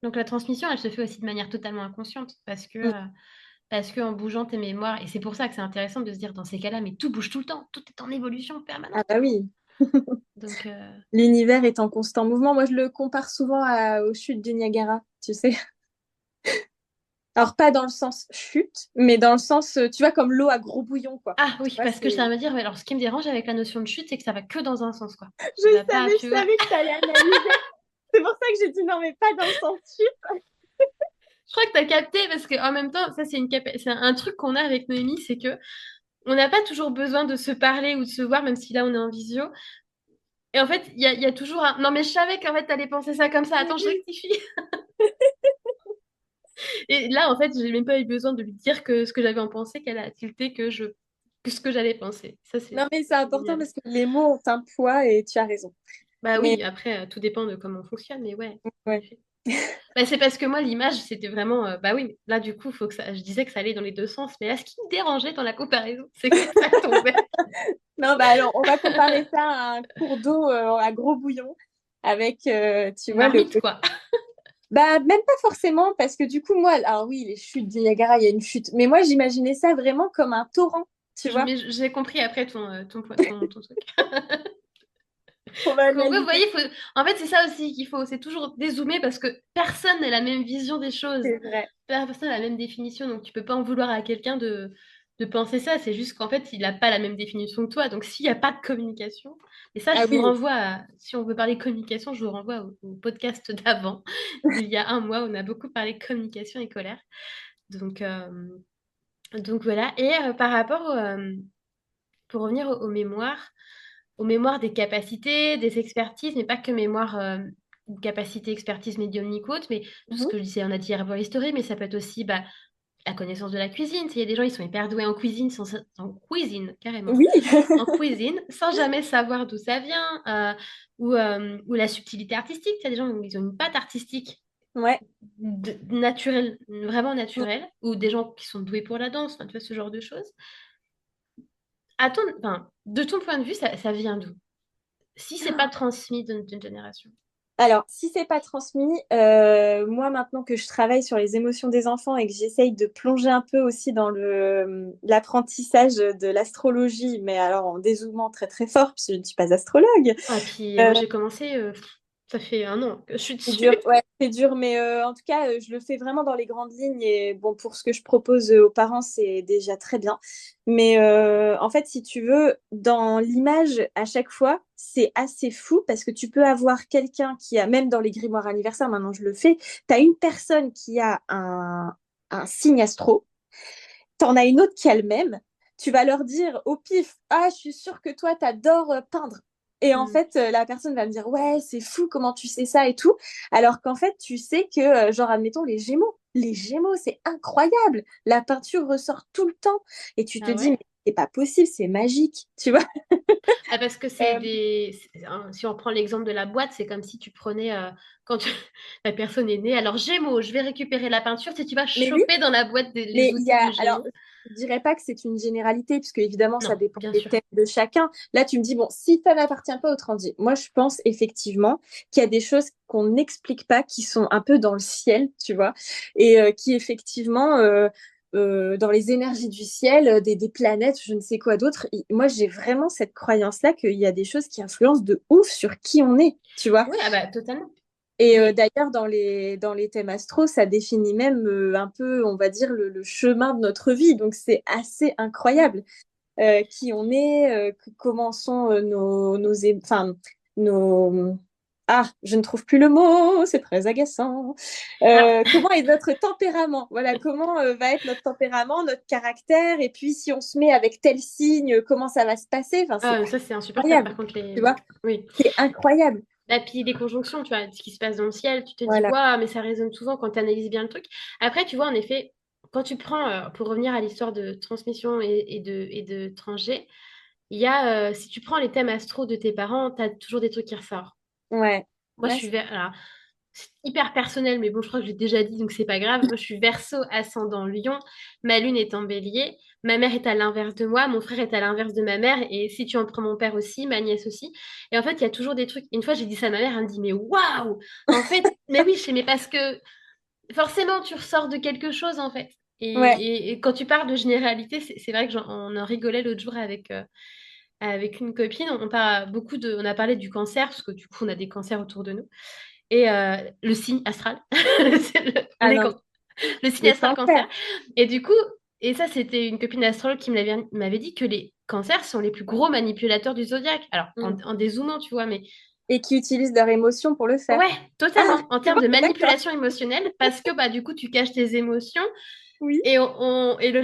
B: Donc la transmission, elle se fait aussi de manière totalement inconsciente
C: Mm.
B: parce que en bougeant tes mémoires, et c'est pour ça que c'est intéressant de se dire dans ces cas-là, mais tout bouge tout le temps, tout est en évolution
C: Ah
B: permanente.
C: bah oui.
B: Donc
C: L'univers est en constant mouvement. Moi, je le compare souvent aux chutes du Niagara, tu sais. Alors, pas dans le sens chute, mais dans le sens, tu vois, comme l'eau à gros bouillon, quoi.
B: ah
C: Tu
B: oui,
C: vois,
B: parce que ça va me dire, ouais, alors ce qui me dérange avec la notion de chute, c'est que ça va que dans un sens, quoi. Il va pas,
C: Je
B: tu vois.
C: savais que tu allais analyser. C'est pour ça que j'ai dit non, mais pas dans le sens chute.
B: Je crois que tu as capté parce que en même temps, ça, c'est un truc qu'on a avec Noémie, c'est que on n'a pas toujours besoin de se parler ou de se voir, même si là, on est en visio. Et en fait, il y a toujours un... Non, mais je savais qu'en fait, t'allais penser ça comme ça. Attends, je rectifie. Et là, en fait, j'ai même pas eu besoin de lui dire que ce que j'avais en pensée, qu'elle a tilté que ce que j'allais penser. Ça,
C: Non, mais c'est
B: c'est
C: important
B: génial.
C: parce que les mots ont un poids et tu as raison.
B: Bah
C: Mais
B: oui, après, tout dépend de comment on fonctionne, mais ouais, en
C: ouais.
B: effet. Bah, c'est parce que moi, l'image, c'était vraiment... bah oui, là, du coup, faut que ça... je disais que ça allait dans les deux sens. Mais là, ce qui me dérangeait dans la comparaison, c'est que ça tombait.
C: Non, bah alors, on va comparer ça à un cours d'eau à gros bouillon avec, tu
B: Une
C: vois, le...
B: marmite, quoi.
C: Bah, même pas forcément, parce que du coup, moi, alors oui, les chutes du Niagara, il y a une chute, mais moi, j'imaginais ça vraiment comme un torrent, tu vois,
B: Mais j'ai compris après ton truc.
C: pour ma
B: Donc, ouais, vous
C: réalité.
B: voyez, en fait, c'est ça aussi qu'il faut, c'est toujours dézoomer parce que personne n'a la même vision des choses.
C: C'est vrai.
B: Personne n'a la même définition, donc tu peux pas en vouloir à quelqu'un de penser ça. C'est juste qu'en fait, il n'a pas la même définition que toi. Donc, s'il n'y a pas de communication, et ça,
C: Ah
B: je vous
C: oui,
B: renvoie si on veut parler communication, je vous renvoie au podcast d'avant, d'il y a un mois, on a beaucoup parlé communication et colère. Donc, donc voilà. Et par rapport pour revenir aux mémoires, aux mémoires des capacités, des expertises, mais pas que mémoire, capacité, expertise médiumnique ou autre, mais tout ce
C: mhm.
B: que je disais, on a dit herboristerie, mais ça peut être aussi bah, la connaissance de la cuisine. Il y a des gens, ils sont hyper doués en cuisine, en cuisine, carrément,
C: Oui,
B: en cuisine, sans jamais savoir d'où ça vient, ou la subtilité artistique. Il y a des gens, ils ont une patte artistique
C: ouais.
B: naturelle, vraiment naturelle, ou des gens qui sont doués pour la danse, enfin, tu vois, ce genre de choses. Enfin, de ton point de vue, ça vient d'où? Si c'est pas transmis d'une génération.
C: Alors, si c'est pas transmis, moi maintenant que je travaille sur les émotions des enfants et que j'essaye de plonger un peu aussi dans l'apprentissage de l'astrologie, mais alors en dézoomant très très fort, puisque je ne suis pas astrologue,
B: Ah, puis moi
C: euh,
B: j'ai commencé, ça fait un an que je suis
C: c'est
B: dessus.
C: dur, ouais, c'est dur, mais en tout cas, je le fais vraiment dans les grandes lignes et bon, pour ce que je propose aux parents, c'est déjà très bien. Mais en fait, si tu veux, dans l'image, à chaque fois, c'est assez fou parce que tu peux avoir quelqu'un qui a, même dans les grimoires anniversaires, maintenant je le fais, tu as une personne qui a un signe astro, t'en as une autre qui a le même. Tu vas leur dire au pif, ah, je suis sûre que toi, t'adores peindre. Et en
B: Hmm.
C: fait, la personne va me dire, ouais, c'est fou, comment tu sais ça et tout. Alors qu'en fait, tu sais que, genre, admettons, les Gémeaux. Les Gémeaux, c'est incroyable. La peinture ressort tout le temps. Et tu te
B: Ah
C: dis,
B: ouais?
C: mais c'est pas possible, c'est magique, tu vois.
B: Ah, parce que si on prend l'exemple de la boîte, c'est comme si tu prenais, la personne est née, alors Gémeaux, je vais récupérer la peinture, si tu vas
C: Mais oui,
B: choper dans la boîte les
C: mais il y
B: outils
C: a,
B: du
C: alors,
B: Gémeaux.
C: je dirais pas que c'est une généralité, puisque évidemment, ça
B: Non,
C: dépend
B: bien
C: des
B: sûr.
C: thèmes de chacun. Là, tu me dis, bon, si ça n'appartient pas au transit, moi, je pense effectivement qu'il y a des choses qu'on n'explique pas, qui sont un peu dans le ciel, tu vois, et qui effectivement, dans les énergies du ciel, des planètes, je ne sais quoi d'autre. Moi, j'ai vraiment cette croyance-là qu'il y a des choses qui influencent de ouf sur qui on est, tu vois.
B: Oui, ah bah totalement.
C: Et
B: Mais
C: d'ailleurs, dans les thèmes astro, ça définit même un peu, on va dire, le chemin de notre vie. Donc, c'est assez incroyable. Qui on est, comment sont enfin, nos... Ah, je ne trouve plus le mot, c'est très agaçant.
B: alors,
C: Comment est notre tempérament? Voilà, comment va être notre tempérament, notre caractère, et puis si on se met avec tel signe, comment ça va se passer? Enfin, c'est
B: ça c'est insupportable
C: incroyable,
B: par contre
C: tu vois?
B: oui.
C: C'est incroyable.
B: Et puis les conjonctions, tu vois, ce qui se passe dans le ciel, tu te dis,
C: Voilà.
B: waouh, mais ça résonne souvent quand tu analyses bien le truc. Après, tu vois, en effet, quand tu prends, pour revenir à l'histoire de transmission et de tranchée, il y a, si tu prends les thèmes astro de tes parents, tu as toujours des trucs qui ressortent.
C: Ouais.
B: Moi, je
C: Ouais,
B: suis alors, c'est hyper personnel, mais bon, je crois que j'ai déjà dit, donc c'est pas grave. Moi, je suis Verseau, ascendant Lion. Ma lune est en Bélier. Ma mère est à l'inverse de moi. Mon frère est à l'inverse de ma mère. Et si tu en prends mon père aussi, ma nièce aussi. Et en fait, il y a toujours des trucs. Une fois, j'ai dit ça à ma mère. Elle me dit, mais waouh! En fait, mais oui, je sais, mais parce que forcément, tu ressors de quelque chose, en fait.
C: ouais,
B: Et quand tu parles de généralité, c'est vrai que on en rigolait l'autre jour avec une copine. On a parlé du cancer, parce que du coup, on a des cancers autour de nous. Et le signe astral, c'est
C: ah non,
B: le signe
C: le
B: astral cancer.
C: cancer.
B: Et du coup, et ça, c'était une copine astrologue qui m'avait dit que les cancers sont les plus gros manipulateurs du zodiaque. Alors,
C: Mm.
B: en dézoomant, tu vois, mais
C: Et qui utilisent leur émotion pour le faire.
B: Ouais,
C: Ah,
B: totalement. En
C: tu
B: termes
C: vois,
B: de
C: d'accord.
B: manipulation émotionnelle, parce que bah du coup tu caches tes émotions
C: Oui,
B: et le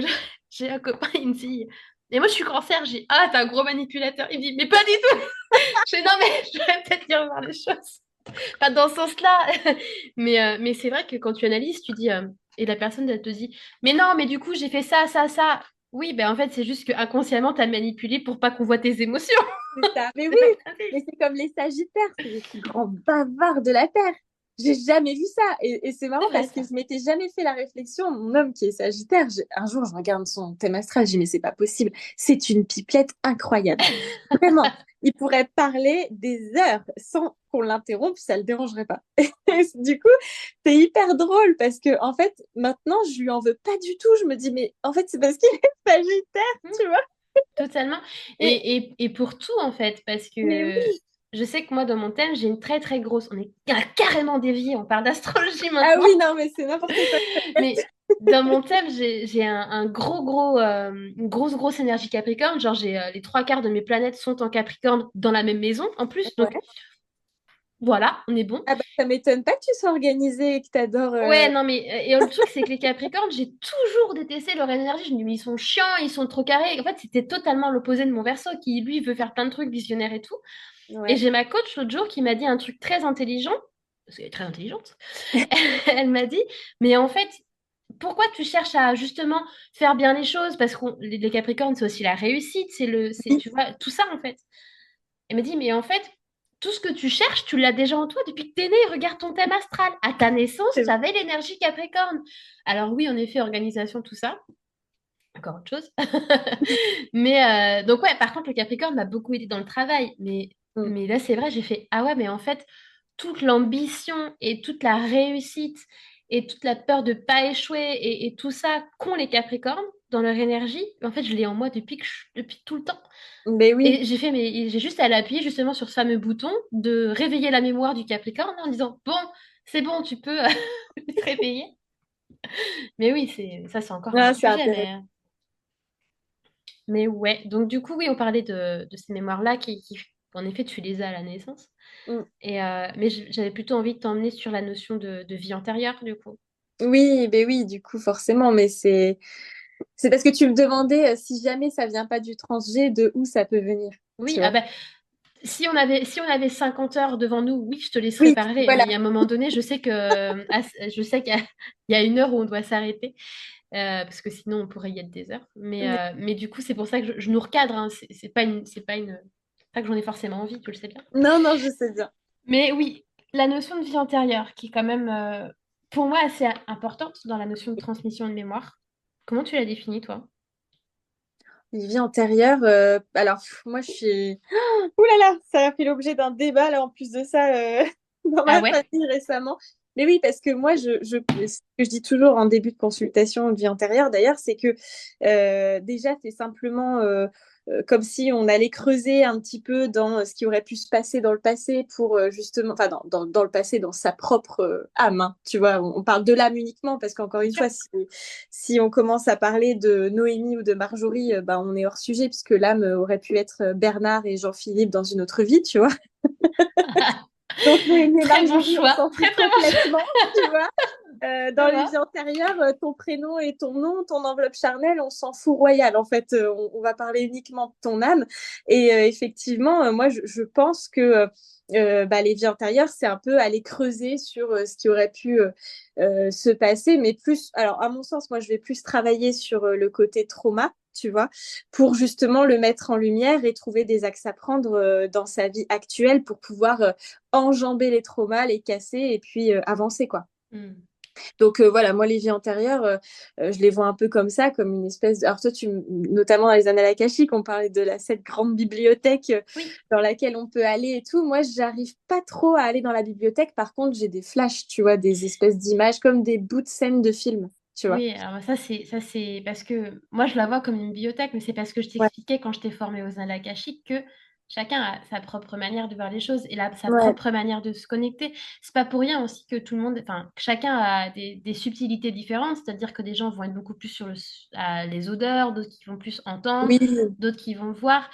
B: j'ai un copain, il me dit et moi je suis cancer, j'ai ah t'es un gros manipulateur. Il me dit mais pas du tout. Je fais non mais je devrais peut-être dire voir les choses. Pas dans ce sens-là. Mais c'est vrai que quand tu analyses, tu dis et la personne elle te dit mais non mais du coup j'ai fait ça ça ça. Oui ben en fait c'est juste que inconsciemment t'as manipulé pour pas qu'on voit tes émotions.
C: c'est ça. Mais
B: C'est
C: oui,
B: pas grave.
C: mais c'est comme les Sagittaires, c'est les plus grands bavards de la Terre. J'ai jamais vu ça. Et c'est
B: C'est
C: marrant
B: vrai
C: parce que
B: ça.
C: je m'étais jamais fait la réflexion. Mon homme qui est Sagittaire, un jour, je regarde son thème astral, je dis, mais c'est pas possible. C'est une pipelette incroyable. Vraiment. Il pourrait parler des heures sans qu'on l'interrompe, ça le dérangerait pas. Et du coup, c'est hyper drôle parce que, en fait, maintenant, je lui en veux pas du tout. Je me dis, mais en fait, c'est parce qu'il est Sagittaire,
B: Hmm.
C: tu vois.
B: Totalement.
C: Et,
B: Et pour tout, en fait, parce
C: mais
B: que
C: oui.
B: je sais que moi, dans mon thème, j'ai une très, très grosse. On a carrément dévié, on parle d'astrologie
C: Ah
B: maintenant.
C: oui, non, mais c'est n'importe quoi.
B: Mais dans mon thème, j'ai un gros, gros, une grosse, grosse énergie Capricorne. Genre, j'ai les trois quarts de mes planètes sont en Capricorne dans la même maison, en plus. Donc,
C: Ouais.
B: voilà, on est bon.
C: Ah bah, ça m'étonne pas que tu sois organisée et que tu adores.
B: Ouais, non, mais le truc, c'est que les Capricornes, j'ai toujours détesté leur énergie. Je me dis, mais ils sont chiants, ils sont trop carrés. En fait, c'était totalement l'opposé de mon Verseau, qui lui veut faire plein de trucs visionnaires et tout. Et
C: Ouais.
B: j'ai ma coach l'autre jour qui m'a dit un truc très intelligent, parce qu'elle est très intelligente. Elle m'a dit, mais en fait, pourquoi tu cherches à justement faire bien les choses? Parce que les Capricornes, c'est aussi la réussite,
C: Oui,
B: tu vois, tout ça en fait. Elle m'a dit, mais en fait, tout ce que tu cherches, tu l'as déjà en toi depuis que t'es né. Regarde ton thème astral. À ta naissance,
C: c'est
B: tu
C: vrai.
B: avais l'énergie Capricorne. Alors oui, en effet, organisation, tout ça. Encore autre chose. Mais donc ouais, par contre, le Capricorne m'a beaucoup aidé dans le travail.
C: Mm.
B: Mais là, c'est vrai, j'ai fait, ah ouais, mais en fait, toute l'ambition et toute la réussite et toute la peur de pas échouer et tout ça qu'ont les Capricornes dans leur énergie, en fait, je l'ai en moi depuis tout le temps.
C: Mais oui,
B: Et j'ai juste à l'appuyer justement sur ce fameux bouton de réveiller la mémoire du Capricorne en disant, bon, c'est bon, tu peux te réveiller. Mais oui, ça, c'est encore un
C: ah, c'est
B: sujet,
C: intéressant.
B: mais ouais. Donc, du coup, oui, on parlait de ces mémoires-là en effet, tu les as à la naissance.
C: Mm.
B: Mais j'avais plutôt envie de t'emmener sur la notion de vie antérieure, du coup.
C: Oui, ben oui, du coup, forcément, mais c'est parce que tu me demandais si jamais ça vient pas du transg, de où ça peut venir,
B: Oui,
C: tu
B: ah
C: vois.
B: ben, si on avait 50 heures devant nous, oui, je te laisserai
C: Oui,
B: parler. Mais
C: voilà.
B: il y a un moment donné, je sais qu'il y a une heure où on doit s'arrêter. Parce que sinon on pourrait y être des heures.
C: Mais-
B: Mais du coup, c'est pour ça que je nous recadre. Hein. C'est pas que j'en ai forcément envie, tu le sais bien.
C: Non, non, je sais bien.
B: Mais oui, la notion de vie antérieure, qui est quand même, pour moi, assez importante dans la notion de transmission de mémoire. Comment tu la définis, toi?
C: Les vies antérieures, alors moi je suis. Ouh là là, ça a fait l'objet d'un débat là en plus de ça dans
B: Ah
C: ma
B: ouais?
C: famille récemment. Mais oui, parce que moi, ce que je dis toujours en début de consultation de vie antérieure, d'ailleurs, c'est que déjà, c'est simplement comme si on allait creuser un petit peu dans ce qui aurait pu se passer dans le passé pour justement, enfin, dans le passé, dans sa propre âme, hein, tu vois, on parle de l'âme uniquement, parce qu'encore une
B: Bien sûr.
C: fois, si on commence à parler de Noémie ou de Marjorie, bah, on est hors sujet, puisque l'âme aurait pu être Bernard et Jean-Philippe dans une autre vie, tu vois. Donc, Noémie et
B: Très bon
C: Marjorie, on
B: choix.
C: s'en fout
B: Très, très bon choix.
C: complètement, tu vois.
B: Ça
C: Dans les
B: va.
C: vies antérieures, ton prénom et ton nom, ton enveloppe charnelle, on s'en fout royal. En fait, on va parler uniquement de ton âme. Et effectivement, moi, je pense que bah, les vies antérieures, c'est un peu aller creuser sur ce qui aurait pu se passer, mais plus, alors à mon sens, moi, je vais plus travailler sur le côté trauma, tu vois, pour justement le mettre en lumière et trouver des axes à prendre dans sa vie actuelle pour pouvoir enjamber les traumas, les casser et puis avancer, quoi.
B: Hmm.
C: Donc voilà, moi, les vies antérieures, je les vois un peu comme ça, comme une espèce de... Alors toi, notamment dans les annales akashiques, on parlait de cette grande bibliothèque
B: Oui.
C: dans laquelle on peut aller et tout. Moi, j'arrive pas trop à aller dans la bibliothèque. Par contre, j'ai des flashs, tu vois, des espèces d'images comme des bouts de scènes de films, tu vois.
B: Oui, alors ça c'est parce que moi je la vois comme une bibliothèque, mais c'est parce que je
C: Ouais,
B: t'expliquais quand je t'ai formée aux annales akashiques que chacun a sa propre manière de voir les choses et sa
C: ouais,
B: propre manière de se connecter. C'est pas pour rien aussi que tout le monde, enfin, que chacun a des subtilités différentes, c'est-à-dire que des gens vont être beaucoup plus sur les odeurs, d'autres qui vont plus entendre,
C: oui,
B: d'autres qui vont voir.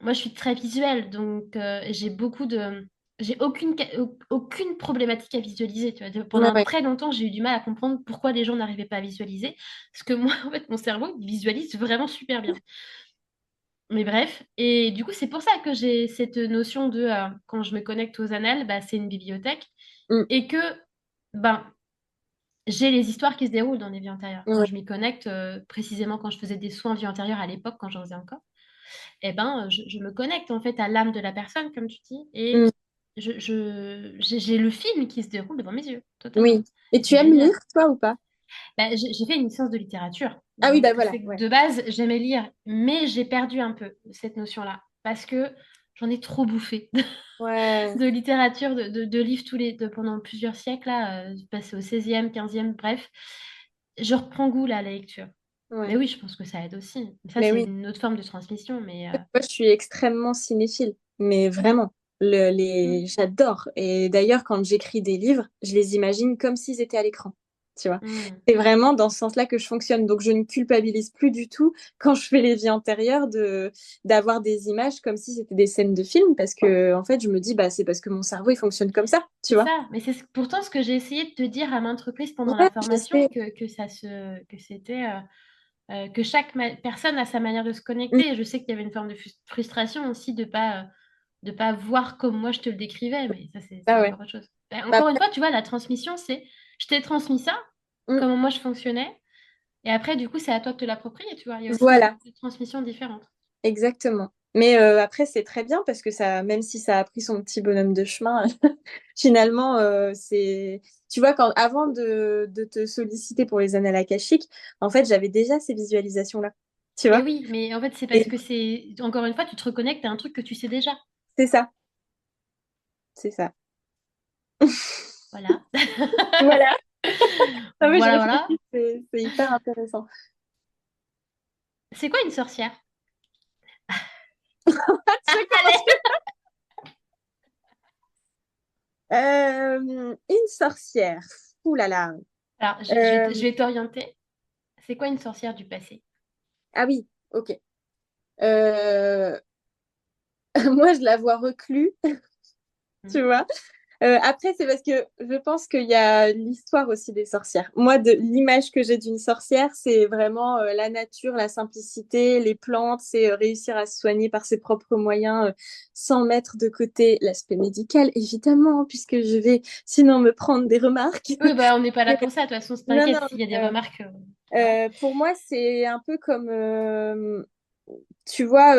B: Moi, je suis très visuelle, donc j'ai beaucoup de j'ai aucune problématique à visualiser. Tu vois.
C: Ouais,
B: Pendant
C: ouais.
B: très longtemps, j'ai eu du mal à comprendre pourquoi les gens n'arrivaient pas à visualiser. Parce que moi, en fait, mon cerveau il visualise vraiment super bien. Mais bref, et du coup, c'est pour ça que j'ai cette notion de quand je me connecte aux annales, bah, c'est une bibliothèque
C: Mm.
B: et que ben, j'ai les histoires qui se déroulent dans les vies antérieures. Quand
C: Ouais.
B: je m'y connecte, précisément quand je faisais des soins vie antérieure à l'époque, quand j'en faisais encore, eh ben, je me connecte en fait à l'âme de la personne, comme tu dis, et
C: Mm.
B: j'ai le film qui se déroule devant mes yeux, totalement.
C: Oui. Et
B: Et
C: tu
B: c'est
C: aimes
B: génial.
C: lire, toi, ou pas?
B: Bah, j'ai fait une licence de littérature,
C: Ah oui, bah
B: donc
C: voilà,
B: c'est que
C: ouais.
B: de base, j'aimais lire, mais j'ai perdu un peu cette notion-là, parce que j'en ai trop bouffé
C: Ouais,
B: de littérature, de livres pendant plusieurs siècles, là, passé au 16e, 15e, bref. Je reprends goût là, à la lecture. Mais
C: ouais.
B: oui, je pense que ça aide aussi. Ça,
C: Mais
B: c'est
C: oui.
B: une autre forme de transmission, mais
C: Moi, je suis extrêmement cinéphile, mais vraiment,
B: mm,
C: j'adore. Et d'ailleurs, quand j'écris des livres, je les imagine comme s'ils étaient à l'écran, tu vois.
B: mm,
C: C'est vraiment dans ce sens-là que je fonctionne. Donc, je ne culpabilise plus du tout quand je fais les vies antérieures d'avoir des images comme si c'était des scènes de film, parce que, en fait, je me dis, bah, c'est parce que mon cerveau, il fonctionne comme ça, tu
B: c'est
C: vois.
B: ça. Mais c'est pourtant ce que j'ai essayé de te dire à maintes reprises pendant la
C: Ouais, je
B: formation,
C: sais.
B: que c'était que chaque personne a sa manière de se
C: Mm.
B: connecter. Et je sais qu'il y avait une forme de frustration aussi de pas voir comme moi je te le décrivais, mais ça, c'est
C: Ah ouais.
B: encore autre chose.
C: Bah,
B: Encore une fois, tu vois, la transmission, c'est je t'ai transmis ça,
C: mm.
B: comment moi je fonctionnais, et après, du coup, c'est à toi de te l'approprier, tu vois. Il y a aussi des
C: Voilà.
B: formes de transmission différentes.
C: Exactement. Mais après, c'est très bien parce que ça, même si ça a pris son petit bonhomme de chemin, finalement, tu vois, avant de te solliciter pour les annales akashiques, en fait, j'avais déjà ces visualisations-là. Tu
B: Mais
C: vois?
B: oui, mais en fait, c'est parce
C: Et
B: que encore une fois, tu te reconnectes à un truc que tu sais déjà.
C: c'est ça. C'est ça.
B: Voilà.
C: Voilà. Ah oui, je
B: Voilà, voilà.
C: réfléchis, c'est hyper intéressant.
B: C'est quoi une sorcière?
C: Tu commences.
B: Allez.
C: Une sorcière. Ouh là là.
B: Alors, je
C: Euh,
B: vais t'orienter. C'est quoi une sorcière du passé?
C: ah oui, ok. Euh, moi, je la vois reclus,
B: Hmm.
C: tu vois. Après, c'est parce que je pense qu'il y a l'histoire aussi des sorcières. Moi, de l'image que j'ai d'une sorcière, c'est vraiment la nature, la simplicité, les plantes, c'est réussir à se soigner par ses propres moyens, sans mettre de côté l'aspect médical, évidemment, puisque je vais sinon me prendre des remarques.
B: Oui, bah, on n'est pas là pour ça. De toute façon,
C: Non,
B: t'inquiète,
C: non.
B: s'il y a des
C: euh,
B: remarques, voilà.
C: pour moi, c'est un peu comme tu vois,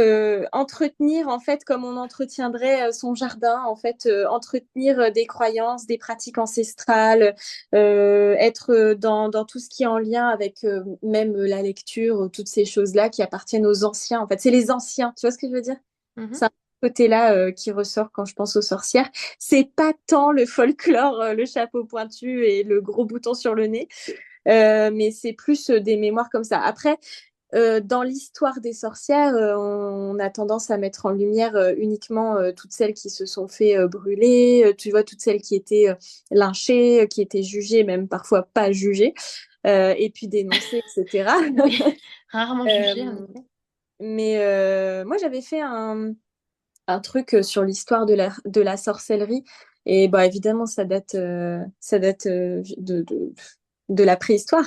C: entretenir en fait comme on entretiendrait son jardin, en fait, entretenir des croyances, des pratiques ancestrales, être dans tout ce qui est en lien avec même la lecture, toutes ces choses-là qui appartiennent aux anciens. En fait, c'est les anciens, tu vois ce que je veux dire? C'est
B: Mhm.
C: un côté-là qui ressort quand je pense aux sorcières. C'est pas tant le folklore, le chapeau pointu et le gros bouton sur le nez, mais c'est plus des mémoires comme ça. Après, dans l'histoire des sorcières, on a tendance à mettre en lumière uniquement toutes celles qui se sont fait brûler, tu vois, toutes celles qui étaient lynchées, qui étaient jugées, même parfois pas jugées, et puis dénoncées, etc.
B: Oui, rarement jugé, en
C: Euh,
B: effet.
C: mais moi, j'avais fait un truc sur l'histoire de la sorcellerie, et bah, évidemment, ça date de la préhistoire.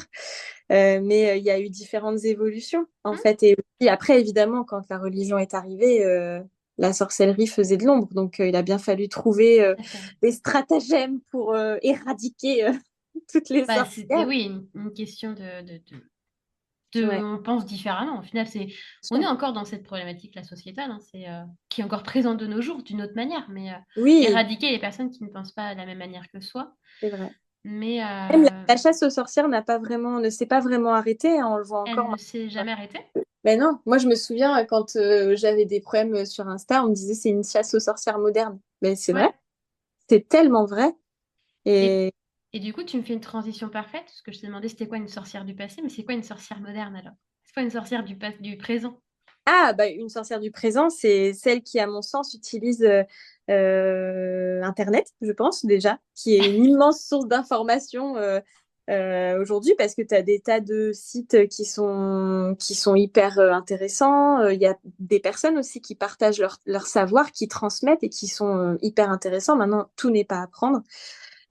C: Mais il y a eu différentes évolutions, en
B: Hmm.
C: fait. Et puis après, évidemment, quand la religion est arrivée, la sorcellerie faisait de l'ombre. Donc, il a bien fallu trouver
B: Tout à fait.
C: des stratagèmes pour éradiquer toutes les
B: Bah, c'était,
C: sorcières.
B: oui, une question
C: Ouais.
B: on pense différemment. Au final, on est encore dans cette problématique-là sociétale, hein, qui est encore présente de nos jours d'une autre manière, mais
C: Oui,
B: éradiquer les personnes qui ne pensent pas de la même manière que soi.
C: c'est vrai.
B: Mais
C: Même la chasse aux sorcières ne s'est pas vraiment arrêtée, hein, on le voit
B: elle
C: encore
B: ne s'est
C: maintenant.
B: jamais arrêtée.
C: Ben non, moi je me souviens quand j'avais des problèmes sur Insta, on me disait c'est une chasse aux sorcières moderne. Mais c'est
B: Ouais.
C: vrai, c'est tellement vrai.
B: Et,
C: Et
B: et du coup, tu me fais une transition parfaite, parce que je t'ai demandé c'était quoi une sorcière du passé, mais c'est quoi une sorcière moderne alors? C'est quoi une sorcière du présent?
C: ah, bah, une sorcière du présent, c'est celle qui, à mon sens, utilise Internet, je pense déjà, qui est une immense source d'informations aujourd'hui parce que tu as des tas de sites qui sont hyper intéressants. Il y a des personnes aussi qui partagent leur savoir, qui transmettent et qui sont hyper intéressants. Maintenant, tout n'est pas à prendre.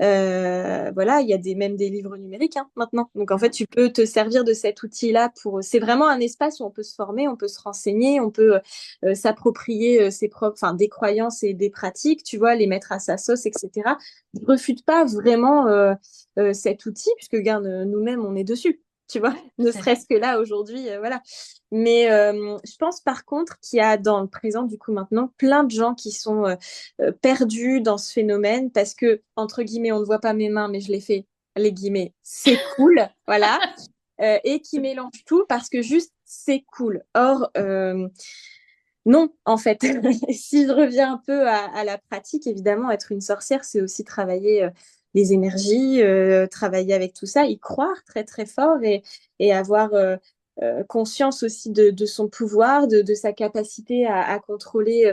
C: Voilà, il y a même des livres numériques hein, maintenant. Donc en fait, tu peux te servir de cet outil-là pour. C'est vraiment un espace où on peut se former, on peut se renseigner, on peut s'approprier ses propres, enfin des croyances et des pratiques, tu vois, les mettre à sa sauce, etc. Je refute pas vraiment cet outil puisque regarde, nous-mêmes on est dessus. Tu vois,
B: Ouais,
C: ne
B: tout à fait.
C: serait-ce que là aujourd'hui, voilà. Mais je pense par contre qu'il y a dans le présent, du coup maintenant, plein de gens qui sont perdus dans ce phénomène parce que, entre guillemets, on ne voit pas mes mains, mais je les fais, les guillemets, c'est cool, voilà, et qui mélangent tout parce que juste c'est cool. Or, non, en fait, si je reviens un peu à la pratique, évidemment, être une sorcière, c'est aussi travailler les énergies, travailler avec tout ça, y croire très très fort et avoir conscience aussi de son pouvoir, de sa capacité à contrôler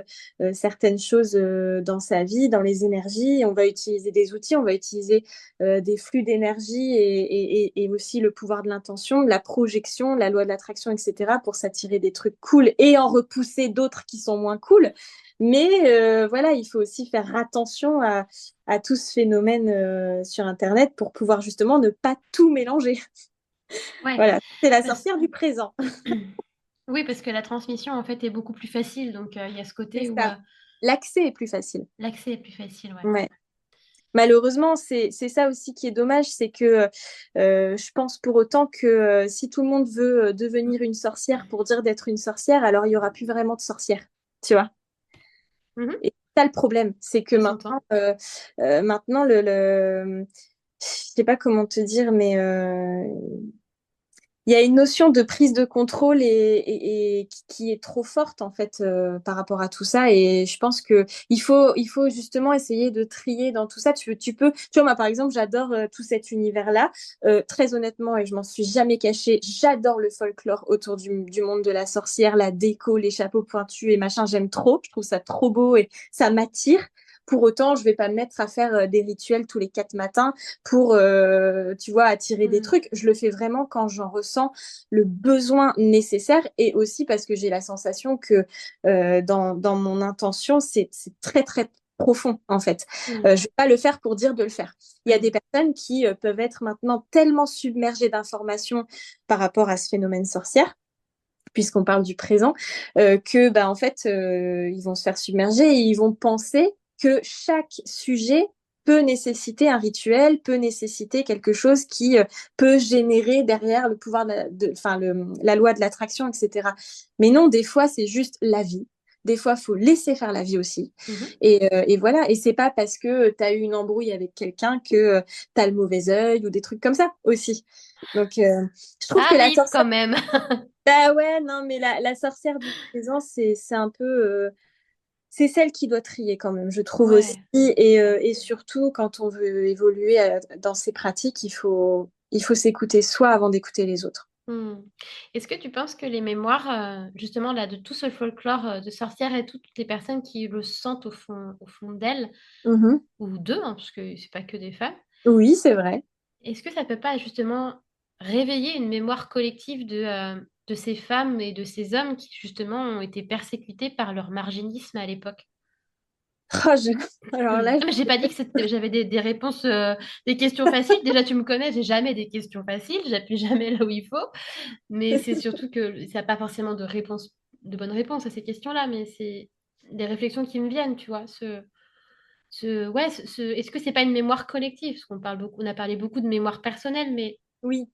C: certaines choses dans sa vie, dans les énergies. On va utiliser des outils, on va utiliser des flux d'énergie et aussi le pouvoir de l'intention, de la projection, la loi de l'attraction, etc. pour s'attirer des trucs cool et en repousser d'autres qui sont moins cool. Mais voilà, il faut aussi faire attention à tout ce phénomène sur Internet pour pouvoir justement ne pas tout mélanger.
B: Ouais.
C: Voilà, c'est la
B: Parce-
C: sorcière du présent.
B: Oui, parce que la transmission, en fait, est beaucoup plus facile. Donc, il y a ce
C: C'est
B: côté où
C: ça. L'accès est plus facile.
B: l'accès est plus facile, ouais.
C: Ouais. Malheureusement, c'est ça aussi qui est dommage, c'est que je pense pour autant que si tout le monde veut devenir une sorcière pour dire d'être une sorcière, alors il y aura plus vraiment de sorcières, tu vois.
B: Mhm,
C: Et c'est ça le problème, c'est que
B: ça s'entend.
C: maintenant je sais pas comment te dire, mais il y a une notion de prise de contrôle et qui est trop forte en fait par rapport à tout ça et je pense que il faut justement essayer de trier dans tout ça. Tu vois moi par exemple j'adore tout cet univers-là. Très honnêtement et je m'en suis jamais cachée, j'adore le folklore autour du monde de la sorcière, la déco, les chapeaux pointus et machin, j'aime trop, je trouve ça trop beau et ça m'attire. Pour autant, je vais pas me mettre à faire des rituels tous les 4 matins pour, tu vois, attirer des
B: Mhm.
C: trucs. Je le fais vraiment quand j'en ressens le besoin nécessaire et aussi parce que j'ai la sensation que dans mon intention, c'est très, très profond en fait.
B: Mhm.
C: Je vais pas le faire pour dire de le faire. Il y a
B: Oui.
C: des personnes qui peuvent être maintenant tellement submergées d'informations par rapport à ce phénomène sorcière puisqu'on parle du présent, que bah, en fait, ils vont se faire submerger et ils vont penser que chaque sujet peut nécessiter un rituel, peut nécessiter quelque chose qui peut générer derrière le pouvoir enfin, la loi de l'attraction, etc. Mais non, des fois, c'est juste la vie. Des fois, il faut laisser faire la vie aussi.
B: Mhm.
C: Et voilà. Et c'est pas parce que tu as eu une embrouille avec quelqu'un que tu as le mauvais œil ou des trucs comme ça aussi. Donc, je trouve
B: Ça
C: que la
B: arrive
C: sorcellerie
B: quand même.
C: bah ouais, non, mais la sorcière du présent, c'est un peu. C'est celle qui doit trier quand même, je trouve aussi.
B: Ouais, c'est ça.
C: Et surtout, quand on veut évoluer dans ses pratiques, il faut s'écouter soi avant d'écouter les autres.
B: Hmm. Est-ce que tu penses que les mémoires, justement, là, de tout ce folklore de sorcières et toutes les personnes qui le sentent au fond d'elles,
C: Mhm.
B: ou d'eux, hein, parce que c'est pas que des femmes,
C: Oui, c'est vrai.
B: est-ce que ça peut pas justement réveiller une mémoire collective de ces femmes et de ces hommes qui, justement, ont été persécutés par leur marginisme à l'époque?
C: Oh, alors là,
B: Ah, mais j'ai pas dit que j'avais des réponses, des questions faciles. Déjà, tu me connais, j'ai jamais des questions faciles, j'appuie jamais là où il faut. Mais c'est surtout que ça n'a pas forcément de bonnes réponses à ces questions-là, mais c'est des réflexions qui me viennent, tu vois. Ouais, est-ce que c'est pas une mémoire collective? Parce qu'on parle beaucoup, on a parlé beaucoup de mémoire personnelle, mais
C: oui.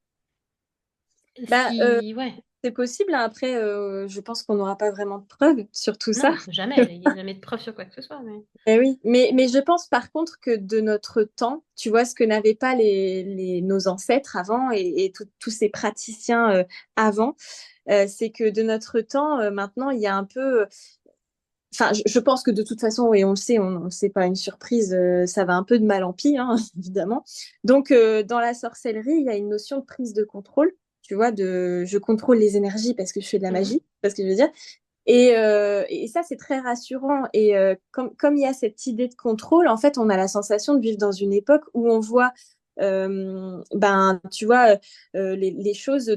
C: Bah,
B: si, ouais,
C: c'est possible, hein. Après, je pense qu'on n'aura pas vraiment de preuves sur tout ça.
B: non, jamais, il n'y a jamais de preuve sur quoi que ce soit. Mais...
C: Eh oui, mais je pense par contre que de notre temps, tu vois, ce que n'avaient pas nos ancêtres avant et tous ces praticiens avant, c'est que de notre temps, maintenant, il y a un peu. Enfin, je pense que de toute façon, et on le sait, c'est pas une surprise, ça va un peu de mal en pis, hein, évidemment. Donc, dans la sorcellerie, il y a une notion de prise de contrôle, tu vois, de je contrôle les énergies parce que je fais de la
B: Mhm.
C: magie, parce que je veux dire. Et ça, c'est très rassurant. Et comme il y a cette idée de contrôle, en fait, on a la sensation de vivre dans une époque où on voit ben, tu vois, les choses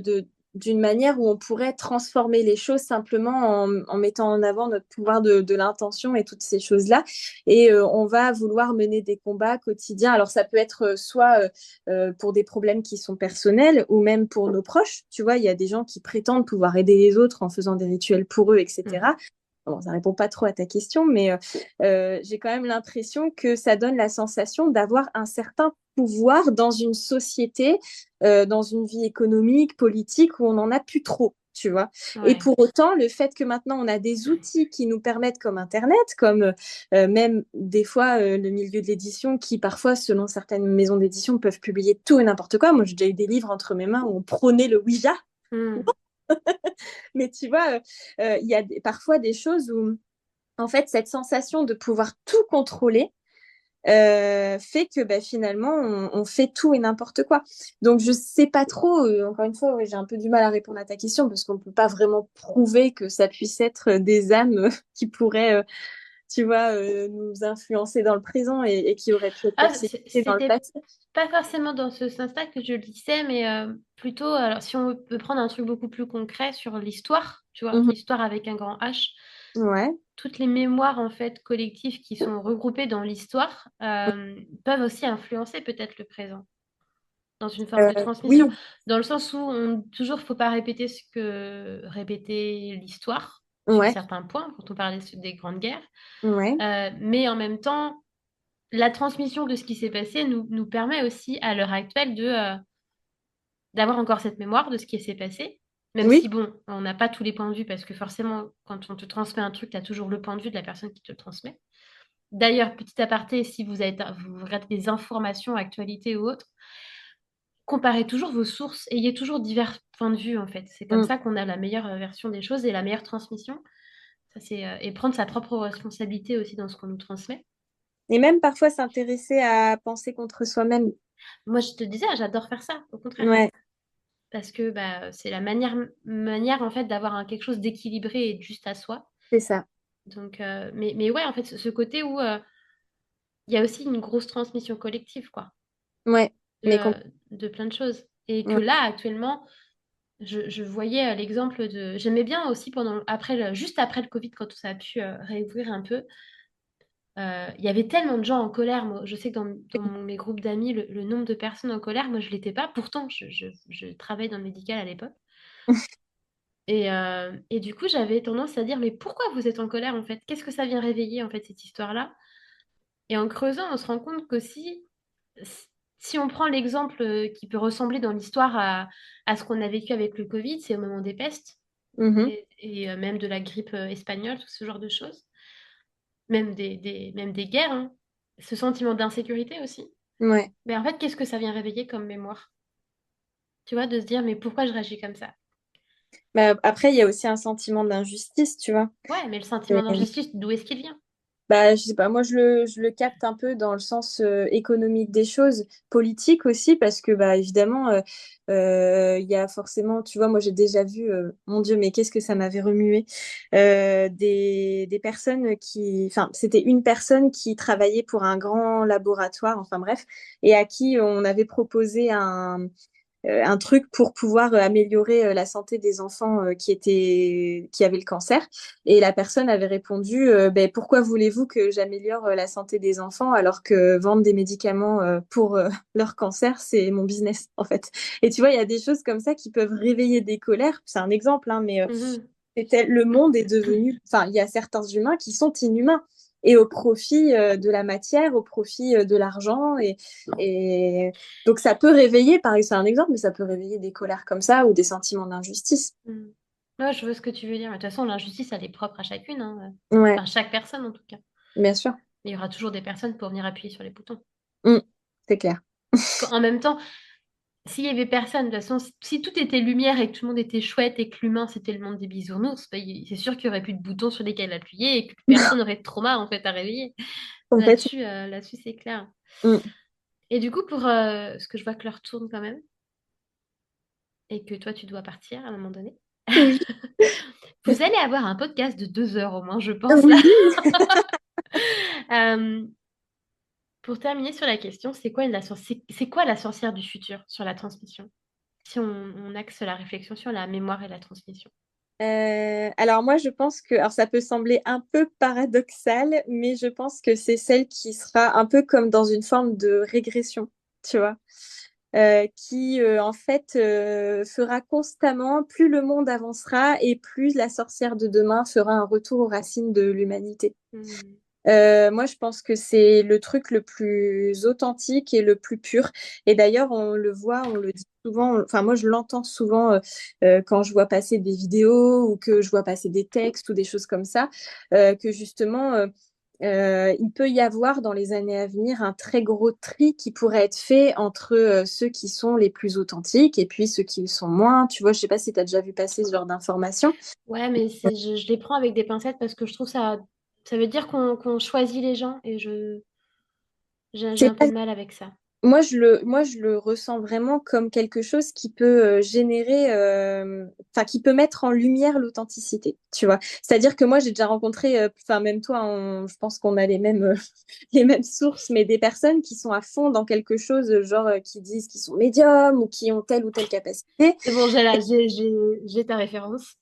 C: d'une manière où on pourrait transformer les choses simplement en mettant en avant notre pouvoir de l'intention et toutes ces choses-là. Et on va vouloir mener des combats quotidiens. Alors ça peut être soit pour des problèmes qui sont personnels ou même pour nos proches. Tu vois, il y a des gens qui prétendent pouvoir aider les autres en faisant des rituels pour eux, etc. Bon, ça répond pas trop à ta question, mais j'ai quand même l'impression que ça donne la sensation d'avoir un certain pouvoir dans une société, dans une vie économique, politique, où on n'en a plus trop, tu vois. Et
B: Ouais.
C: pour autant, le fait que maintenant on a des outils qui nous permettent, comme Internet, comme même des fois le milieu de l'édition, qui parfois, selon certaines maisons d'édition, peuvent publier tout et n'importe quoi. Moi, j'ai déjà eu des livres entre mes mains où on prônait le Ouija.
B: Mm.
C: Mais tu vois, il y a parfois des choses où, en fait, cette sensation de pouvoir tout contrôler fait que bah, finalement, on fait tout et n'importe quoi. Donc, je sais pas trop, encore une fois, ouais, j'ai un peu du mal à répondre à ta question parce qu'on ne peut pas vraiment prouver que ça puisse être des âmes qui pourraient, tu vois, nous influencer dans le présent et qui auraient pu être
B: Ah,
C: persécutées dans le
B: c'était
C: passé.
B: pas forcément dans ce sens-là que je le disais, mais plutôt, alors si on peut prendre un truc beaucoup plus concret sur l'histoire, tu vois,
C: Mhm.
B: l'histoire avec un grand H,
C: Ouais.
B: toutes les mémoires en fait collectives qui sont regroupées dans l'histoire peuvent aussi influencer peut-être le présent dans une forme de transmission,
C: Oui,
B: dans le sens où toujours faut pas répéter ce que répétait l'histoire sur
C: ouais,
B: certains points quand on parlait des grandes guerres,
C: ouais.
B: mais en même temps la transmission de ce qui s'est passé nous permet aussi à l'heure actuelle d'avoir encore cette mémoire de ce qui s'est passé. Même
C: Oui,
B: si, bon, on n'a pas tous les points de vue, parce que forcément, quand on te transmet un truc, tu as toujours le point de vue de la personne qui te le transmet. D'ailleurs, petit aparté, si vous regardez des informations, actualités ou autres, comparez toujours vos sources, ayez toujours divers points de vue, en fait. C'est comme
C: mm.
B: ça qu'on a la meilleure version des choses et la meilleure transmission. Ça, et prendre sa propre responsabilité aussi dans ce qu'on nous transmet.
C: Et même parfois s'intéresser à penser contre soi-même.
B: Moi, je te disais, j'adore faire ça, au contraire.
C: Ouais,
B: Parce que bah, c'est la manière en fait d'avoir quelque chose d'équilibré et de juste à soi.
C: c'est ça.
B: Donc, mais ouais, en fait, ce côté où il y a aussi une grosse transmission collective, quoi,
C: Ouais,
B: de,
C: mais
B: euh, de plein de choses. Et que
C: ouais.
B: là, actuellement, je voyais l'exemple de... J'aimais bien aussi juste après le Covid, quand ça a pu réouvrir un peu, il y avait tellement de gens en colère. Moi, je sais que dans mes groupes d'amis, le nombre de personnes en colère, moi, je l'étais pas. Pourtant, je travaillais dans le médical à l'époque. Et du coup, j'avais tendance à dire, mais pourquoi vous êtes en colère en fait? Qu'est-ce que ça vient réveiller en fait cette histoire-là? Et en creusant, on se rend compte qu'aussi, si on prend l'exemple qui peut ressembler dans l'histoire à ce qu'on a vécu avec le Covid, c'est au moment des pestes
C: Mhm.
B: et même de la grippe espagnole, tout ce genre de choses, même même des guerres, hein. Ce sentiment d'insécurité aussi.
C: Ouais.
B: Mais en fait, qu'est-ce que ça vient réveiller comme mémoire? Tu vois, de se dire, mais pourquoi je réagis comme ça?
C: Bah, après, il y a aussi un sentiment d'injustice, tu vois.
B: Ouais, mais le
C: Et,
B: sentiment d'injustice, d'où est-ce qu'il vient?
C: bah, je sais pas, moi je le capte un peu dans le sens économique des choses, politique aussi, parce que bah évidemment, il y a forcément, tu vois, moi j'ai déjà vu, mon Dieu, mais qu'est-ce que ça m'avait remué, des personnes qui, enfin, c'était une personne qui travaillait pour un grand laboratoire, enfin bref, et à qui on avait proposé un truc pour pouvoir améliorer la santé des enfants qui avaient le cancer. Et la personne avait répondu, ben, pourquoi voulez-vous que j'améliore la santé des enfants alors que vendre des médicaments pour leur cancer, c'est mon business en fait. Et tu vois, il y a des choses comme ça qui peuvent réveiller des colères. C'est un exemple, hein, mais
B: Mhm.
C: le monde est devenu, enfin, il y a certains humains qui sont inhumains et au profit de la matière, au profit de l'argent. Et donc, ça peut réveiller, pareil, c'est un exemple, mais ça peut réveiller des colères comme ça ou des sentiments d'injustice.
B: Mm. Ouais, je vois ce que tu veux dire. Mais de toute façon, l'injustice, elle est propre à chacune, hein.
C: Ouais,
B: Enfin, chaque personne en tout cas.
C: bien sûr.
B: Mais il y aura toujours des personnes pour venir appuyer sur les boutons.
C: Mm, c'est clair.
B: En même temps, s'il y avait personne, de toute façon, si tout était lumière et que tout le monde était chouette et que l'humain c'était le monde des bisounours, bah, c'est sûr qu'il n'y aurait plus de boutons sur lesquels appuyer et que personne n'aurait de trauma en fait à réveiller.
C: Complètement.
B: Là-dessus c'est clair.
C: Mm.
B: Et du coup, pour ce que je vois que l'heure tourne quand même et que toi tu dois partir à un moment donné,
C: Oui.
B: vous allez avoir un podcast de 2 heures au moins, je pense là.
C: Oui.
B: Euh, Pour terminer sur la question, c'est quoi la sorcière du futur sur la transmission? Si on axe la réflexion sur la mémoire et la transmission.
C: Alors moi, je pense que, alors ça peut sembler un peu paradoxal, mais je pense que c'est celle qui sera un peu comme dans une forme de régression, tu vois, qui en fait fera constamment, plus le monde avancera et plus la sorcière de demain fera un retour aux racines de l'humanité.
B: Hmm.
C: Moi, je pense que c'est le truc le plus authentique et le plus pur. Et d'ailleurs, on le voit, on le dit souvent, enfin, moi, je l'entends souvent quand je vois passer des vidéos ou que je vois passer des textes ou des choses comme ça, que justement, il peut y avoir dans les années à venir un très gros tri qui pourrait être fait entre ceux qui sont les plus authentiques et puis ceux qui le sont moins. Tu vois, je sais pas si tu as déjà vu passer ce genre d'informations.
B: Ouais, mais je les prends avec des pincettes parce que je trouve ça veut dire qu'on choisit les gens et j'ai
C: C'est
B: un peu de mal avec ça.
C: moi, je le ressens vraiment comme quelque chose qui peut générer, enfin, qui peut mettre en lumière l'authenticité, tu vois. C'est-à-dire que moi, j'ai déjà rencontré, enfin, même toi, je pense qu'on a les mêmes, les mêmes sources, mais des personnes qui sont à fond dans quelque chose, genre, qui disent qu'ils sont médiums ou qui ont telle ou telle capacité.
B: C'est bon, j'ai ta référence.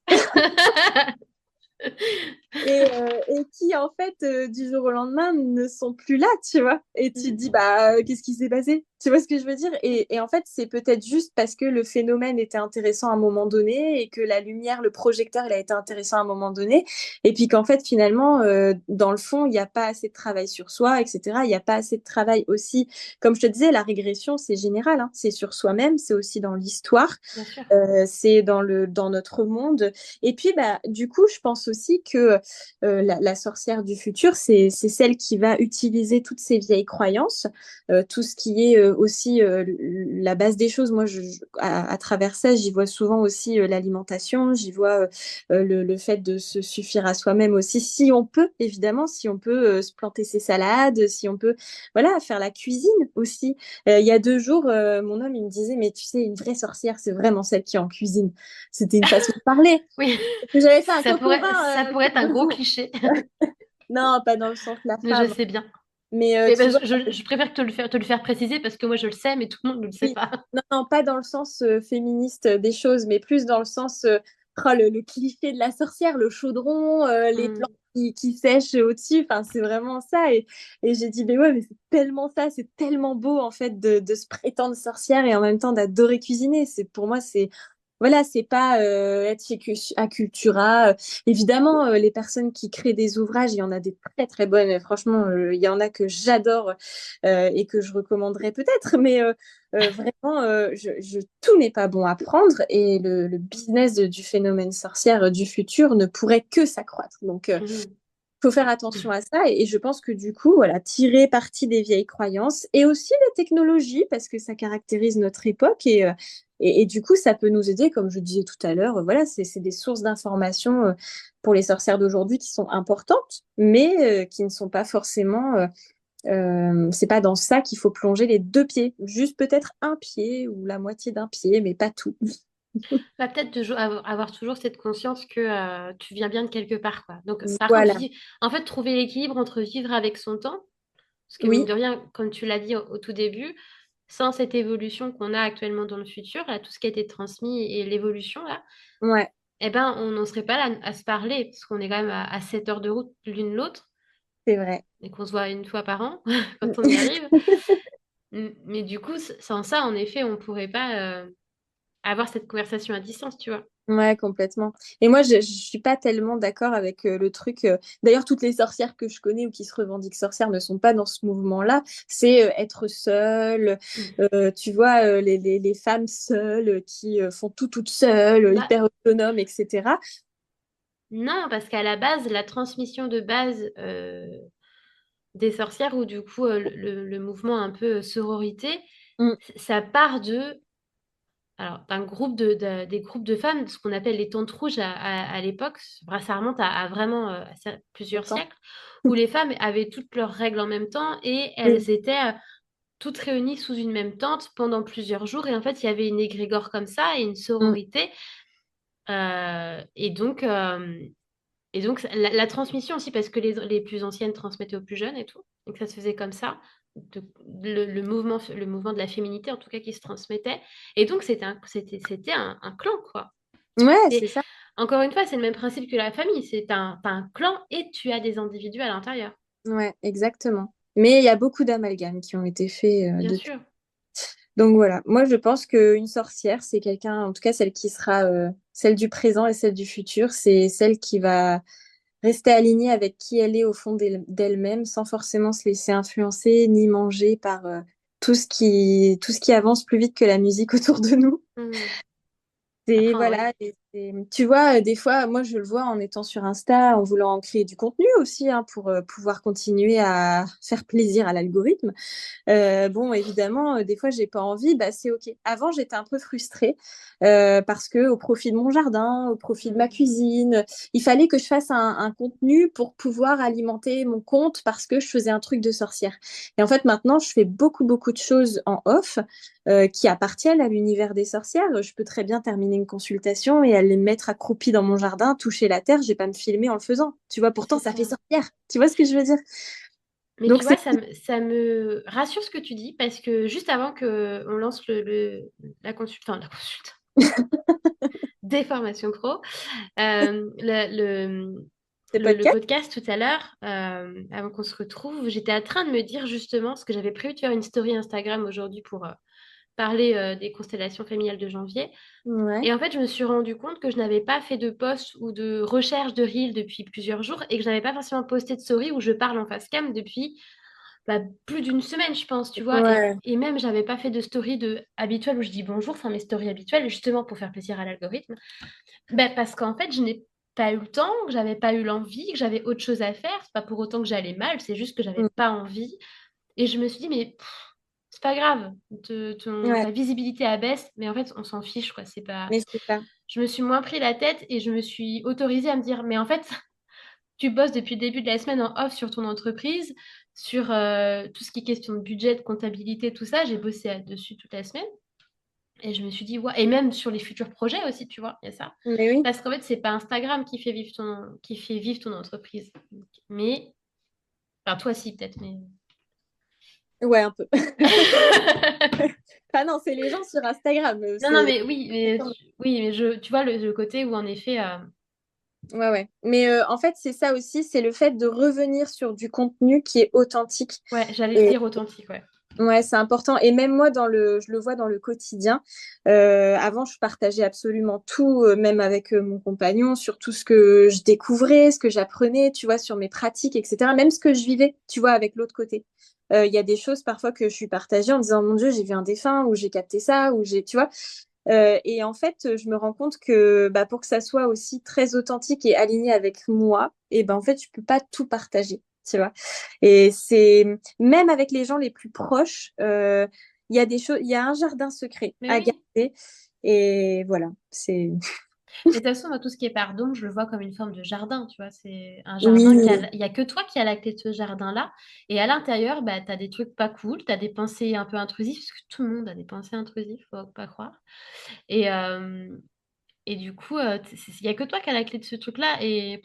C: Et qui en fait du jour au lendemain ne sont plus là, tu vois. Et tu te dis bah qu'est-ce qui s'est passé? Tu vois ce que je veux dire? Et en fait c'est peut-être juste parce que le phénomène était intéressant à un moment donné et que la lumière, le projecteur, il a été intéressant à un moment donné. Et puis qu'en fait finalement dans le fond il n'y a pas assez de travail sur soi, etc. Il n'y a pas assez de travail aussi. Comme je te disais, la régression c'est général, hein. C'est sur soi-même, c'est aussi dans l'histoire,
B: Bien sûr.
C: c'est dans notre monde. Et puis, bah, du coup, je pense aussi que la sorcière du futur, c'est celle qui va utiliser toutes ces vieilles croyances, tout ce qui est aussi la base des choses. Moi, à travers ça, j'y vois souvent aussi l'alimentation, j'y vois le fait de se suffire à soi-même aussi, si on peut, évidemment, si on peut se planter ses salades, si on peut, voilà, faire la cuisine aussi. Il y a 2 jours, mon homme, il me disait, mais tu sais, une vraie sorcière, c'est vraiment celle qui est en cuisine. C'était une façon de parler.
B: Oui,
C: Que j'avais fait un
B: ça
C: cocobin
B: pourrait être un
C: de
B: gros
C: jour.
B: cliché,
C: Non, pas dans le sens de la
B: mais je
C: femme.
B: sais bien.
C: Mais
B: Mais
C: tu vois,
B: je préfère te le faire préciser parce que moi je le sais, mais tout le monde ne le sait
C: oui.
B: pas.
C: Non, non, pas dans le sens féministe des choses, mais plus dans le sens oh, le cliché de la sorcière, le chaudron, les plans
B: Hmm.
C: qui sèchent au-dessus. Enfin, c'est vraiment ça. Et j'ai dit, mais ouais, mais c'est tellement ça, c'est tellement beau en fait de se prétendre sorcière et en même temps d'adorer cuisiner. Pour moi, c'est voilà, c'est pas être chez Cultura. Évidemment, les personnes qui créent des ouvrages, il y en a des très très bonnes. Franchement, il y en a que j'adore et que je recommanderais peut-être. Mais vraiment, tout n'est pas bon à prendre et le business du phénomène sorcière du futur ne pourrait que s'accroître. Donc,
B: Hmm.
C: faut faire attention à ça et je pense que du coup, voilà, tirer parti des vieilles croyances et aussi les technologies parce que ça caractérise notre époque et du coup, ça peut nous aider, comme je disais tout à l'heure, voilà, c'est des sources d'informations pour les sorcières d'aujourd'hui qui sont importantes, mais qui ne sont pas forcément, c'est pas dans ça qu'il faut plonger les 2 pieds, juste peut-être un pied ou la moitié d'un pied, mais pas tout.
B: Bah, peut-être avoir toujours cette conscience que tu viens bien de quelque part, quoi. Donc, par contre,
C: Voilà,
B: en fait, trouver l'équilibre entre vivre avec son temps, parce que mine
C: oui,
B: de rien, comme tu l'as dit au tout début, sans cette évolution qu'on a actuellement dans le futur, là, tout ce qui a été transmis et l'évolution, là,
C: ouais,
B: eh ben, on n'en serait pas là à se parler, parce qu'on est quand même à 7 heures de route l'une l'autre,
C: c'est vrai.
B: et qu'on se voit une fois par an, quand on y arrive. Mais du coup, sans ça, en effet, on pourrait pas avoir cette conversation à distance, tu vois.
C: Ouais, complètement. Et moi, je suis pas tellement d'accord avec le truc. D'ailleurs, toutes les sorcières que je connais ou qui se revendiquent sorcières ne sont pas dans ce mouvement-là. C'est être seule.
B: Mm.
C: Tu vois, les femmes seules qui font tout toutes seules,
B: Bah,
C: hyper autonomes, etc.
B: non, parce qu'à la base, la transmission de base des sorcières, ou du coup le mouvement un peu sororité,
C: Mm,
B: ça part d'un groupe des groupes de femmes, ce qu'on appelle les tantes rouges à l'époque. Ça remonte à vraiment plusieurs
C: longtemps.
B: siècles, où les femmes avaient toutes leurs règles en même temps et
C: Oui,
B: elles étaient toutes réunies sous une même tente pendant plusieurs jours. Et en fait, il y avait une égrégore comme ça et une
C: mm,
B: sororité. Euh, et donc, euh, et donc, la transmission aussi, parce que les plus anciennes transmettaient aux plus jeunes et tout. Donc, ça se faisait comme ça. le mouvement de la féminité, en tout cas, qui se transmettait. Et donc, c'était un clan, quoi.
C: Ouais,
B: Et
C: c'est ça.
B: encore une fois, c'est le même principe que la famille. T'as un clan et tu as des individus à l'intérieur.
C: Ouais, exactement. Mais il y a beaucoup d'amalgames qui ont été faits
B: Bien
C: depuis.
B: sûr.
C: Donc voilà, moi je pense qu'une sorcière, c'est quelqu'un, en tout cas celle qui sera celle du présent et celle du futur, c'est celle qui va rester alignée avec qui elle est au fond d'elle-même, sans forcément se laisser influencer ni manger par tout ce qui avance plus vite que la musique autour de nous.
B: Mhm.
C: C'est
B: Après, ouais.
C: voilà, tu vois, des fois, moi je le vois en étant sur Insta, en voulant en créer du contenu aussi, hein, pour pouvoir continuer à faire plaisir à l'algorithme. Bon, évidemment, des fois, j'ai pas envie, bah, c'est OK. Avant, j'étais un peu frustrée parce que au profit de mon jardin, au profit de ma
B: Mhm.
C: cuisine, il fallait que je fasse un contenu pour pouvoir alimenter mon compte parce que je faisais un truc de sorcière. Et en fait, maintenant, je fais beaucoup, beaucoup de choses en off qui appartiennent à l'univers des sorcières. Je peux très bien terminer une consultation et aller me mettre accroupie dans mon jardin, toucher la terre, je vais pas me filmer en le faisant. Tu vois, pourtant,
B: C'est
C: ça fait
B: ça.
C: sorcière. Tu vois ce que je veux dire?
B: Mais
C: Donc,
B: tu vois,
C: c'est
B: ça me rassure ce que tu dis parce que juste avant que on lance la consulte, enfin, la consulte, des formations pro,
C: c'est
B: le
C: podcast.
B: podcast tout à l'heure, avant qu'on se retrouve, j'étais en train de me dire justement, parce que j'avais prévu de faire une story Instagram aujourd'hui pour parler des constellations familiales de janvier.
C: Ouais.
B: Et en fait, je me suis rendu compte que je n'avais pas fait de post ou de recherche de reel depuis plusieurs jours et que je n'avais pas forcément posté de story où je parle en face cam depuis plus d'une semaine, je pense, tu vois.
C: Ouais.
B: Et même, j'avais pas fait de story habituelle où je dis bonjour, enfin mes stories habituelles, justement pour faire plaisir à l'algorithme. Parce qu'en fait, je n'ai pas eu le temps, que j'avais pas eu l'envie, que j'avais autre chose à faire. C'est pas pour autant que j'allais mal, c'est juste que j'avais
C: Mm.
B: pas envie. Et je me suis dit, mais c'est pas grave,
C: Ouais,
B: ta visibilité abaisse, mais en fait, on s'en fiche, quoi. C'est pas...
C: mais c'est ça.
B: Je me suis moins pris la tête et je me suis autorisée à me dire, mais en fait, tu bosses depuis le début de la semaine en off sur ton entreprise, sur tout ce qui est question de budget, de comptabilité, tout ça. J'ai bossé dessus toute la semaine. Et je me suis dit, ouais, et même sur les futurs projets aussi, tu vois, il y a ça.
C: Mais oui.
B: Parce qu'en fait, c'est pas Instagram qui fait vivre ton entreprise. Mais, enfin, toi, si, peut-être, mais.
C: Ouais, un peu. Ah non, c'est les gens sur Instagram.
B: Non, non,
C: C'est...
B: mais oui, oui, mais tu vois le côté où, en effet,
C: Ouais, ouais. Mais en fait, c'est ça aussi, c'est le fait de revenir sur du contenu qui est authentique.
B: ouais, j'allais te
C: Et
B: dire authentique, ouais.
C: ouais, c'est important. Et même moi, je le vois dans le quotidien. Avant, je partageais absolument tout, même avec mon compagnon, sur tout ce que je découvrais, ce que j'apprenais, tu vois, sur mes pratiques, etc. Même ce que je vivais, tu vois, avec l'autre côté. Il y a des choses parfois que je suis partagée en disant, mon Dieu, j'ai vu un défunt, ou j'ai capté ça, ou j'ai, tu vois. Et en fait, je me rends compte que bah, pour que ça soit aussi très authentique et aligné avec moi, et ben en fait, je peux pas tout partager, tu vois. Et c'est même avec les gens les plus proches, il y a des choses, il y a un jardin secret
B: Mais
C: à
B: oui.
C: garder. Et voilà, c'est
B: Mais de toute façon, moi, tout ce qui est pardon, je le vois comme une forme de jardin, tu vois. C'est un jardin
C: oui,
B: il y a que toi qui as la clé de ce jardin-là. Et à l'intérieur, bah, tu as des trucs pas cool, tu as des pensées un peu intrusives, parce que tout le monde a des pensées intrusives, faut pas croire. Et, euh, et du coup, il y a que toi qui as la clé de ce truc-là et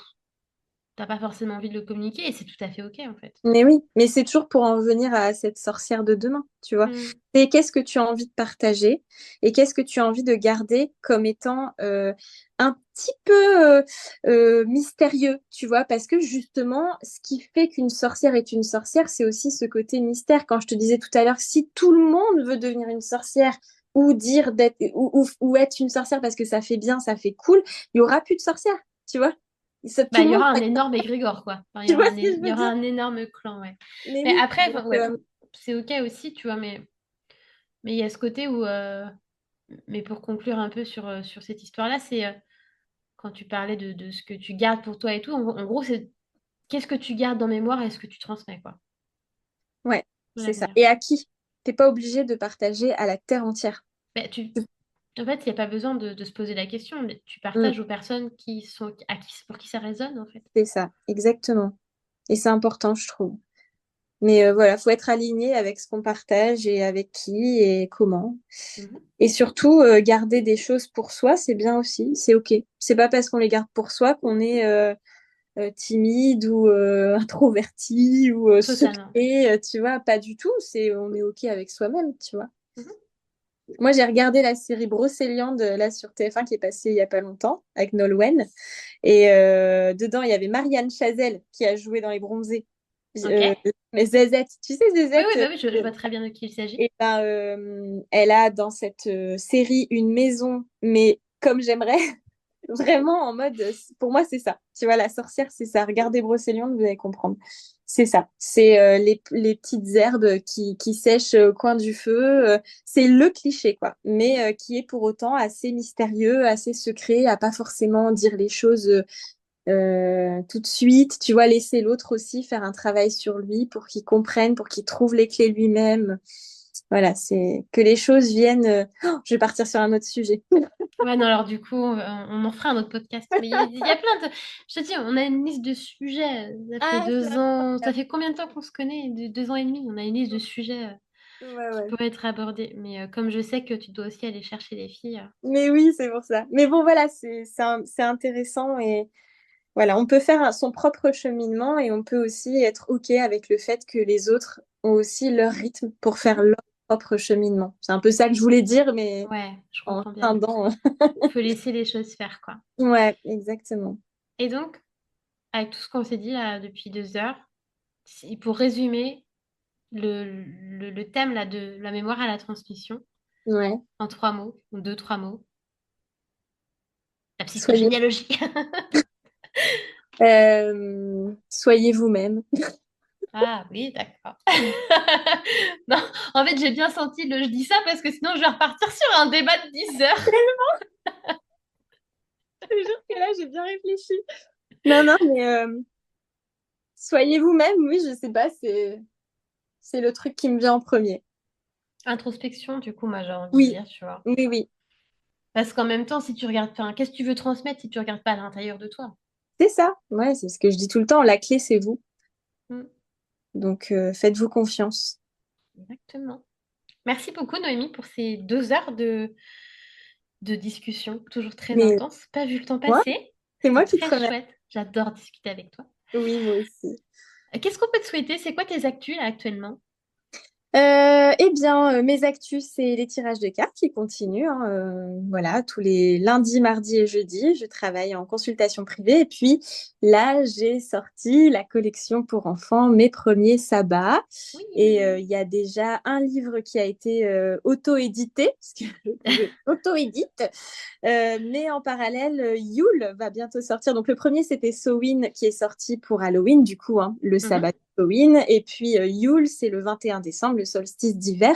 B: t'as pas forcément envie de le communiquer et c'est tout à fait OK, en fait.
C: mais oui, mais c'est toujours pour en revenir à cette sorcière de demain, tu vois.
B: Mm.
C: C'est qu'est-ce que tu as envie de partager et qu'est-ce que tu as envie de garder comme étant un petit peu mystérieux, tu vois, parce que justement, ce qui fait qu'une sorcière est une sorcière, c'est aussi ce côté mystère. Quand je te disais tout à l'heure, si tout le monde veut devenir une sorcière ou dire d'être ou être une sorcière parce que ça fait bien, ça fait cool, il y aura plus de sorcières, tu vois. Tout
B: Bah,
C: le
B: il y
C: monde,
B: aura un énorme égrégore, quoi. Enfin,
C: tu vois ce que je
B: il y
C: veux
B: aura
C: dire?
B: un énorme clan, ouais.
C: Mais
B: Mais
C: oui,
B: après,
C: donc
B: enfin, ouais, c'est OK aussi, tu vois, mais il y a ce côté où, mais pour conclure un peu sur cette histoire-là, c'est quand tu parlais de ce que tu gardes pour toi et tout, en gros, c'est qu'est-ce que tu gardes dans mémoire et ce que tu transmets, quoi,
C: ouais,
B: pour
C: c'est ça.
B: l'avenir.
C: Et à qui? T'es pas obligé de partager à la terre entière.
B: Mais en fait, il n'y a pas besoin de se poser la question. Mais tu
C: Mm,
B: partages aux personnes pour qui ça résonne, en fait.
C: c'est ça, exactement. Et c'est important, je trouve. Mais voilà, faut être aligné avec ce qu'on partage et avec qui et comment.
B: Mhm.
C: Et surtout, garder des choses pour soi, c'est bien aussi, c'est OK. C'est pas parce qu'on les garde pour soi qu'on est timide ou introverti ou
B: Totalement.
C: secret, tu vois, pas du tout. On est OK avec soi-même, tu vois.
B: Mhm.
C: Moi, j'ai regardé la série Brocéliande là sur TF1 qui est passée il y a pas longtemps avec Nolwenn. Et dedans, il y avait Marianne Chazelle qui a joué dans Les Bronzés.
B: Ok.
C: Mais Zezette, tu sais,
B: Oui, oui,
C: Zezette,
B: bah oui, je vois très bien de qui il s'agit.
C: et ben, elle a dans cette série une maison, mais comme j'aimerais, vraiment en mode, pour moi, c'est ça. Tu vois, la sorcière, c'est ça. Regardez Brocéliande, vous allez comprendre. C'est ça. C'est les petites herbes qui sèchent au coin du feu. C'est le cliché, quoi. Mais qui est pour autant assez mystérieux, assez secret, à pas forcément dire les choses tout de suite. Tu vois, laisser l'autre aussi faire un travail sur lui pour qu'il comprenne, pour qu'il trouve les clés lui-même. Voilà, c'est que les choses viennent. Je vais partir sur un autre sujet.
B: Ouais, non, alors du coup, on en fera un autre podcast. Mais il y a plein de... Je te dis, on a une liste de sujets. Ça fait
C: Ah, c'est
B: 2 ans. Ça
C: incroyable.
B: fait combien de temps qu'on se connaît? 2 ans et demi. On a une liste de sujets
C: Ouais,
B: qui
C: ouais.
B: pourraient être abordés. Mais comme je sais que tu dois aussi aller chercher les filles.
C: Mais oui, c'est pour ça. Mais bon, voilà, c'est intéressant et voilà, on peut faire son propre cheminement et on peut aussi être OK avec le fait que les autres ont aussi leur rythme pour faire
B: Mhm.
C: leur propre cheminement. C'est un peu ça que je voulais dire, mais
B: Ouais, je
C: en
B: comprends bien.
C: scindant.
B: Faut laisser les choses faire, quoi.
C: Ouais, exactement.
B: Et donc, avec tout ce qu'on s'est dit là depuis 2 heures, pour résumer le thème là, de la mémoire à la transmission,
C: Ouais.
B: en 3 mots, ou 2, 3 mots, la
C: Soyez,
B: psychogénéalogie.
C: soyez vous-même.
B: Ah oui, d'accord. Non, en fait, j'ai bien senti je dis ça parce que sinon je vais repartir sur un débat de 10 heures.
C: Je te jure que là, j'ai bien réfléchi. Non, non, mais soyez vous-même, oui, je sais pas, c'est le truc qui me vient en premier.
B: Introspection, du coup, moi j'ai envie de
C: Oui,
B: dire, tu vois.
C: oui, oui.
B: Parce qu'en même temps, si tu regardes, enfin, qu'est-ce que tu veux transmettre si tu regardes pas à l'intérieur de toi?
C: C'est ça. Ouais, c'est ce que je dis tout le temps. La clé, c'est vous.
B: Mm,
C: Donc, faites-vous confiance.
B: exactement. Merci beaucoup, Noémie, pour ces 2 heures de discussion, toujours très
C: Mais
B: intense. Pas vu le temps
C: moi,
B: passer.
C: c'est moi
B: C'était
C: qui te
B: très
C: remercie.
B: chouette. J'adore discuter avec toi.
C: Oui, moi aussi.
B: Qu'est-ce qu'on peut te souhaiter? C'est quoi tes actus là actuellement?
C: Eh bien, mes actus, c'est les tirages de cartes qui continuent, hein, voilà, tous les lundis, mardis et jeudis, je travaille en consultation privée. Et puis là, j'ai sorti la collection pour enfants, mes premiers sabbats. Et
B: Oui.
C: il y a déjà un livre qui a été auto-édité, parce que je auto-édite. Mais en parallèle, Yule va bientôt sortir. Donc le premier, c'était Samhain qui est sorti pour Halloween, du coup, hein, le
B: Mhm.
C: sabbat de Samhain. Et puis Yule, c'est le 21 décembre, le solstice d'hiver.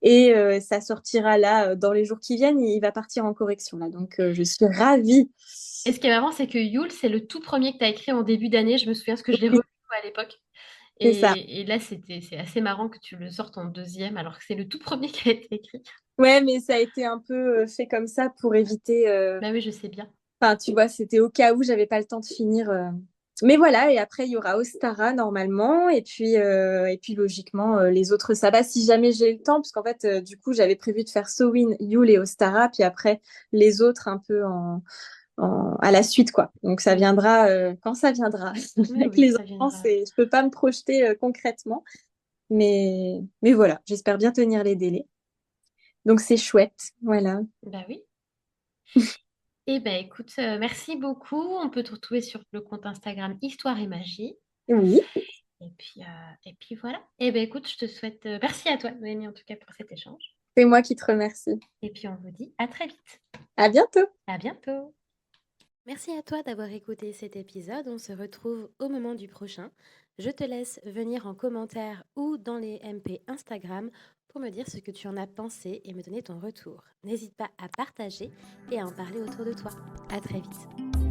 C: Et ça sortira là dans les jours qui viennent. Il va partir en correction là. Donc je suis ravie.
B: Et ce qui est marrant, c'est que Yule, c'est le tout premier que tu as écrit en début d'année. Je me souviens parce que je l'ai relu à l'époque.
C: C'est ça.
B: Et là, c'est assez marrant que tu le sortes en deuxième, alors que c'est le tout premier qui a été écrit.
C: Ouais, mais ça a été un peu fait comme ça pour éviter.
B: Bah oui, je sais bien.
C: Enfin, tu vois, c'était au cas où j'avais pas le temps de finir. Mais voilà, et après, il y aura Ostara normalement, et puis logiquement, les autres sabbats, si jamais j'ai le temps, parce qu'en fait, du coup, j'avais prévu de faire Samhain, Yule et Ostara, puis après, les autres un peu à la suite, quoi. Donc, ça
B: Mm.
C: viendra quand ça viendra.
B: Oui,
C: Avec
B: oui,
C: les
B: ça
C: enfants,
B: viendra.
C: je peux pas me projeter concrètement, mais voilà, j'espère bien tenir les délais. Donc, c'est chouette, voilà.
B: Bah oui. Eh ben écoute, merci beaucoup. On peut te retrouver sur le compte Instagram Histoire et Magie.
C: Oui,
B: Et puis voilà. Eh ben écoute, je te souhaite... merci à toi, Noémie, en tout cas, pour cet échange.
C: c'est moi qui te remercie.
B: Et puis on vous dit à très vite.
C: À bientôt.
B: À bientôt.
A: Merci à toi d'avoir écouté cet épisode. On se retrouve au moment du prochain. Je te laisse venir en commentaire ou dans les MP Instagram pour me dire ce que tu en as pensé et me donner ton retour. N'hésite pas à partager et à en parler autour de toi. À très vite.